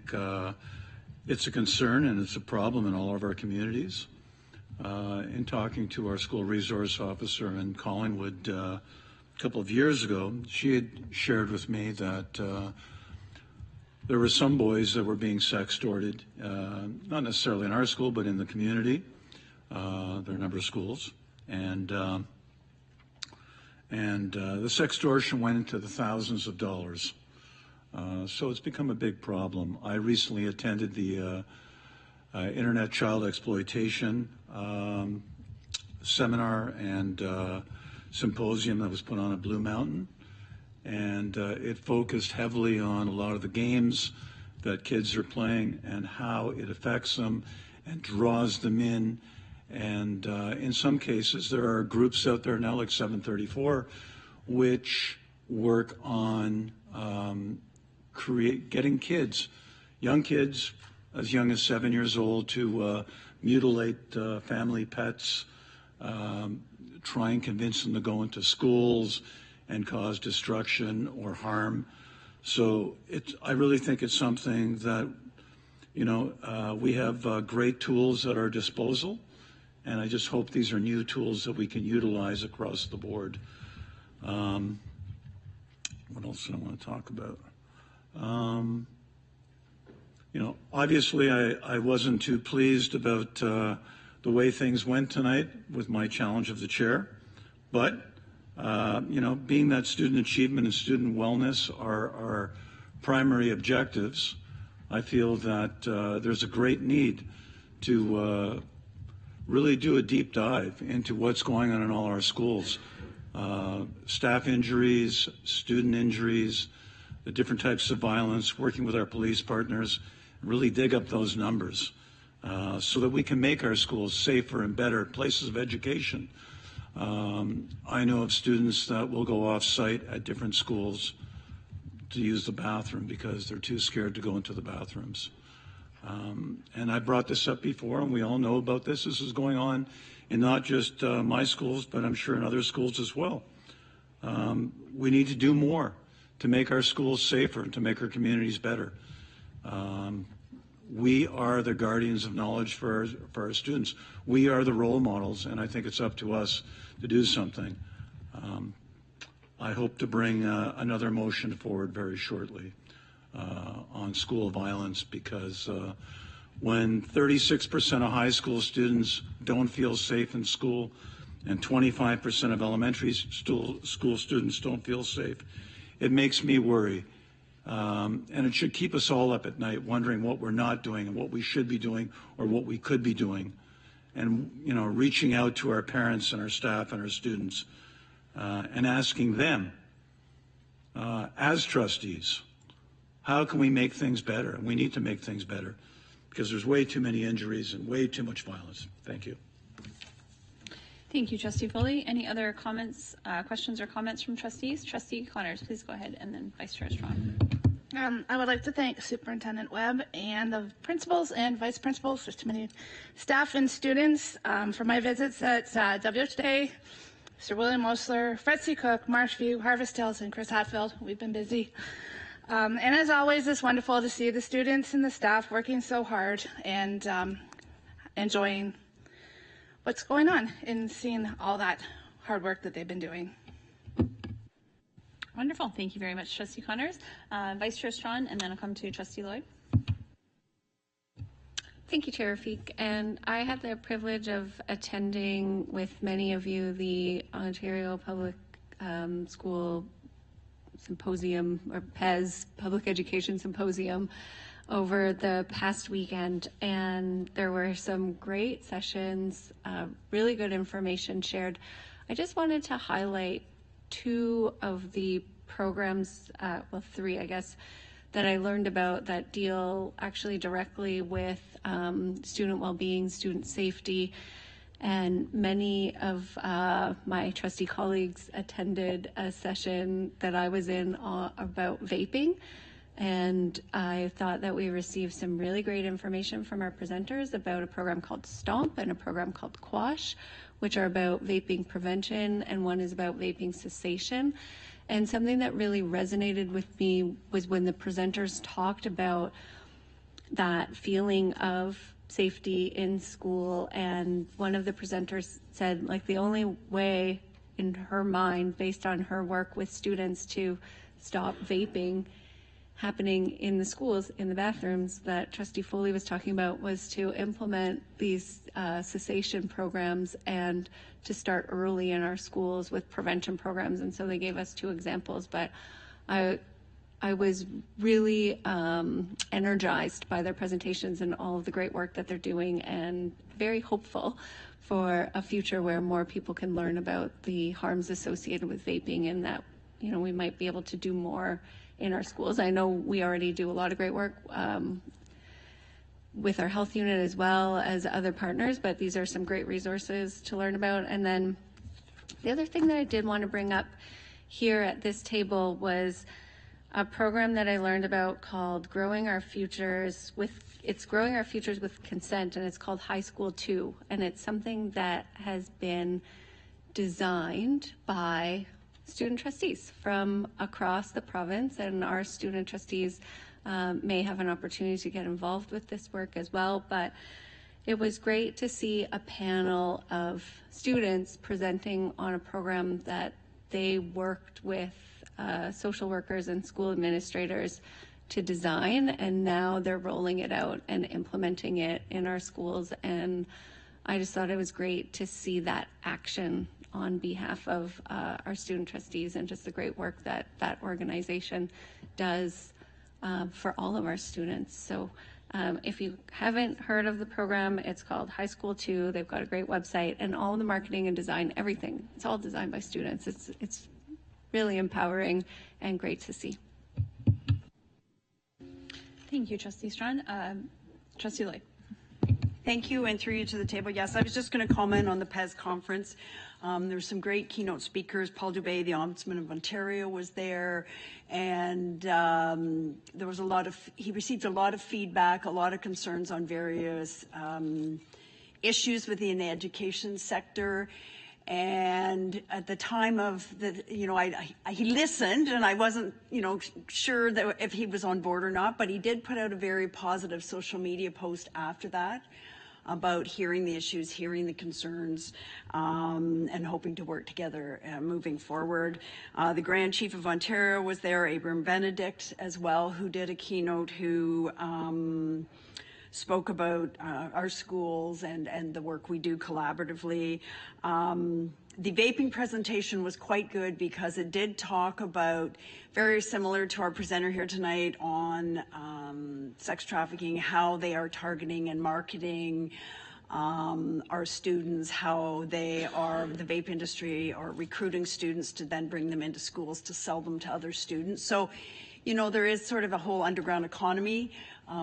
it's a concern and it's a problem in all of our communities. In talking to our school resource officer in Collingwood a couple of years ago, she had shared with me that there were some boys that were being sextorted, not necessarily in our school, but in the community. There are a number of schools, and the sextortion went into the thousands of dollars. So it's become a big problem. I recently attended the Internet Child Exploitation seminar and symposium that was put on at Blue Mountain, and it focused heavily on a lot of the games that kids are playing and how it affects them and draws them in. And in some cases, there are groups out there now, like 734, which work on getting kids, young kids, as young as 7 years old, to mutilate family pets, try and convince them to go into schools and cause destruction or harm. So I really think it's something that, we have great tools at our disposal. And I just hope these are new tools that we can utilize across the board. What else do I want to talk about? Obviously I wasn't too pleased about the way things went tonight with my challenge of the chair. But, being that student achievement and student wellness are primary objectives, I feel that there's a great need to really do a deep dive into what's going on in all our schools. Staff injuries, student injuries, the different types of violence, working with our police partners, really dig up those numbers so that we can make our schools safer and better places of education. I know of students that will go off-site at different schools to use the bathroom because they're too scared to go into the bathrooms. And I brought this up before, and we all know about this. This is going on in not just my schools, but I'm sure in other schools as well. We need to do more to make our schools safer and to make our communities better. We are the guardians of knowledge for our students. We are the role models, and I think it's up to us to do something. I hope to bring another motion forward very shortly on school violence, because when 36% of high school students don't feel safe in school and 25% of elementary school students don't feel safe, it makes me worry. And it should keep us all up at night wondering what we're not doing and what we should be doing or what we could be doing. And, reaching out to our parents and our staff and our students and asking them, as trustees, how can we make things better? And we need to make things better because there's way too many injuries and way too much violence. Thank you.
Thank you, Trustee Foley. Any other comments, questions or comments from trustees? Trustee Connors, please go ahead, and then Vice Chair Strong.
I would like to thank Superintendent Webb and the principals and vice principals, there's too many staff and students, for my visits at WHA, Mr. William Osler, Fred C. Cook, Marshview, Harvest Hills, and Chris Hatfield. We've been busy. And as always, it's wonderful to see the students and the staff working so hard and enjoying what's going on and seeing all that hard work that they've been doing.
Wonderful. Thank you very much, Trustee Connors. Vice Chair Strawn, and then I'll come to Trustee Lloyd.
Thank you, Chair Rafik. And I had the privilege of attending with many of you the Ontario Public School Symposium, or PES, Public Education Symposium, over the past weekend. And there were some great sessions, really good information shared. I just wanted to highlight two of the programs, well, three, I guess, that I learned about that deal actually directly with student well-being, student safety, and many of my trustee colleagues attended a session that I was in about vaping, and I thought that we received some really great information from our presenters about a program called STOMP and a program called QUASH, which are about vaping prevention, and one is about vaping cessation. And something that really resonated with me was when the presenters talked about that feeling of safety in school. And one of the presenters said, like, the only way in her mind, based on her work with students, to stop vaping happening in the schools, in the bathrooms that Trustee Foley was talking about, was to implement these cessation programs and to start early in our schools with prevention programs. And so they gave us two examples, but I was really energized by their presentations and all of the great work that they're doing, and very hopeful for a future where more people can learn about the harms associated with vaping, and that, we might be able to do more in our schools. I know we already do a lot of great work with our health unit as well as other partners, but these are some great resources to learn about. And then the other thing that I did want to bring up here at this table was a program that I learned about called Growing Our Futures with Consent, and it's called High School 2. And it's something that has been designed by student trustees from across the province, and our student trustees may have an opportunity to get involved with this work as well. But it was great to see a panel of students presenting on a program that they worked with social workers and school administrators to design, and now they're rolling it out and implementing it in our schools. And I just thought it was great to see that action on behalf of our student trustees, and just the great work that that organization does for all of our students. So if you haven't heard of the program, it's called High School 2. They've got a great website, and all the marketing and design, everything, it's all designed by students. It's really empowering and great to see.
Thank you, Trustee Strachan. Trustee Lloyd.
Thank you, and through you to the table. Yes, I was just going to comment on the PES conference. There were some great keynote speakers. Paul Dubé, the Ombudsman of Ontario, was there, and there was he received a lot of feedback, a lot of concerns on various issues within the education sector. And at the time of he listened, and I wasn't, sure that if he was on board or not, but he did put out a very positive social media post after that about hearing the issues, hearing the concerns, and hoping to work together moving forward. The Grand Chief of Ontario was there, Abram Benedict as well, who did a keynote, who spoke about our schools and the work we do collaboratively. The vaping presentation was quite good because it did talk about, very similar to our presenter here tonight, on sex trafficking, how they are targeting and marketing our students, how the vape industry are recruiting students to then bring them into schools to sell them to other students. So, there is sort of a whole underground economy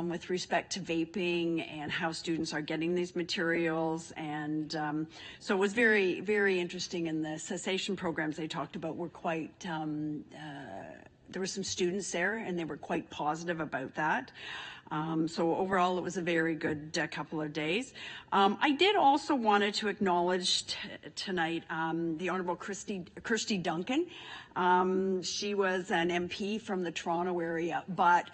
with respect to vaping and how students are getting these materials. And so it was very, very interesting. And the cessation programs they talked about were quite, there were some students there, and they were quite positive about that. So overall, it was a very good couple of days. I did also wanted to acknowledge tonight the Honourable Kirsty Duncan. She was an MP from the Toronto area, but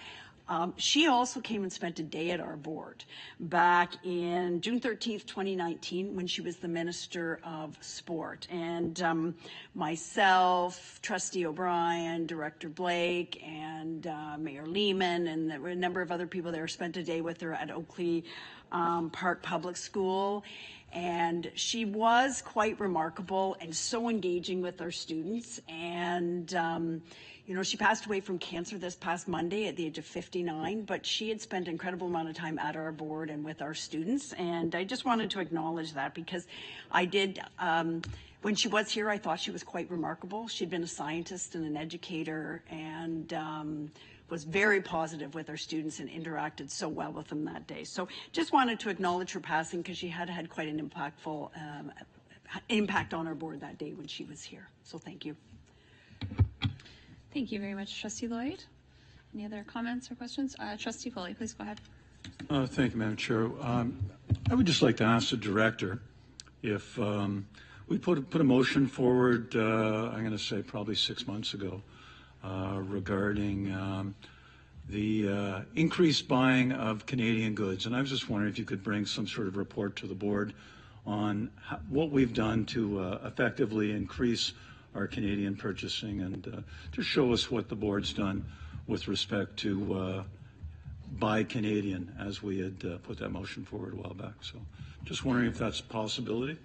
she also came and spent a day at our board back in June 13th, 2019, when she was the Minister of Sport. And myself, Trustee O'Brien, Director Blake, and Mayor Lehman, and there were a number of other people there, spent a day with her at Oakley Park Public School. And she was quite remarkable and so engaging with our students. And she passed away from cancer this past Monday at the age of 59, but she had spent an incredible amount of time at our board and with our students. And I just wanted to acknowledge that, because I did, when she was here, I thought she was quite remarkable. She'd been a scientist and an educator, and was very positive with our students and interacted so well with them that day. So just wanted to acknowledge her passing, because she had quite an impactful impact on our board that day when she was here. So thank you.
Thank you very much, Trustee Lloyd. Any other comments or questions? Trustee Foley, please go ahead.
Thank you, Madam Chair. I would just like to ask the Director if we put a motion forward, I'm going to say probably 6 months ago, regarding the increased buying of Canadian goods. And I was just wondering if you could bring some sort of report to the board on what we've done to effectively increase our Canadian purchasing, and just show us what the board's done with respect to buy Canadian, as we had put that motion forward a while back. So just wondering if that's a possibility.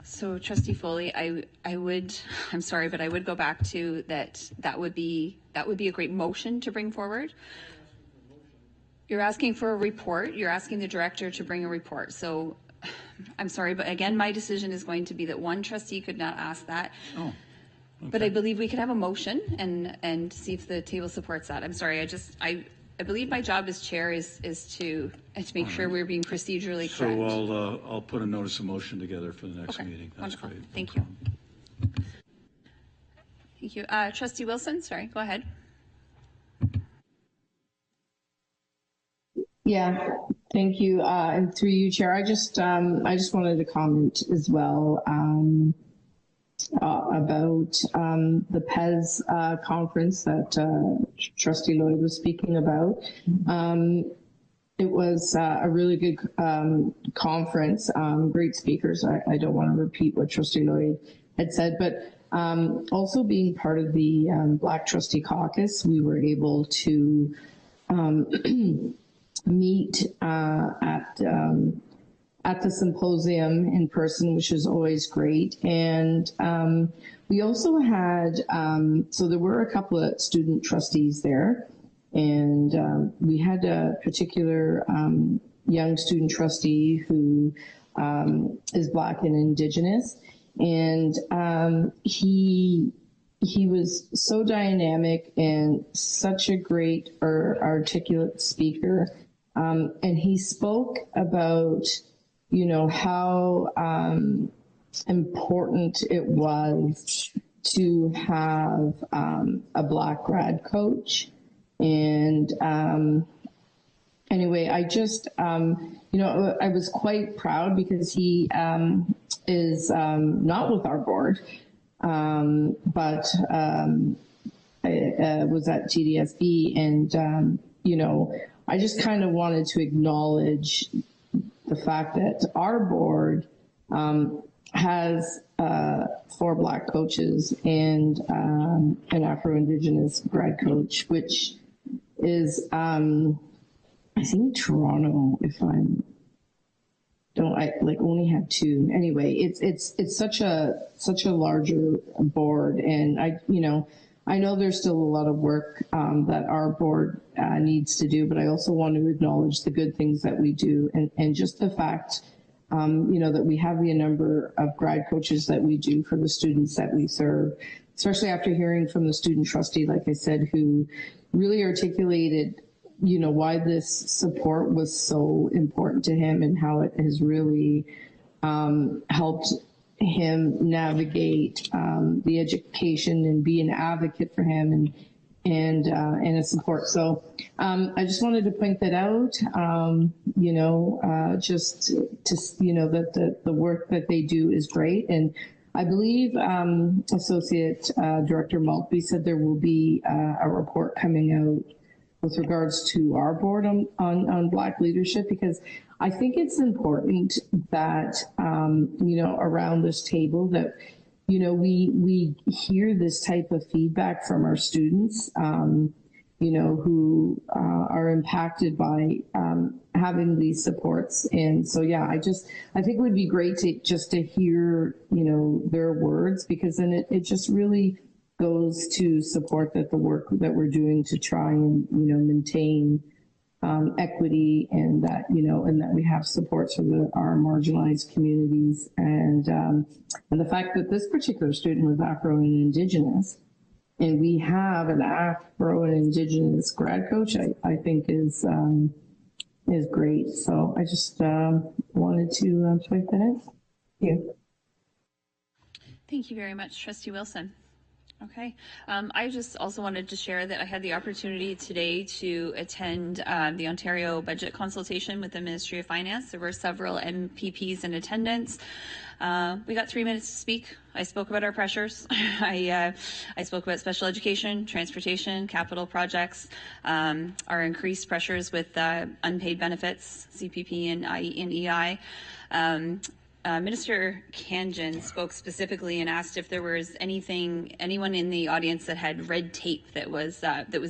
So Trustee Foley, I'm sorry, but I would go back to that would be a great motion to bring forward. You're asking for a report. You're asking the Director to bring a report. So I'm sorry, but again, my decision is going to be that one trustee could not ask that.
Oh. Okay.
But I believe we could have a motion and see if the table supports that. I'm sorry, I believe my job as chair is to make sure we're being procedurally correct.
So I'll put a notice of motion together for the next meeting. That's
Wonderful.
great.
Thank you. Thank you. Trustee Wilson, sorry, go ahead.
Yeah, thank you. And through you, Chair, I just wanted to comment as well about the PES conference that Trustee Lloyd was speaking about. It was a really good conference, great speakers. I don't want to repeat what Trustee Lloyd had said, but also being part of the Black Trustee Caucus, we were able to meet at the symposium in person, which is always great. And we also had, so there were a couple of student trustees there, And we had a particular young student trustee who is Black and Indigenous, and he was so dynamic and such a great articulate speaker, and he spoke about, you know, how important it was to have a Black grad coach. And anyway, I just, you know, I was quite proud because he is not with our board, but I was at TDSB, and, you know, I just kind of wanted to acknowledge the fact that our board has 4 Black coaches and an Afro-Indigenous grad coach, which is, I think Toronto, if I only had 2. Anyway, it's such a larger board, and I know there's still a lot of work that our board needs to do, but I also want to acknowledge the good things that we do, and just the fact, you know, that we have the number of grad coaches that we do for the students that we serve, especially after hearing from the student trustee, like I said, who really articulated, you know, why this support was so important to him and how it has really helped him navigate the education and be an advocate for him and a support. So I just wanted to point that out, you know, just to, you know, that the work that they do is great. And I believe Associate Director Maltby said there will be a report coming out with regards to our board on Black leadership, because I think it's important that, you know, around this table that, you know, we hear this type of feedback from our students, you know, who are impacted by having these supports. And so, yeah, I think it would be great to hear, you know, their words, because then it just really goes to support that the work that we're doing to try and, you know, maintain equity, and that, you know, and that we have supports for our marginalized communities, and the fact that this particular student was Afro and Indigenous, and we have an Afro and Indigenous grad coach, I think is great. So I just wanted to point that out. Thank you.
Thank you very much, Trustee Wilson. Okay. I just also wanted to share that I had the opportunity today to attend the Ontario budget consultation with the Ministry of Finance. There were several MPPs in attendance. We got 3 minutes to speak. I spoke about our pressures. I spoke about special education, transportation, capital projects, our increased pressures with unpaid benefits, CPP and EI. Minister Kanjan spoke specifically and asked if there was anyone in the audience that had red tape that was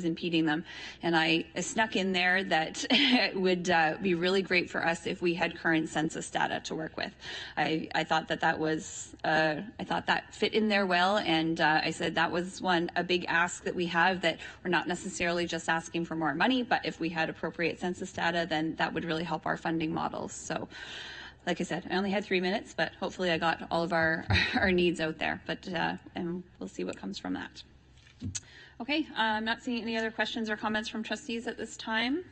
impeding them, and I snuck in there that it would be really great for us if we had current census data to work with. I thought that was I thought that fit in there well, and I said that was a big ask that we have, that we're not necessarily just asking for more money, but if we had appropriate census data, then that would really help our funding models. So, like I said, I only had 3 minutes, but hopefully I got all of our needs out there, but and we'll see what comes from that. Okay, I'm not seeing any other questions or comments from trustees at this time.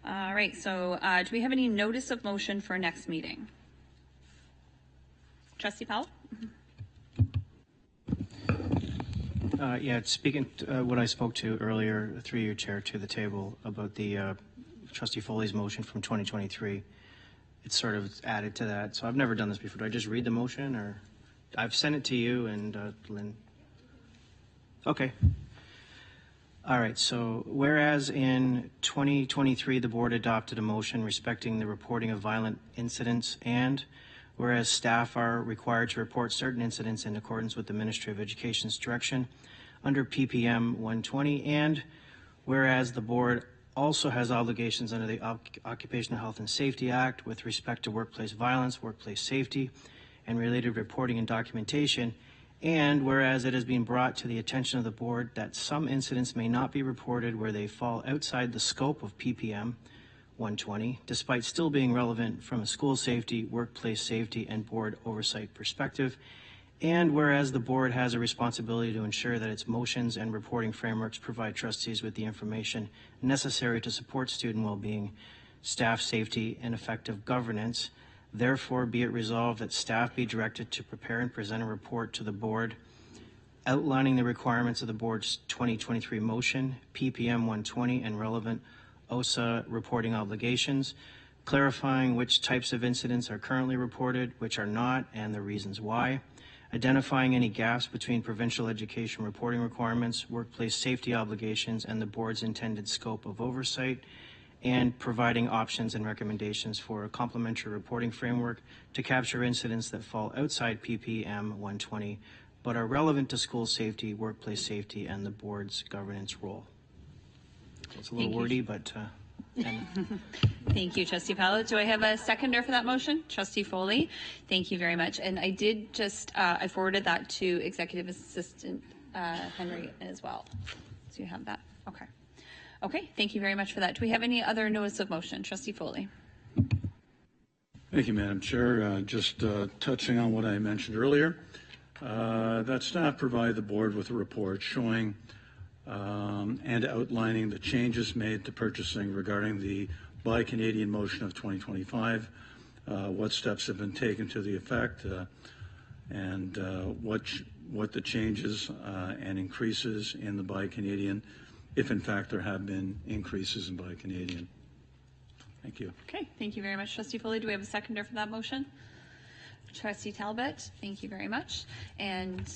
All right, so do we have any notice of motion for next meeting? Trustee Powell?
Yeah, speaking to what I spoke to earlier through your chair to the table about the Trustee Foley's motion from 2023. It's sort of added to that. So I've never done this before. Do I just read the motion, or I've sent it to you and Lynn? Okay. All right. So whereas in 2023, the board adopted a motion respecting the reporting of violent incidents, and whereas staff are required to report certain incidents in accordance with the Ministry of Education's direction under PPM 120, and whereas the board also has obligations under the Occupational Health and Safety Act with respect to workplace violence, workplace safety, and related reporting and documentation, And whereas it has been brought to the attention of the board that some incidents may not be reported where they fall outside the scope of PPM 120, despite still being relevant from a school safety, workplace safety, and board oversight perspective. And whereas the board has a responsibility to ensure that its motions and reporting frameworks provide trustees with the information necessary to support student well-being, staff safety, and effective governance, therefore be it resolved that staff be directed to prepare and present a report to the board outlining the requirements of the board's 2023 motion, PPM 120, and relevant OSA reporting obligations, clarifying which types of incidents are currently reported, which are not, and the reasons why, identifying any gaps between provincial education reporting requirements, workplace safety obligations, and the board's intended scope of oversight, and providing options and recommendations for a complementary reporting framework to capture incidents that fall outside PPM 120 but are relevant to school safety, workplace safety, and the board's governance role. It's a little wordy, but
Thank you, Trustee Pallett. Do I have a seconder for that motion? Trustee Foley. Thank you very much. And I did just, I forwarded that to Executive Assistant Henry as well. So you have that. Okay. Okay, thank you very much for that. Do we have any other notice of motion? Trustee Foley.
Thank you, Madam Chair. Just touching on what I mentioned earlier, that staff provide the board with a report showing and outlining the changes made to purchasing regarding the Buy Canadian motion of 2025, what steps have been taken to the effect, and what the changes and increases in the Buy Canadian, if in fact there have been increases in Buy Canadian. Thank you.
Okay, thank you very much, Trustee Foley. Do we have a seconder for that motion? Trustee Talbot, thank you very much. And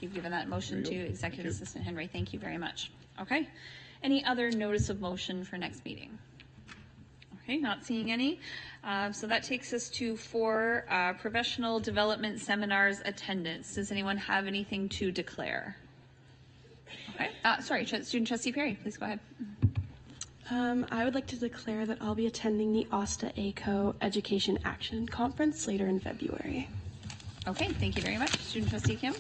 you've given that motion to Executive Assistant Henry. Thank you very much. Okay. Any other notice of motion for next meeting? Okay, not seeing any. So that takes us to 4 professional development seminars attendance. Does anyone have anything to declare? Okay. Sorry, Student Trustee Perry, please go ahead.
I would like to declare that I'll be attending the OSTA ACO Education Action Conference later in February.
Okay, thank you very much. Student Trustee Kim?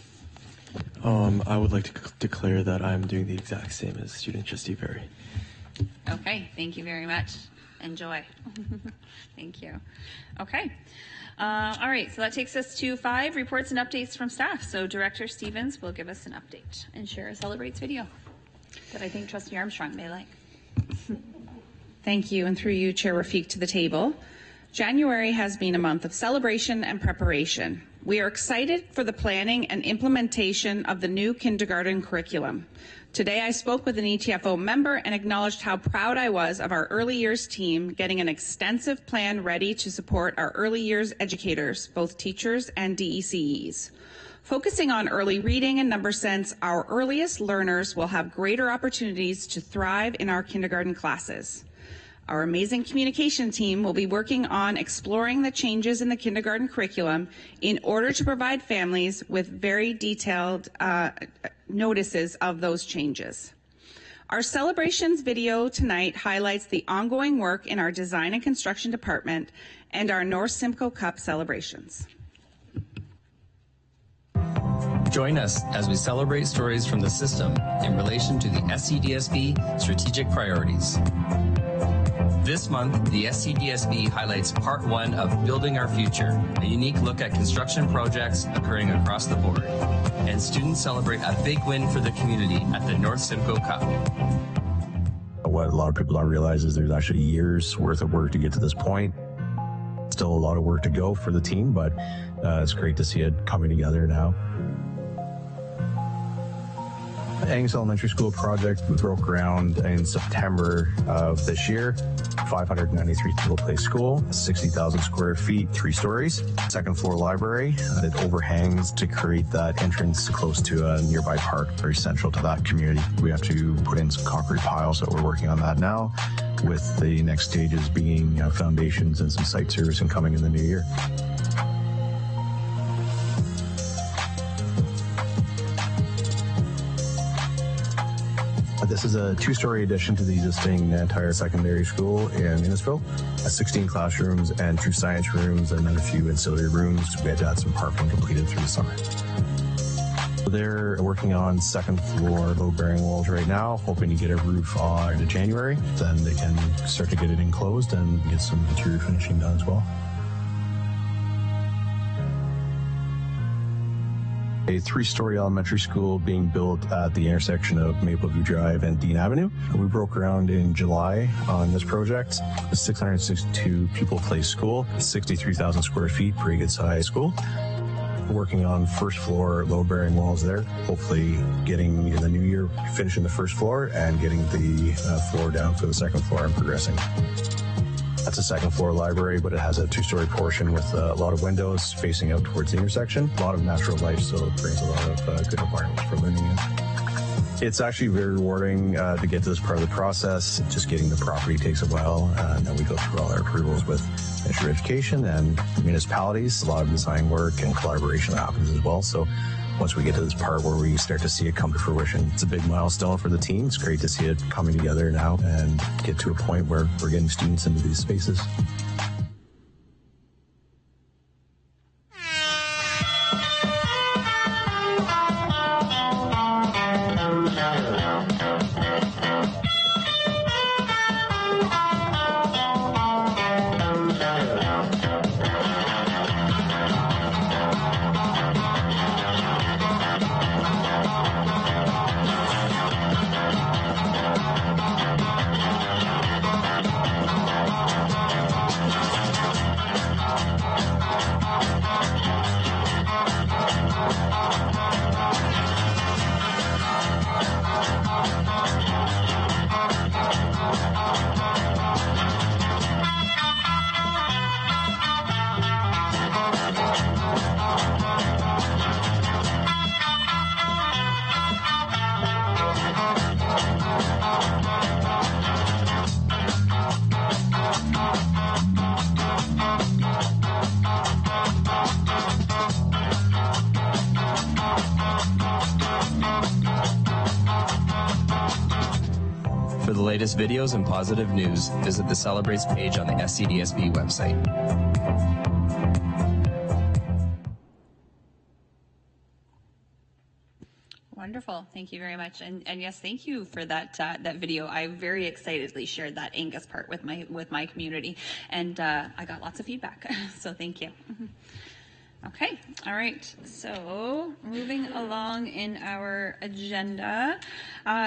I would like to declare that I'm doing the exact same as Student Trustee Perry.
Okay, thank you very much. Enjoy. Thank you. Okay. All right, so that takes us to 5 reports and updates from staff. So Director Stevens will give us an update and share a Celebrates video that I think Trustee Armstrong may like.
Thank you, and through you, Chair Rafik, to the table. January has been a month of celebration and preparation. We are excited for the planning and implementation of the new kindergarten curriculum. Today I spoke with an ETFO member and acknowledged how proud I was of our early years team getting an extensive plan ready to support our early years educators, both teachers and DECEs. Focusing on early reading and number sense, our earliest learners will have greater opportunities to thrive in our kindergarten classes. Our amazing communication team will be working on exploring the changes in the kindergarten curriculum in order to provide families with very detailed notices of those changes. Our celebrations video tonight highlights the ongoing work in our design and construction department and our North Simcoe Cup celebrations.
Join us as we celebrate stories from the system in relation to the SCDSB strategic priorities. This month, the SCDSB highlights Part 1 of Building Our Future, a unique look at construction projects occurring across the board. And students celebrate a big win for the community at the North Simcoe Cup.
What a lot of people don't realize is there's actually years worth of work to get to this point. Still a lot of work to go for the team, but it's great to see it coming together now. Angus Elementary School project broke ground in September of this year. 593 single place school, 60,000 square feet, 3 stories, second floor library. It overhangs to create that entrance close to a nearby park, very central to that community. We have to put in some concrete piles, so we're working on that now, with the next stages being foundations and some site servicing coming in the new year. This is a 2-story addition to the existing entire secondary school in Innisfil. 16 classrooms and 2 science rooms and then a few ancillary rooms. We had to add some parking completed through the summer. They're working on second floor load-bearing walls right now, hoping to get a roof in January. Then they can start to get it enclosed and get some interior finishing done as well. A 3-story elementary school being built at the intersection of Mapleview Drive and Dean Avenue. We broke ground in July on this project. A 662 pupil play school, 63,000 square feet, pretty good size school. Working on first floor load-bearing walls there. Hopefully getting in the new year, finishing the first floor and getting the floor down for the second floor and progressing. That's a second floor library, but it has a 2-story portion with a lot of windows facing out towards the intersection. A lot of natural light, so it brings a lot of good environments for learning in. It's actually very rewarding to get to this part of the process. Just getting the property takes a while, and then we go through all our approvals with Ministry of Education and municipalities. A lot of design work and collaboration happens as well. So once we get to this part where we start to see it come to fruition, it's a big milestone for the team. It's great to see it coming together now and get to a point where we're getting students into these spaces.
For the latest videos and positive news, visit the Celebrates page on the SCDSB website.
Wonderful. Thank you very much. And yes, thank you for that that video. I very excitedly shared that Angus part with my community, and I got lots of feedback. So thank you. Okay, all right, so moving along in our agenda,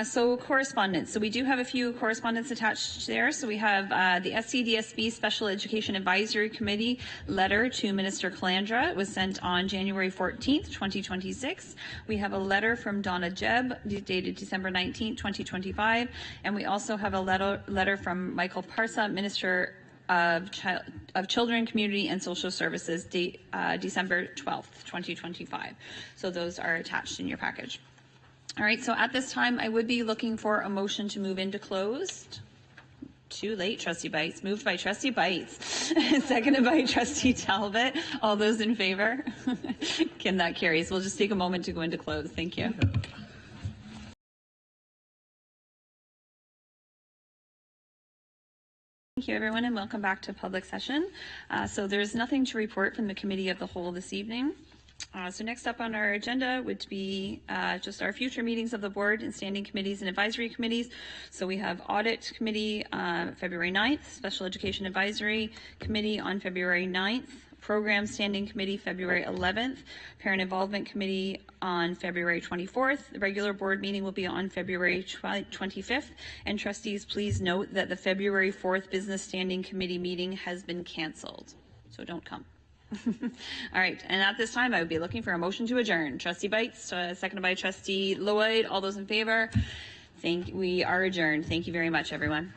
so correspondence. So we do have a few correspondence attached there. So we have the SCDSB Special Education Advisory Committee letter to Minister Calandra. It was sent on January 14th, 2026. We have a letter from Donna Jebb dated December 19th, 2025. And we also have a letter from Michael Parsa, Minister of Children, Community and Social Services, December 12th, 2025. So those are attached in your package. All right, so at this time, I would be looking for a motion to move into closed. Too late, Trustee Bites. Moved by Trustee Bites. Seconded by Trustee Talbot. All those in favor? Can that carries? We'll just take a moment to go into close. Thank you. Thank you, everyone, and welcome back to public session. So there's nothing to report from the Committee of the Whole this evening. So next up on our agenda would be just our future meetings of the board and standing committees and advisory committees. So we have Audit Committee February 9th, Special Education Advisory Committee on February 9th, Program Standing Committee February 11th, Parent Involvement Committee on February 24th. The regular board meeting will be on February 25th. And trustees, please note that the February 4th Business Standing Committee meeting has been canceled, so don't come. All right, and at this time, I would be looking for a motion to adjourn. Trustee Bites, seconded by Trustee Lloyd. All those in favor? We are adjourned. Thank you very much, everyone.